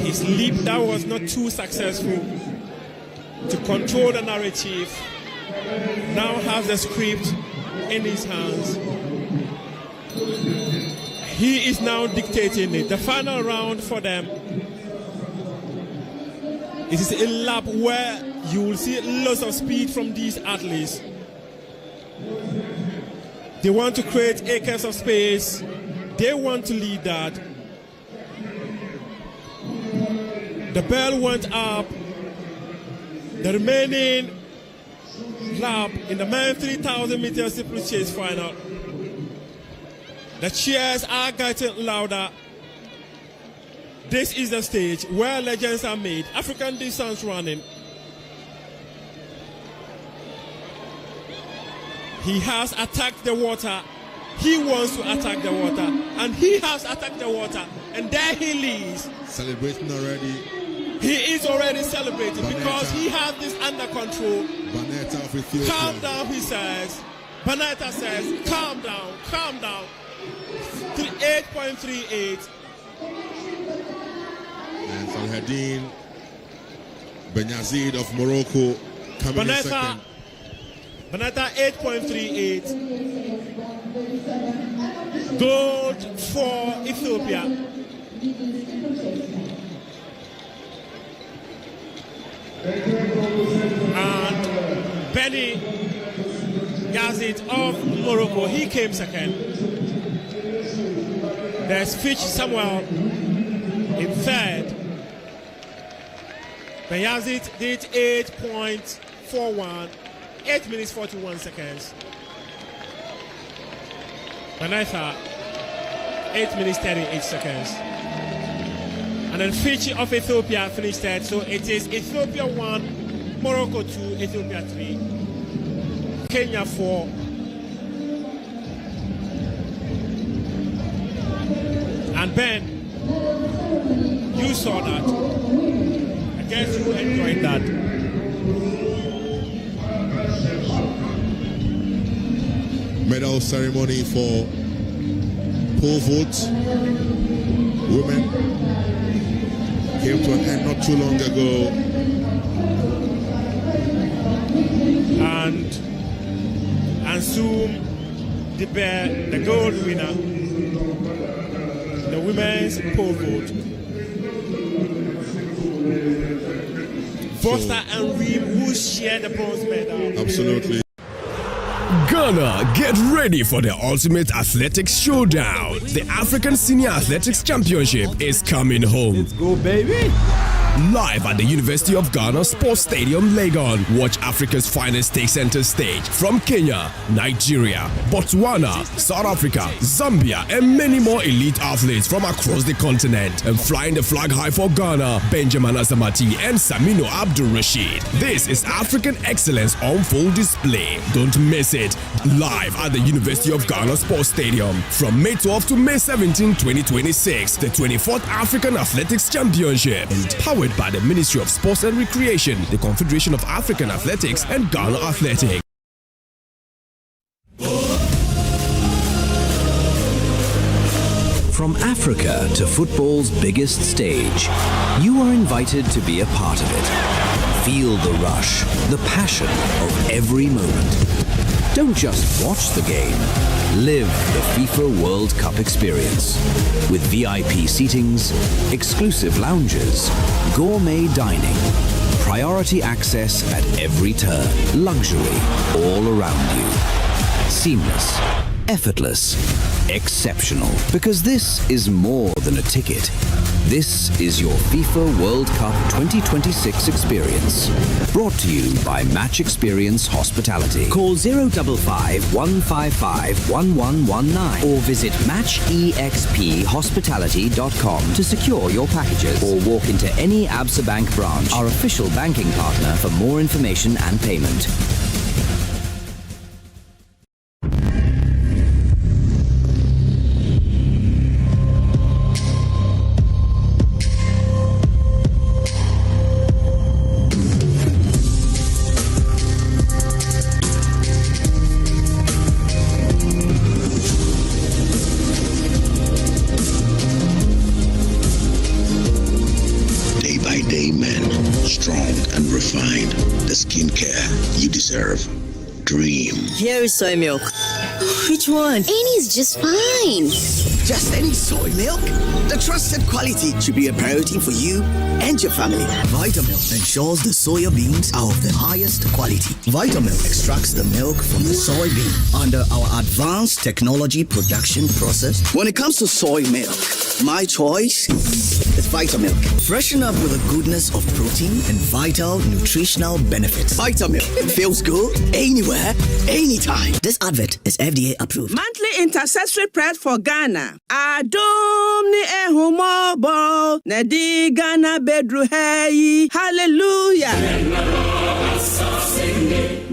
his leap that was not too successful to control the narrative. Now has the script in his hands. He is now dictating it. The final round for them, it is a lap where you will see lots of speed from these athletes. They want to create acres of space. They want to lead that. The bell went up. The remaining lap in the men's 3,000 meter steeplechase final. The cheers are getting louder. This is the stage where legends are made. African distance running. He has attacked the water. He wants to attack the water, and he has attacked the water, and there he leaves. Celebrating already. He is already celebrating because he has this under control. Baneta of Ethiopia. Calm down, he says. Baneta says, calm down, calm down. 8.38. And Salhadin Benyazid of Morocco coming in second. Baneta 8.38. Gold for Ethiopia. And Benny Yazid of Morocco, he came second. There's Fitch Samuel in third. Ben Yazid did 8.41, 8 minutes 41 seconds. Baneta, 8 minutes 38 seconds. And then Fitch of Ethiopia finished third. So it is Ethiopia 1, Morocco 2, Ethiopia 3, Kenya 4. And Ben, you saw that. I guess you enjoyed that. Medal ceremony for pole vault. Women came to an end not too long ago. And Ansum Dibe, the gold winner, the women's pole vault. Foster and Reem, who share the bronze medal. Absolutely. Ghana, get ready for the ultimate athletics showdown. The African Senior Athletics Championship is coming home. Let's go, baby! Live at the University of Ghana Sports Stadium, Legon. Watch Africa's finest take center stage from Kenya, Nigeria, Botswana, South Africa, Zambia, and many more elite athletes from across the continent. And flying the flag high for Ghana, Benjamin Asamati and Samino Abdul Rashid. This is African excellence on full display. Don't miss it. Live at the University of Ghana Sports Stadium from May 12 to May 17, 2026. The 24th African Athletics Championship. Powered by the Ministry of Sports and Recreation, the Confederation of African Athletics, and Ghana Athletics. From Africa to football's biggest stage, you are invited to be a part of it. Feel the rush, the passion of every moment. Don't just watch the game. Live the FIFA World Cup experience. With VIP seatings, exclusive lounges, gourmet dining, priority access at every turn, luxury all around you. Seamless, effortless, exceptional. Because this is more than a ticket. This is your FIFA World Cup 2026 experience. Brought to you by Match Experience Hospitality. Call 055 155 1119 or visit matchexphospitality.com to secure your packages or walk into any Absa Bank branch, our official banking partner, for more information and payment. Dream. Here is soy milk. Which one? Any's just fine. Just any soy milk? The trusted quality should be a priority for you and your family. Vitamilk ensures the soya beans are of the highest quality. Vitamilk extracts the milk from the soybean under our advanced technology production process. When it comes to soy milk, my choice is Vitamilk. Freshen up with the goodness of protein and vital nutritional benefits. Vitamilk. It feels good anywhere, anytime. This advert is FDA approved. Monthly intercessory prayer for Ghana. Adom ehumobo nedi Ghana bedru hey. Hallelujah.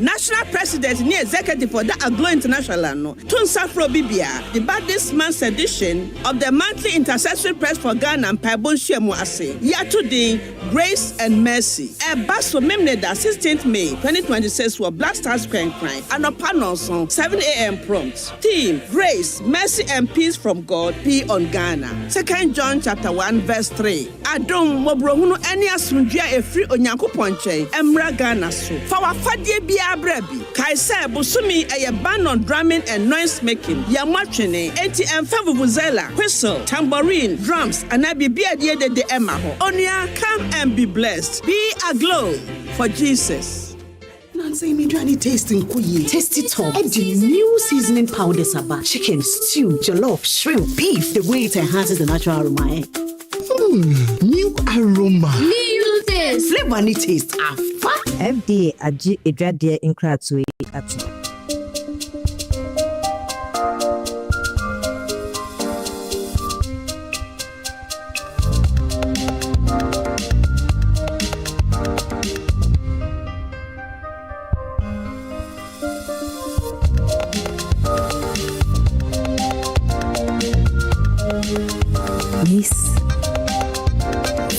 national president ni executive for the Aglo International no Tunsafro Bibia the bad this month's edition of the monthly intercessory press for Ghana and Pabon Shemuase year today Grace and Mercy a bus for Memneda 16th May 2026 for Black Stars Crime and a panel song 7 a.m. prompt. Theme Grace, Mercy and Peace from God be on Ghana. 2 John chapter 1 verse 3. Adom mobrohunu eni asunjia efri onyankopon chen emra Ghana so. For our fadie bia brebi. Kai se busumi eye ban on drumming and noise making. Ya matwene enti emfa vuvuzela, whistle, tambourine, drums and bibia die de emma ho. Onia come and be blessed. Be aglow for Jesus. Nancy, me trying to taste it all. And the new seasoning powders about chicken, stew, jollof, shrimp, beef. The way it enhances the natural aroma. New aroma. New taste. Flavor and taste. FDA aji edradia inkratui atu.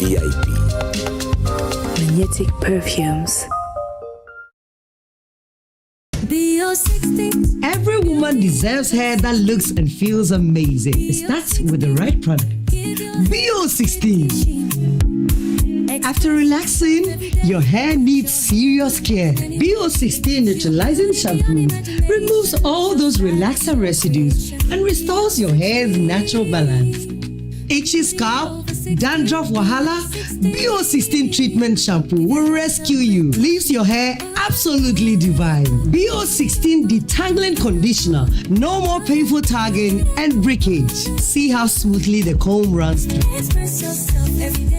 VIP Magnetic Perfumes. Every woman deserves hair that looks and feels amazing. It starts with the right product. BO16. After relaxing, your hair needs serious care. BO16 neutralizing shampoo removes all those relaxer residues and restores your hair's natural balance. Itchy scalp, dandruff wahala, BO16 treatment shampoo will rescue you. Leaves your hair absolutely divine. BO16 detangling conditioner, no more painful tagging and breakage. See how smoothly the comb runs through.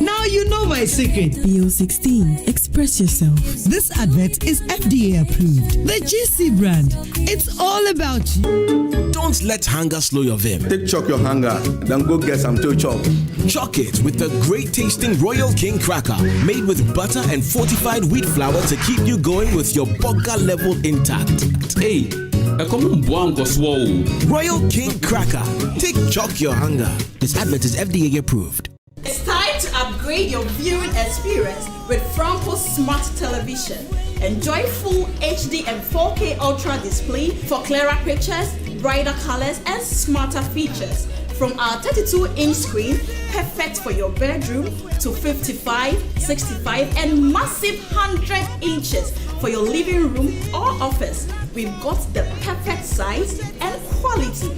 Now you know my secret. BO16, express yourself. This advert is FDA approved. The GC brand. It's all about you. Don't let hunger slow your vim. Take chalk your hunger, then go get some toe chalk. Chalk it with the great tasting Royal King cracker, made with butter and fortified wheat flour to keep you going with your burger level intact. Hey, Royal King cracker. Take chalk your hunger. This advert is FDA approved. It's time to upgrade your viewing experience with Franco Smart Television. Enjoy full HD and 4K Ultra display for clearer pictures, brighter colors, and smarter features. From our 32-inch screen, perfect for your bedroom, to 55, 65, and massive 100 inches for your living room or office. We've got the perfect size and quality.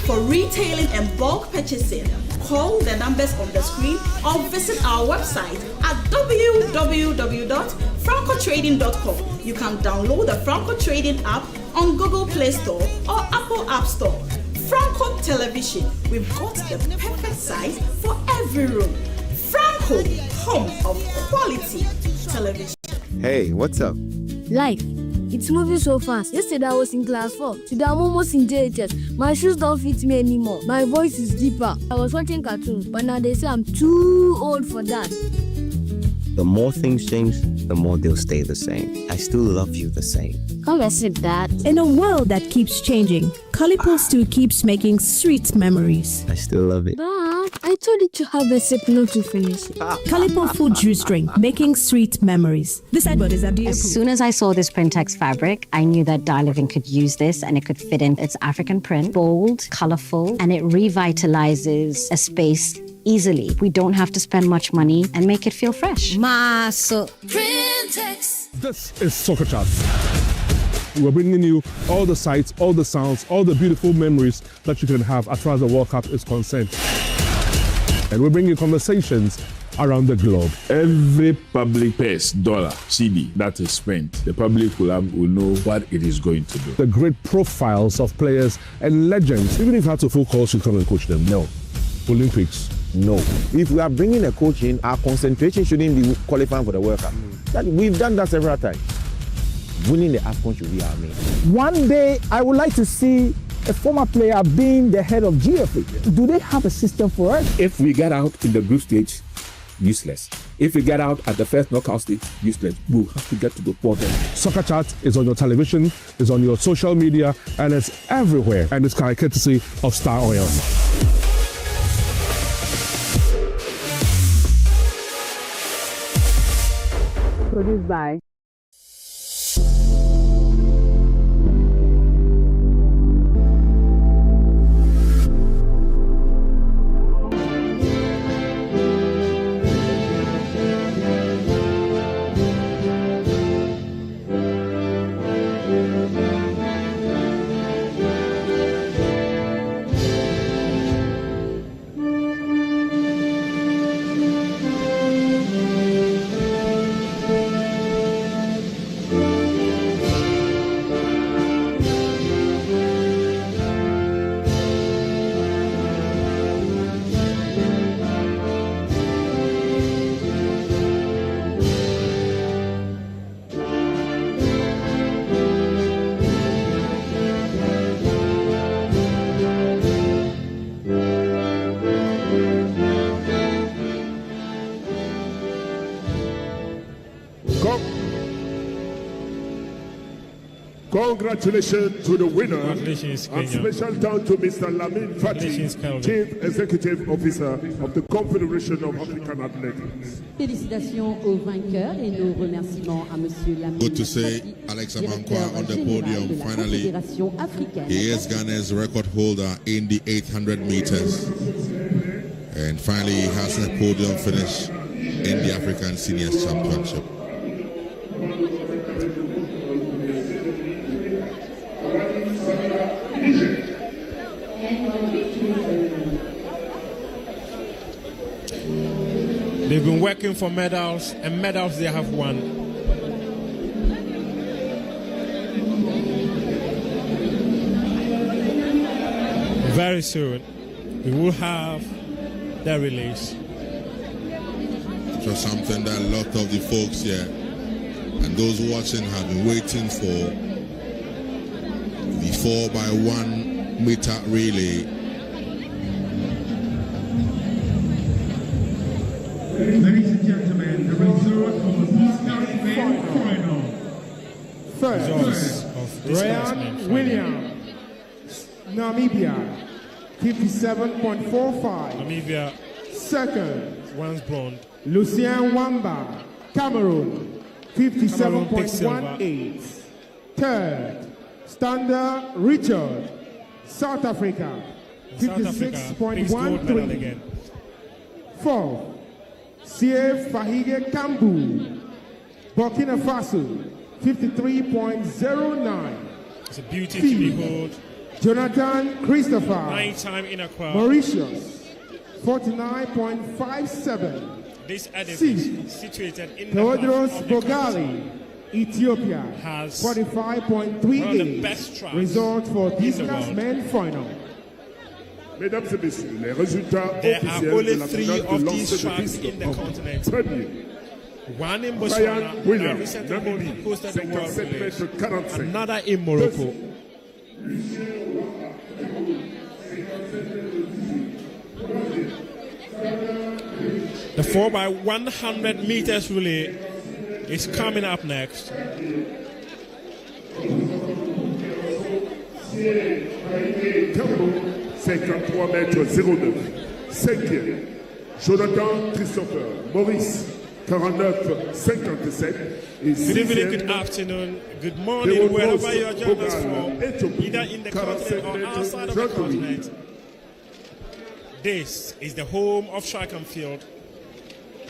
For retailing and bulk purchasing, call the numbers on the screen or visit our website at www.francotrading.com. You can download the Franco Trading app on Google Play Store or Apple App Store. Franco Television, we've got the perfect size for every room. Franco, home of quality television. Hey, what's up? Life. It's moving so fast. Yesterday I was in class 4. Today I'm almost in JHS. My shoes don't fit me anymore. My voice is deeper. I was watching cartoons, but now they say I'm too old for that. The more things change, the more they'll stay the same. I still love you the same. Come and sit, Dad. In a world that keeps changing, Calipo still keeps making sweet memories. I still love it. Dad, I told you to have a sip, not to finish it. Calipo fruit juice drink, making sweet memories. This advert is FDA approved. As soon as I saw this Printex fabric, I knew that Dyliving could use this and it could fit in its African print. Bold, colorful, and it revitalizes a space easily. We don't have to spend much money and make it feel fresh. Maso. Printex. This is Soccer Chats. We're bringing you all the sights, all the sounds, all the beautiful memories that you can have as far as the World Cup is concerned. And we're bringing conversations around the globe. Every public pays dollar, CD that is spent, the public will know what it is going to do. The great profiles of players and legends. Even if you had to full course, you come and coach them. No. Olympics. No. If we are bringing a coach in, our concentration shouldn't be qualifying for the World Cup. We've done that several times. Winning the AFCON should be our main. One day, I would like to see a former player being the head of GFA. Do they have a system for us? If we get out in the group stage, useless. If we get out at the first knockout stage, useless. We'll have to get to the quarter. Soccer Chat is on your television, is on your social media, and it's everywhere. And it's courtesy of Star Oil. Produced by Congratulations to the winner. Congratulations, and Kenya. special thanks to Mr. Lamin Fati, Chief Executive Officer of the Confederation of African Athletics. Félicitations aux vainqueurs et nos remerciements à Monsieur Lamin. Good to see Alex Amankwa on the podium finally. He is Ghana's record holder in the 800 meters. And finally he has a podium finish in the African Seniors Championship. They've been working for medals, and medals they have won. Very soon, we will have their release. It was something that a lot of the folks here and those watching have been waiting for. The 4x1 meter relay. Ladies and gentlemen, the result of the discount men final. Results of discount men Ryan final. Williams, Namibia, 57.45. Namibia. Second, one's blonde. Lucien Wamba, Cameroon, 57.18. Third, Stander Richard, South Africa, 56.13. Fourth, Sief Fahige Kambu, Burkina Faso, 53.09. It's a beauty to behold. Jonathan Christopher, 9-time in Accra. Mauritius, 49.57. This edifice, situated in the Theodros heart of the Bogali, Ethiopia, has 45.38. one of the best tracks Result for in this the last world. men final. Mesdames et messieurs, les résultats There are officiels only de la 3 finale de of lancer these de tracks piste in the en continent. premier. One in Ryan Botswana, Williams, and recently hosted the World 57 Relays. mètres 45. Another in Morocco. The 4x100 meters relay is coming up next. Cameroun, 53 mètres 09. Cinquième, Jonathan Christopher, Maurice, 49,57. Et Good evening, sixième, good afternoon, good morning, wherever you are joining us from, either in the continent or outside of the continent. This is the home of track and field.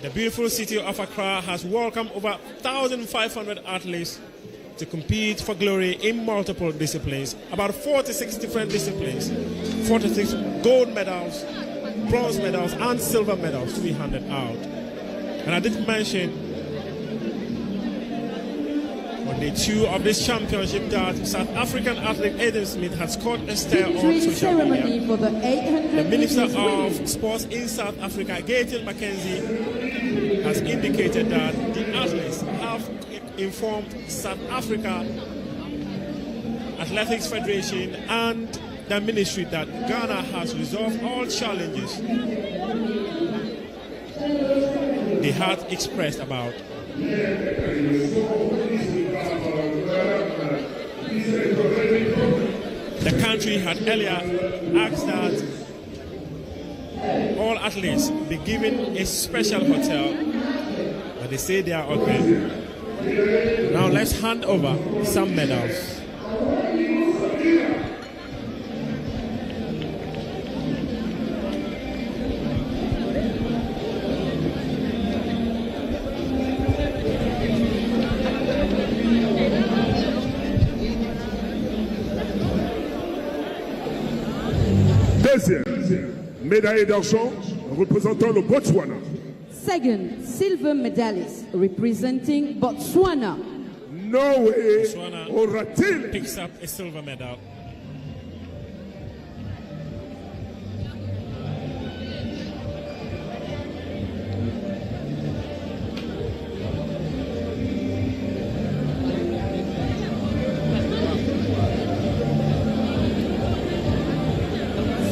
The beautiful city of Accra has welcomed over 1,500 athletes to compete for glory in multiple disciplines, about 46 different disciplines, 46 gold medals, bronze medals, and silver medals to be handed out. And I did mention on day 2 of this championship that South African athlete Adam Smith has scored a star on Victory social ceremony media. for the 800 The Minister meters of relay. Sports in South Africa, Gaten McKenzie, has indicated that the athletes have informed South Africa Athletics Federation and the ministry that Ghana has resolved all challenges they had expressed about. The country had earlier asked that all athletes be given a special hotel, but they say they are okay. Now let's hand over some medals. Deuxième médaille d'argent représentant le Botswana. Second, silver medalist representing Botswana. Norway Botswana picks up a silver medal.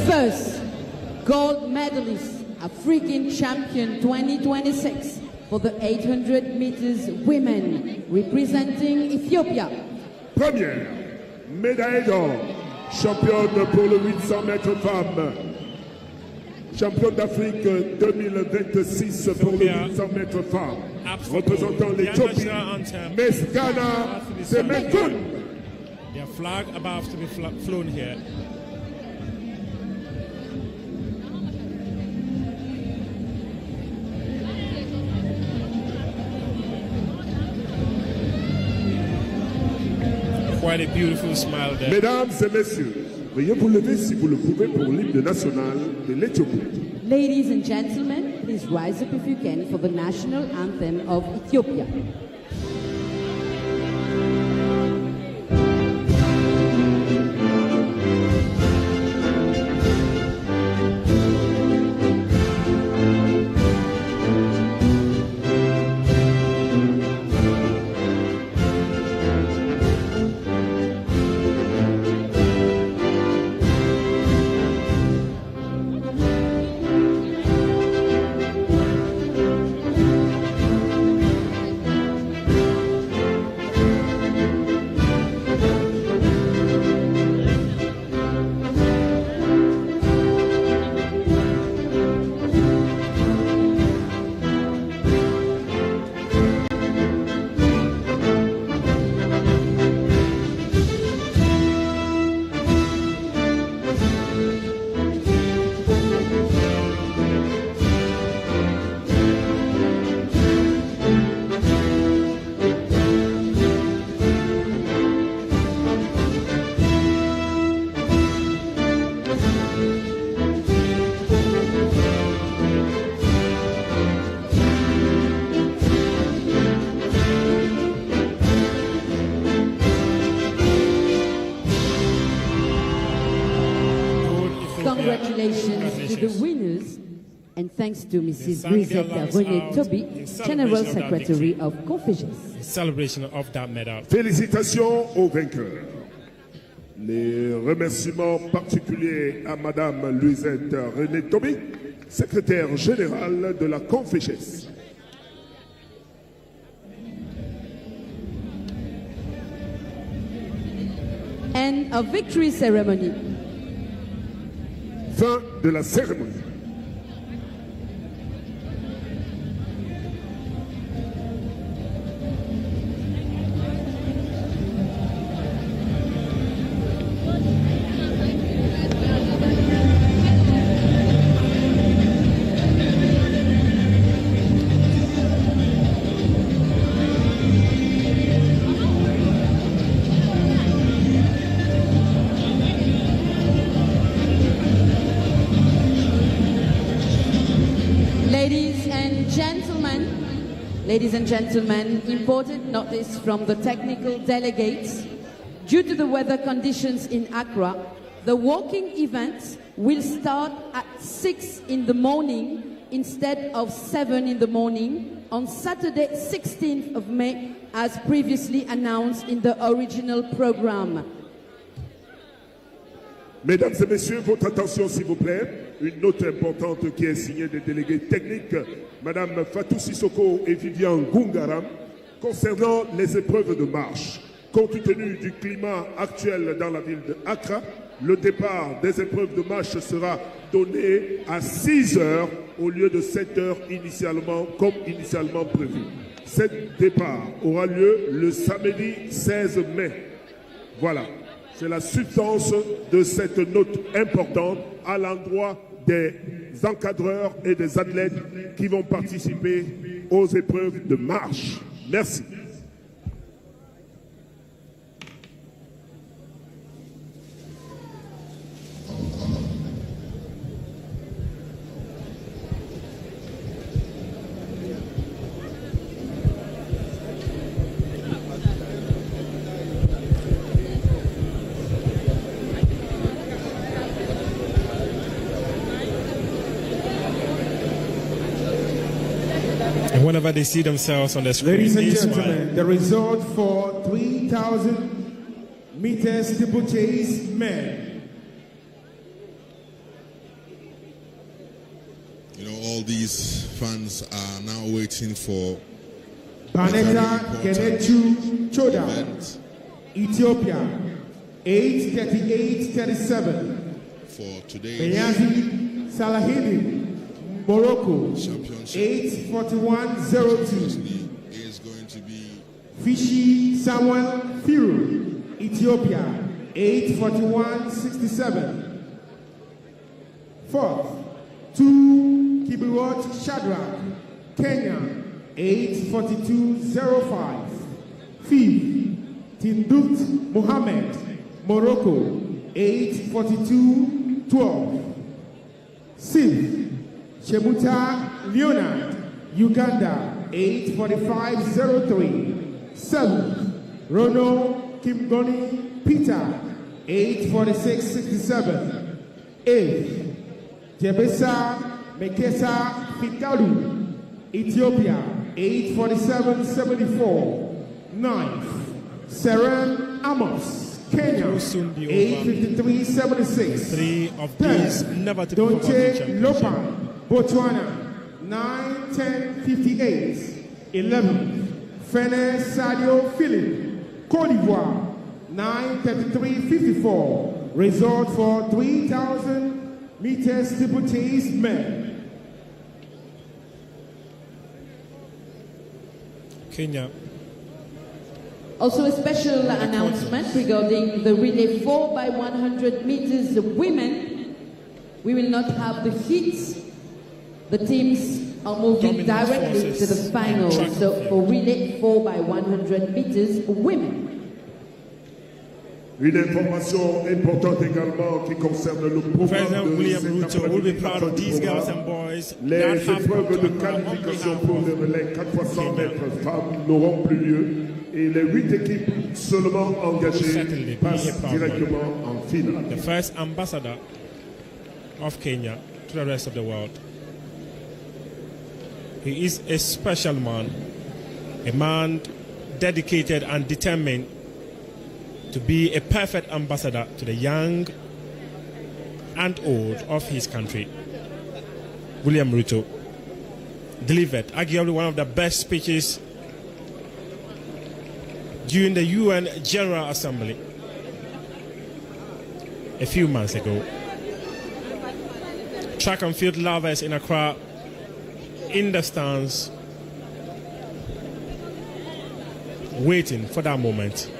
First, gold medalist, African champion 2026 for the 800 meters women, representing Ethiopia. Première, médaille d'or, championne pour le 800 mètres femmes. Championne d'Afrique 2026 pour le 800 mètres femmes. Représentant l'Éthiopie, Mesgana Semekun. Their flag about to be flown here. Quite a beautiful smile there. Mesdames et messieurs, veuillez vous lever si vous le pouvez pour l'hymne national de l'Éthiopie. Ladies and gentlemen, please rise up if you can for the national anthem of Ethiopia. Congratulations to the winners, and thanks to Mrs. Brizette René Toby, General Secretary of Conféges. Celebration of that medal. Félicitations aux vainqueurs. Les remerciements particuliers à Madame Louisette René Toby, secrétaire générale de la Conféges. And a victory ceremony. Fin de la cérémonie. Ladies and gentlemen, important notice from the technical delegates. Due to the weather conditions in Accra, the walking event will start at 6 in the morning instead of 7 in the morning on Saturday, 16th of May, as previously announced in the original program. Mesdames et messieurs, votre attention s'il vous plaît. une note importante qui est signée des délégués techniques, Madame Fatou Sissoko et Vivian Gungaram, concernant les épreuves de marche. Compte tenu du climat actuel dans la ville de Accra, le départ des épreuves de marche sera donné à 6 heures au lieu de 7 heures comme initialement prévu. Ce départ aura lieu le samedi 16 mai. Voilà, c'est la substance de cette note importante à l'endroit des encadreurs et des athlètes qui vont participer aux épreuves de marche. Merci. Whenever they see themselves on the screen, ladies and gentlemen, the result for 3,000 meters steeplechase men. You know, all these fans are now waiting for Baneta Genechu Choda, Ethiopia, 8:38:37. For today, Beyazi Salahidi, Morocco, 8:41:02. is going to be Fishy Samuel Firu, Ethiopia, 8:41:67. Fourth, 2 Kibiwot Shadrach, Kenya, 8:42:05. Fifth, Tindut Mohammed, Morocco, 8:42:12. Sixth, Shemuta Leonard, Uganda, 8:45:03. Seventh, Rono Kimgoni Peter, 8:46:67. Eighth, Jebesa Mekesa Fikalu, Ethiopia, 8:47:74. Ninth, Seren Amos, Kenya, 8:53:76. Three of these never to be Donche Lopan, Botswana, 9:10:58. 11th, Fene Sadio Philip, Côte d'Ivoire, 9:33:54. Result for 3,000 meters steeplechase men. Kenya. Also a special announcement regarding the relay 4x100 meters women. We will not have the heats. The teams are moving directly to the final. So for relay 4x100 meters women. Une information importante également qui concerne le programme de William Ruto will be proud of these girls and boys. Les épreuves de qualification pour le relais 4x100 mètres femmes n'auront plus lieu et les 8 équipes seulement engagées passent directement en finale. The first ambassador of Kenya to the rest of the world. He is a special man, a man dedicated and determined to be a perfect ambassador to the young and old of his country. William Ruto delivered arguably one of the best speeches during the UN General Assembly a few months ago. Track and field lovers in Accra in the stands waiting for that moment.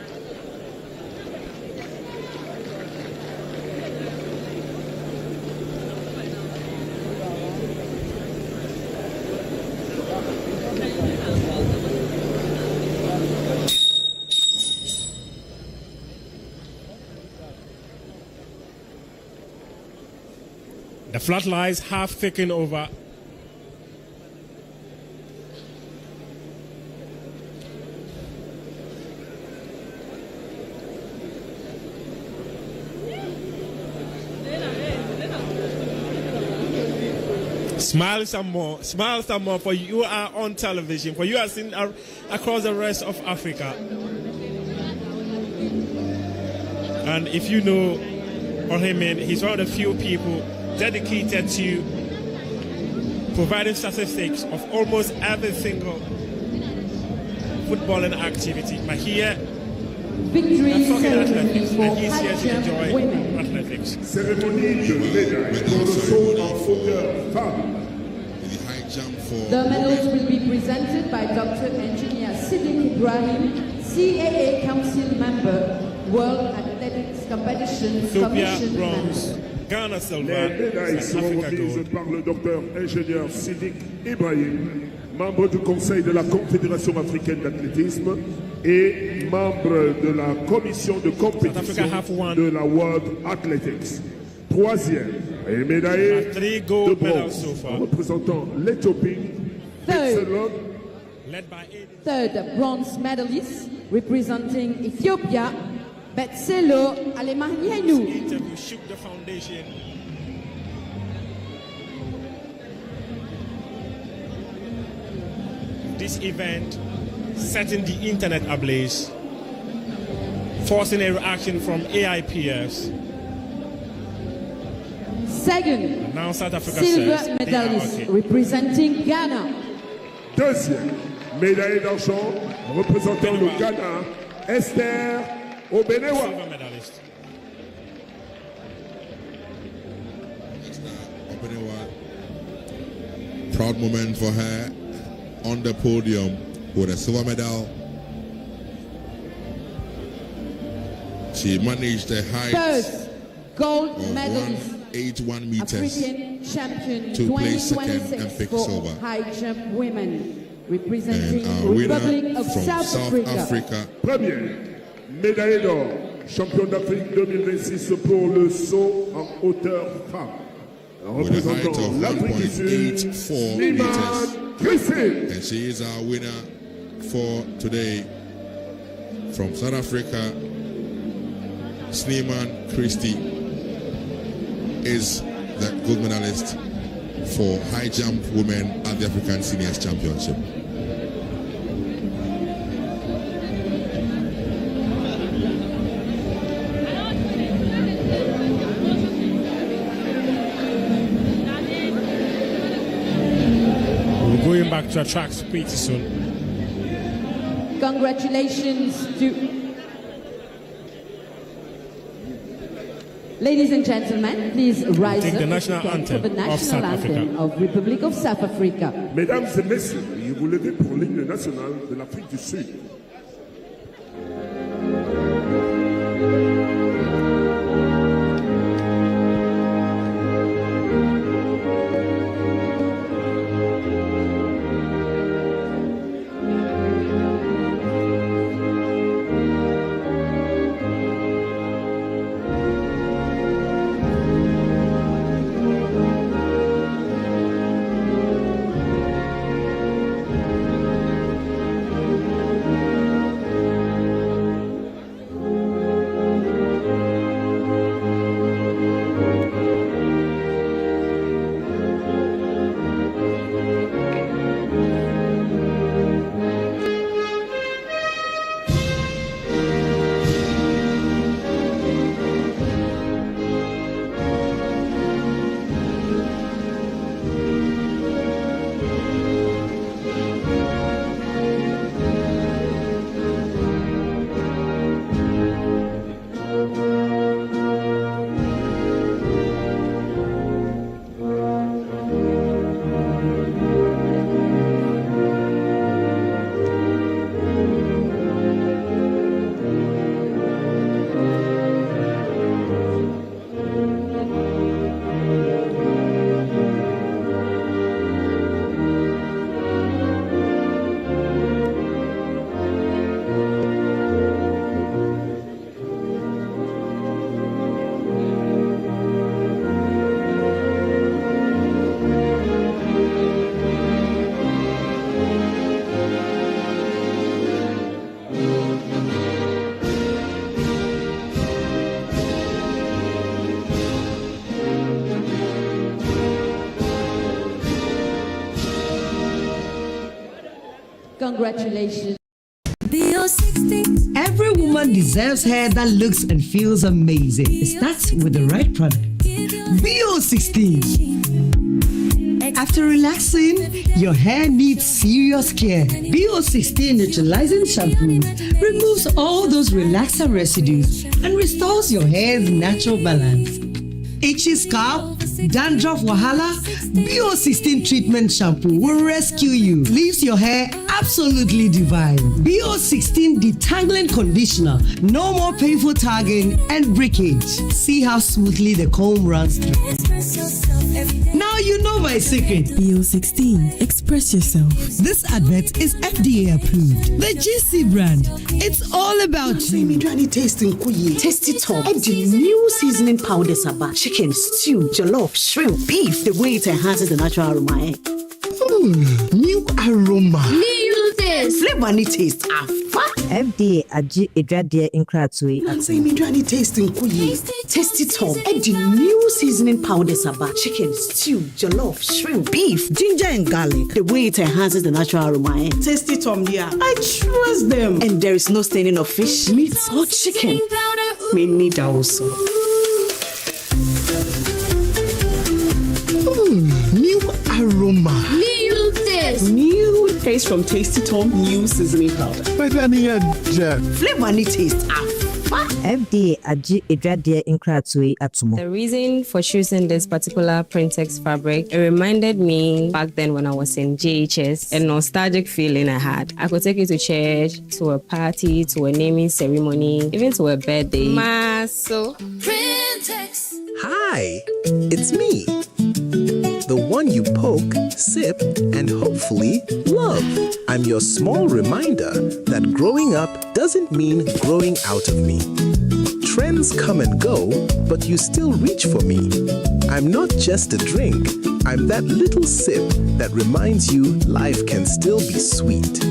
The floodlights have taken over. Smile some more, for you are on television, for you are seen across the rest of Africa. And if you know Ohemen, he's one of the few people dedicated to providing statistics of almost every single footballing activity. But here, victory I'm talking ceremony athletics, for and he's here to high jump enjoy women. athletics. Cérémonie de médaille pour le saut en hauteur femme. The medals will be presented by Dr. Engineer Siddiq Ibrahim, CAA Council Member, World Athletics Competition Ethiopia Commission bronze, Member. Ghana silver, Les médailles South seront Africa remises gold. par le docteur ingénieur Siddiq Ibrahim, membre du conseil de la Confédération africaine d'athlétisme et membre de la commission de compétition de la World Athletics. Troisième et médaillé de bronze représentant l'Éthiopie. Third bronze medalist representing Ethiopia, Betselo Alemanienu. Interview shook the foundation. This event setting the internet ablaze, forcing a reaction from AIPFs. Second, Now South Africa silver says medalist they are okay. representing Ghana. Deuxième médaille d'argent représentant le Ghana, Esther Obenewa. Silver medalist. Proud moment for her on the podium with a silver medal. She managed the height First, gold of medalist, 181 meters African champion to place second and 2026 pick for silver. high jump women, representing And our winner Republic of from South Africa. Première, médaille d'or, champion d'Afrique 2026 pour le saut en hauteur femme. With a height Représentant of l'Afrique du Sud, 1.84 Slimane meters. Christine. And she is our winner for today. From South Africa, Slimane Christie is the gold medalist for high jump women at the African Seniors Championship. We're going back to our tracks pretty soon. Congratulations to... Ladies and gentlemen, please rise Take the up national again for anthem the of national South anthem Africa. of Republic of South Africa. Mesdames et messieurs, veuillez vous lever pour l'hymne national de l'Afrique du Sud. Congratulations. Every woman deserves hair that looks and feels amazing. It starts with the right product. BO16. After relaxing, your hair needs serious care. BO16 neutralizing shampoo removes all those relaxer residues and restores your hair's natural balance. Itchy scalp, dandruff wahala, BO16 treatment shampoo will rescue you. Leaves your hair absolutely divine. BO16 detangling conditioner. No more painful tagging and breakage. See how smoothly the comb runs through. Now you know my secret. BO16. Express yourself. This advert is FDA approved. The GC brand. It's all about you. Tasty Tom. Add the new seasoning powders about chicken, stew, jollof, shrimp, beef. The way it enhances the natural aroma. New aroma. New taste. Flavor and taste. FDA aji edwadie nkratwe Atsemi taste nkuyi. Tasty Tom. Add the new seasoning powders about chicken, stew, jollof, shrimp, beef, ginger and garlic. The way it enhances the natural aroma. Tasty Tom, yeah. I trust them. And there is no staining of fish, meat, or chicken. Me need also. New aroma. New taste. New taste from Tasty Tom. New seasoning powder. Flavor and taste. FDA aji edwadie nkratwe atomo. The reason for choosing this particular Printex fabric, it reminded me back then when I was in JHS, a nostalgic feeling I had. I could take it to church, to a party, to a naming ceremony, even to a birthday. Maso Printex. Hi, it's me. The one you poke, sip, and hopefully love. I'm your small reminder that growing up doesn't mean growing out of me. Trends come and go, but you still reach for me. I'm not just a drink, I'm that little sip that reminds you life can still be sweet.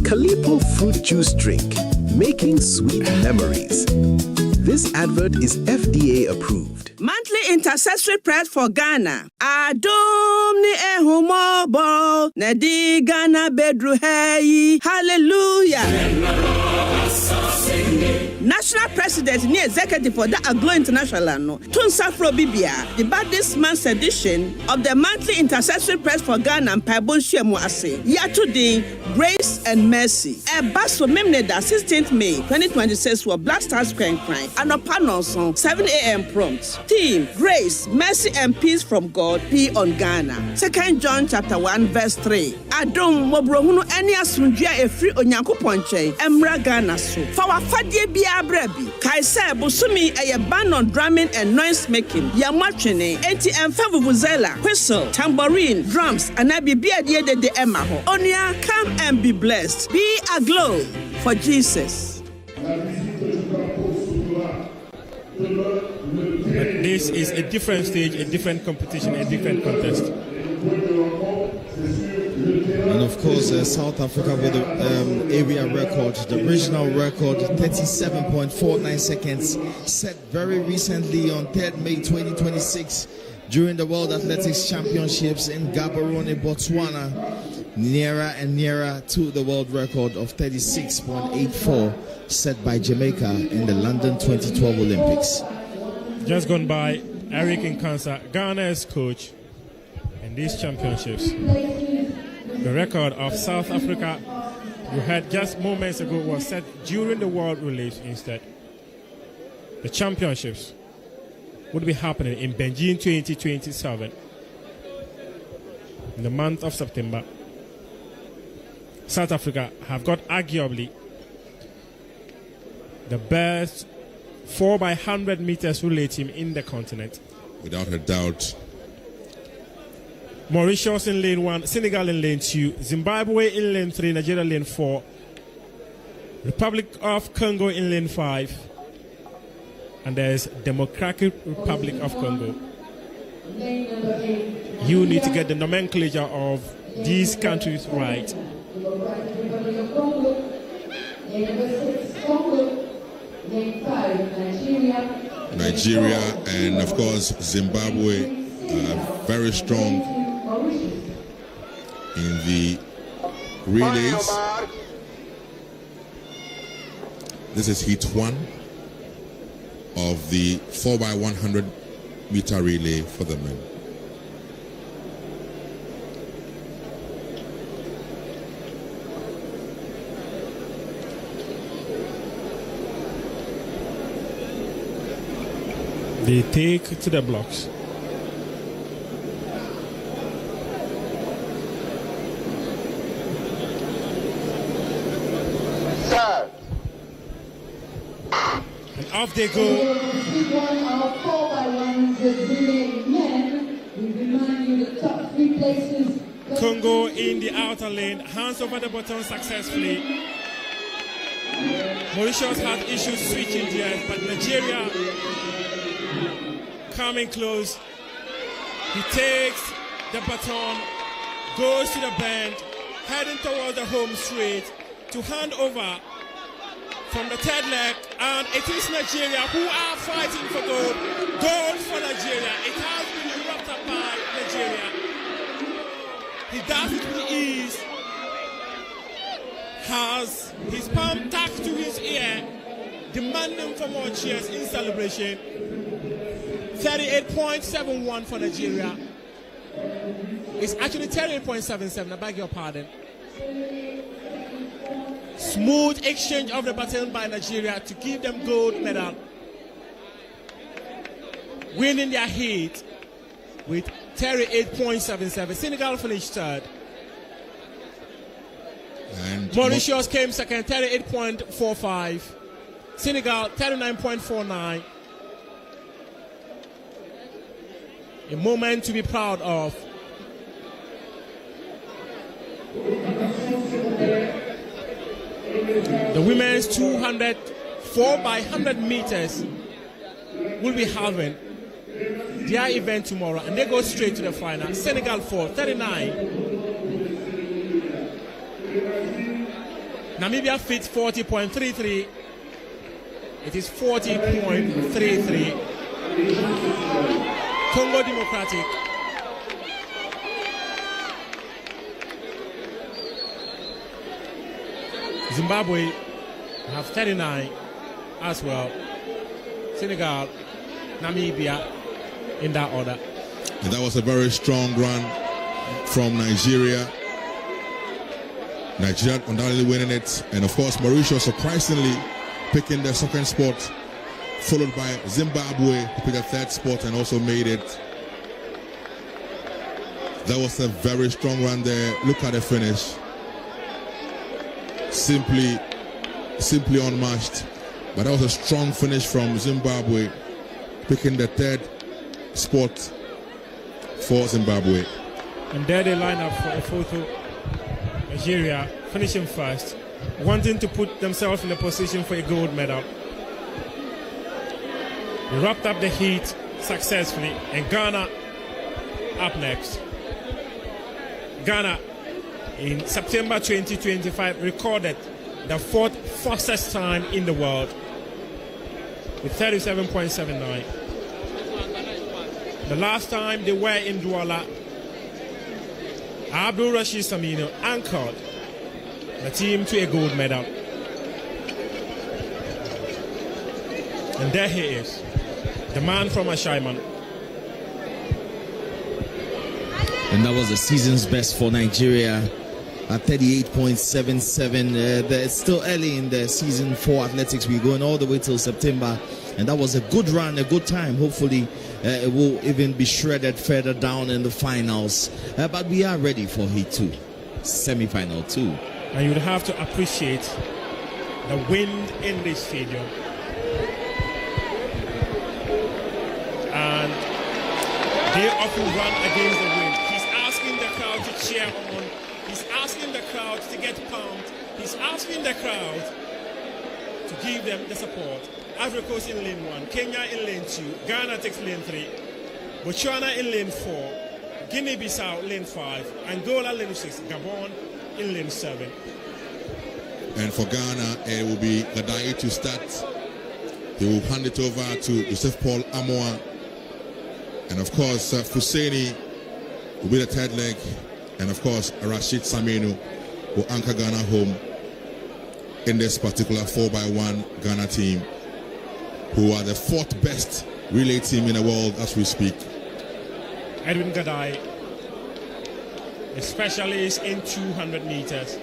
Calipo fruit juice drink, making sweet memories. This advert is FDA approved. Monthly intercessory prayers for Ghana. Adom ni ehumobo, nedi Ghana bedru hey. Hallelujah. National President ni executive for the ACCRA International no. Tunsafro Bibia, the this month's edition of the monthly intercessory prayers for Ghana and Pabonshemu Ase. Year today, Grace and Mercy. A bus for Memneda 16th May 2026 for Black Star Square Crime and a panel song 7 a.m. prompt. Theme: Grace, Mercy and Peace from God be on Ghana. 2 John chapter 1 verse 3. Adom mobrohunu eni asunjia efri onyanko ponche emra Ghana so. For our fadie bi abrebi. Kaise busumi eye ban on drumming and noise making. Yamwachene enti emfa vuvuzela, whistle, tambourine, drums and abibia die de emma ho. Onia, come and be blessed. Be aglow for Jesus. But this is a different stage, a different competition, a different contest. And of course, South Africa with the area record, the regional record, 37.49 seconds, set very recently on 3rd May 2026 during the World Athletics Championships in Gaborone, Botswana, nearer and nearer to the world record of 36.84 set by Jamaica in the London 2012 Olympics. Just gone by, Eric Nkansa, Ghana's coach in these championships. The record of South Africa, we heard just moments ago, was set during the World Relays instead. The championships would be happening in Beijing 2027 in the month of September. South Africa have got arguably the best 4x100 meters relay team in the continent. Without a doubt. Mauritius in lane 1, Senegal in lane 2, Zimbabwe in lane 3, Nigeria lane 4, Republic of Congo in lane 5, and there's Democratic Republic of Congo. You need to get the nomenclature of these countries right. Nigeria and of course Zimbabwe very strong in the relays. This is heat 1 of the 4x100 meter relay for the men. They take to the blocks. And off they go. Our 4x1s relay men. We remind you the top 3 places. Congo in the outer lane, hands over the button successfully. Mauritius had issues switching gears, but Nigeria coming close. He takes the baton, goes to the bend, heading towards the home straight to hand over from the third leg, and it is Nigeria who are fighting for gold. Gold for Nigeria. It has been wrapped up by Nigeria. He does it with ease. Has his palm tucked to his ear, demanding for more cheers in celebration. 38.71 for Nigeria. It's actually 38.77, I beg your pardon. Smooth exchange of the baton by Nigeria to give them gold medal. Winning their heat with 38.77. Senegal finished third. And Mauritius came second, 38.45. Senegal, 39.49. A moment to be proud of. The women's 200 4x100 meters will be having their event tomorrow, and they go straight to the final. Senegal 4, 39. Namibia fits 40.33. It is 40.33. Congo Democratic. Zimbabwe have 39 as well. Senegal, Namibia in that order. And that was a very strong run from Nigeria. Nigeria undoubtedly winning it. And of course, Mauritius surprisingly picking the second spot, followed by Zimbabwe, who picked the third spot and also made it. That was a very strong run there. Look at the finish. Simply unmatched. But that was a strong finish from Zimbabwe, picking the third spot for Zimbabwe. And there they line up for a photo. Nigeria finishing first, wanting to put themselves in a position for a gold medal. They wrapped up the heat successfully, and Ghana up next. Ghana in September 2025 recorded the fourth fastest time in the world with 37.79. The last time they were in Douala, Abdul Rashid Samino anchored the team to a gold medal. And there he is, the man from Ashaiman. And that was the season's best for Nigeria at 38.77. It's still early in the season for athletics. We're going all the way till September. And that was a good run, a good time. Hopefully, it will even be shredded further down in the finals. But we are ready for Heat 2, semi-final 2. And you would have to appreciate the wind in this stadium. And they often run against the wind. He's asking the crowd to cheer on. He's asking the crowd to get pumped. He's asking the crowd to give them the support. Ivory Coast in lane 1, Kenya in lane 2, Ghana takes lane 3, Botswana in lane 4, Guinea-Bissau lane 5, Angola lane 6, Gabon in lane 7. And for Ghana, it will be Gadai to start. He will hand it over to Joseph Paul Amoa. And of course, Fuseni will be the third leg. And of course, Rashid Saminu will anchor Ghana home in this particular 4x1 Ghana team, who are the fourth best relay team in the world as we speak. Edwin Gadai, a specialist in 200 meters.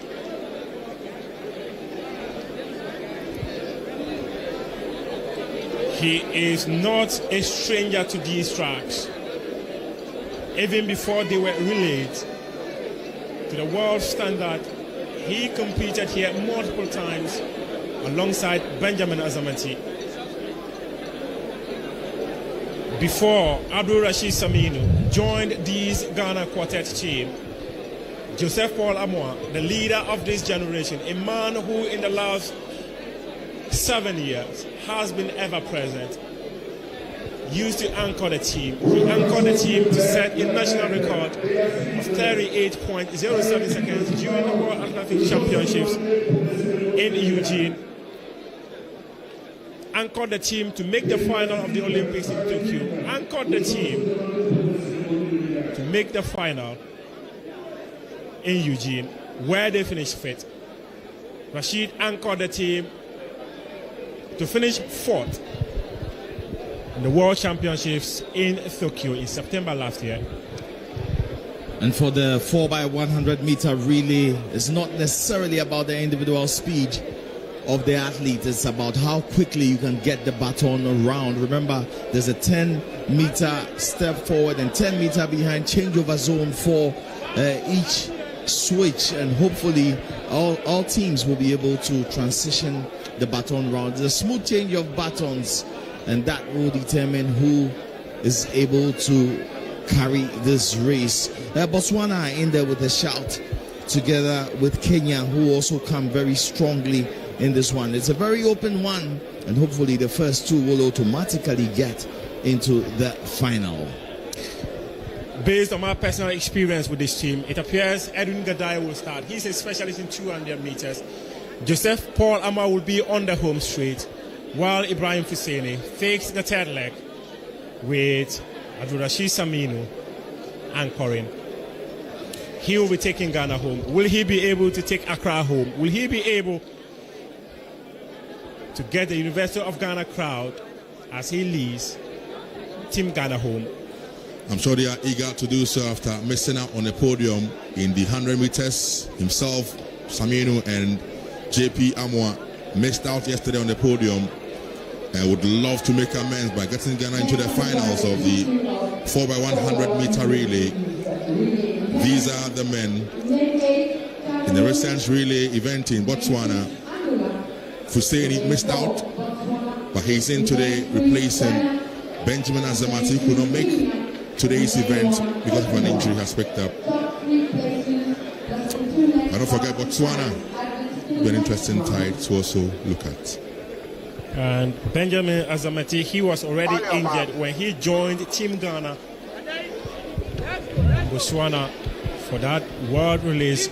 He is not a stranger to these tracks. Even before they were relayed to the world standard, he competed here multiple times alongside Benjamin Azamati. Before Abdul Rashid Saminu joined this Ghana quartet team, Joseph Paul Amoah, the leader of this generation, a man who in the last 7 years has been ever present, used to anchor the team. He anchored the team to set a national record of 38.07 seconds during the World Athletic Championships in Eugene. Anchored the team to make the final of the Olympics in Tokyo. Anchored the team to make the final in Eugene, where they finished fifth. Rashid anchored the team to finish fourth in the World Championships in Tokyo in September last year. And for the 4x100 meter relay, it's not necessarily about the individual speed of the athlete. It's about how quickly you can get the baton around. Remember, there's a 10-meter step forward and 10-meter behind changeover zone for each switch, and hopefully all teams will be able to transition the baton round. There's a smooth change of batons, and that will determine who is able to carry this race. Botswana in there with a shout, together with Kenya, who also come very strongly in this one. It's a very open one, and hopefully the first two will automatically get into the final. Based on my personal experience with this team, it appears Edwin Gadai will start. He's a specialist in 200 meters. Joseph Paul Amoah will be on the home straight, while Ibrahim Fuseni fakes the third leg with Abdul Rashid Saminu anchoring. He will be taking Ghana home. Will he be able to take Accra home? Will he be able to get the University of Ghana crowd as he leads Team Ghana home? I'm sure they are eager to do so after missing out on the podium in the 100 meters. Himself, Saminu, and JP Amoah missed out yesterday on the podium and would love to make amends by getting Ghana into the finals of the 4x100 meter relay. These are the men in the recent relay event in Botswana. Fuseni missed out, but he's in today replacing Benjamin Azamati, who could not make today's event because of an injury he has picked up. But don't forget Botswana, an interesting tie to also look at. And Benjamin Azamati, he was already injured when he joined Team Ghana Botswana for that World Relays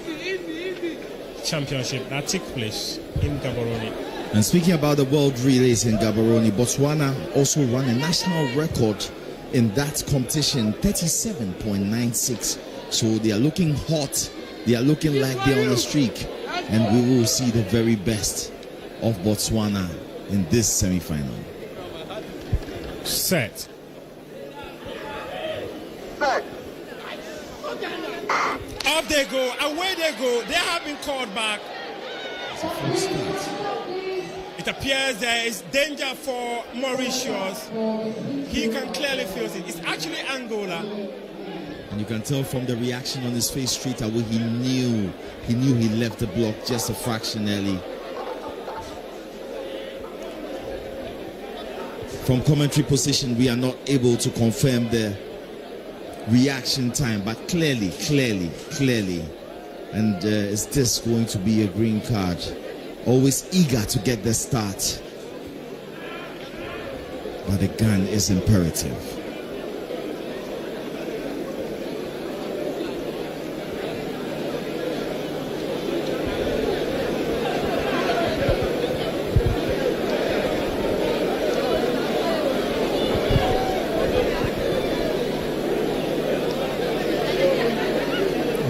Championship that took place in Gaborone. And speaking about the World Relays in Gaborone, Botswana also ran a national record in that competition, 37.96. So they are looking hot. They are looking like they're on a streak. And we will see the very best of Botswana in this semi-final. Set. Up they go, away they go. They have been called back. It appears there is danger for Mauritius. He can clearly feel it. It's actually Angola. And you can tell from the reaction on his face straight away, he knew he left the block just a fraction early. From commentary position, we are not able to confirm the reaction time, but clearly, and is this going to be a green card? Always eager to get the start, but the gun is imperative.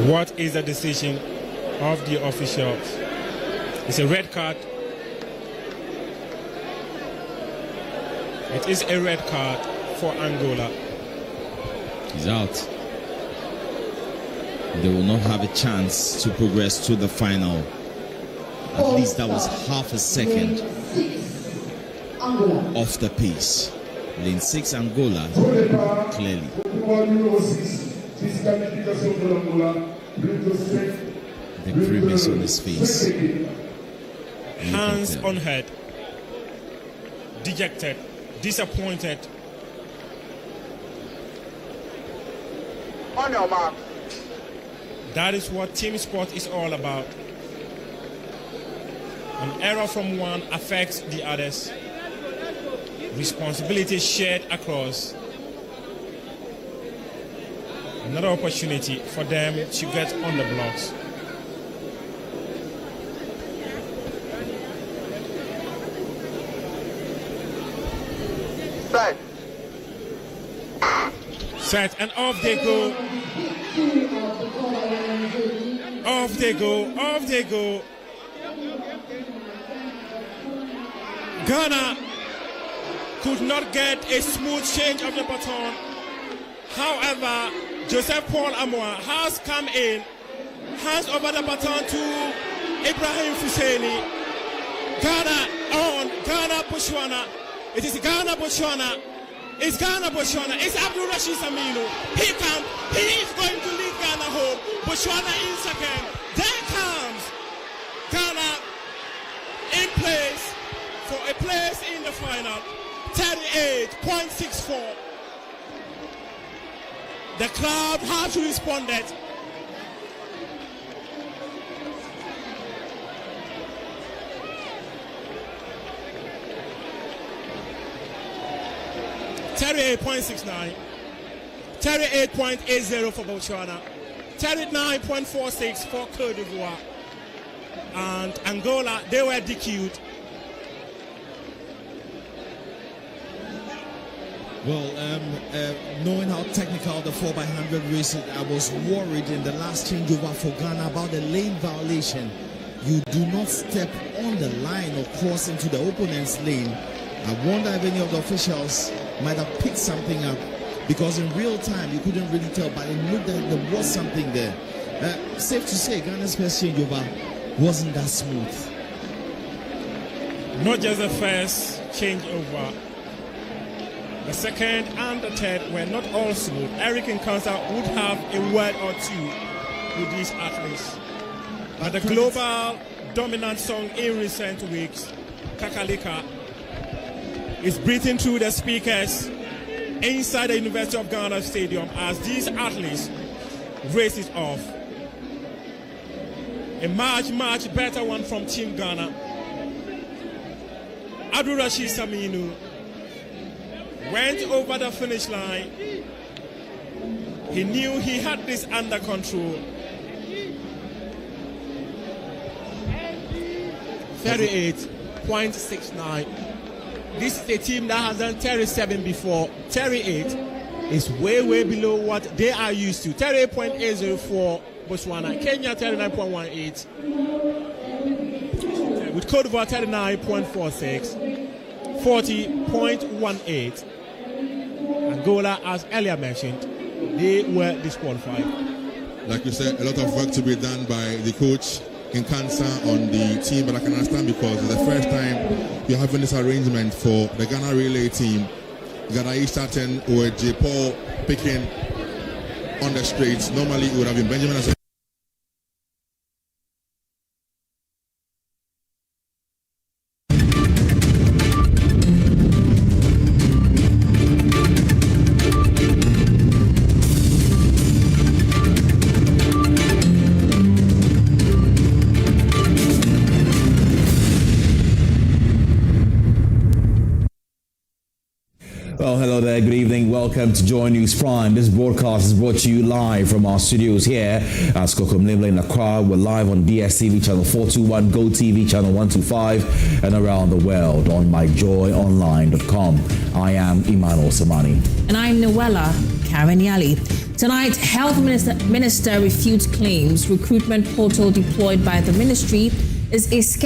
What is the decision of the officials? It's a red card It is a red card for Angola. He's out. They will not have a chance to progress to the final. At least that was half a second off the pace. Lane 6 Angola, clearly. The grimace on his face. Hands on head. Dejected. Disappointed. On your mark. That is what team sport is all about. An error from one affects the others. Responsibility shared across. Another opportunity for them to get on the blocks. Set and off they go. Off they go. Off they go. Ghana could not get a smooth change of the baton. However, Joseph Paul Amoa has come in, hands over the baton to Ibrahim Fuseni. Ghana on, Ghana Botswana. It is Ghana Botswana. It's Ghana Botswana. It's Abdul Rashid Saminu. He comes. He is going to lead Ghana home. Botswana in second. There comes Ghana in place for a place in the final. 38.64. The crowd has responded. .69, 38.80 for Botswana, 39.46 for Cote d'Ivoire, and Angola, they were DQ'd. Well, knowing how technical the 4x100 race is, I was worried in the last changeover for Ghana about the lane violation. You do not step on the line or cross into the opponent's lane. I wonder if any of the officials might have picked something up, because in real time you couldn't really tell, but it looked like there was something there. Safe to say, Ghana's first changeover wasn't that smooth. Not just the first changeover, the second and the third were not all smooth. Eric Nkansa would have a word or two with these athletes. But the global dominant song in recent weeks, Kakalika, is breathing through the speakers inside the University of Ghana Stadium as these athletes race it off. A much better one from Team Ghana. Abdul Rashid Saminu went over the finish line. He knew he had this under control. 38.69. This is a team that has done 37 before. 38 is way below what they are used to. 38.80 for Botswana. Kenya 39.18. With Cote d'Ivoire 39.46. 40.18. Angola, as earlier mentioned, they were disqualified. Like you said, a lot of work to be done by the coach in Kansa on the team, but I can understand because it's the first time you're having this arrangement for the Ghana relay team. Gadai starting with J. Paul picking on the straights. Normally it would have been Benjamin as Well, hello there. Good evening. Welcome to Joy News Prime. This broadcast is brought to you live from our studios here at Skokomlimle in Accra. We're live on DSTV channel 421, Go TV channel 125, and around the world on myjoyonline.com. I am Emmanuel Samani. And I'm Noella Karanyali. Tonight, Health Minister refutes claims recruitment portal deployed by the ministry is a scam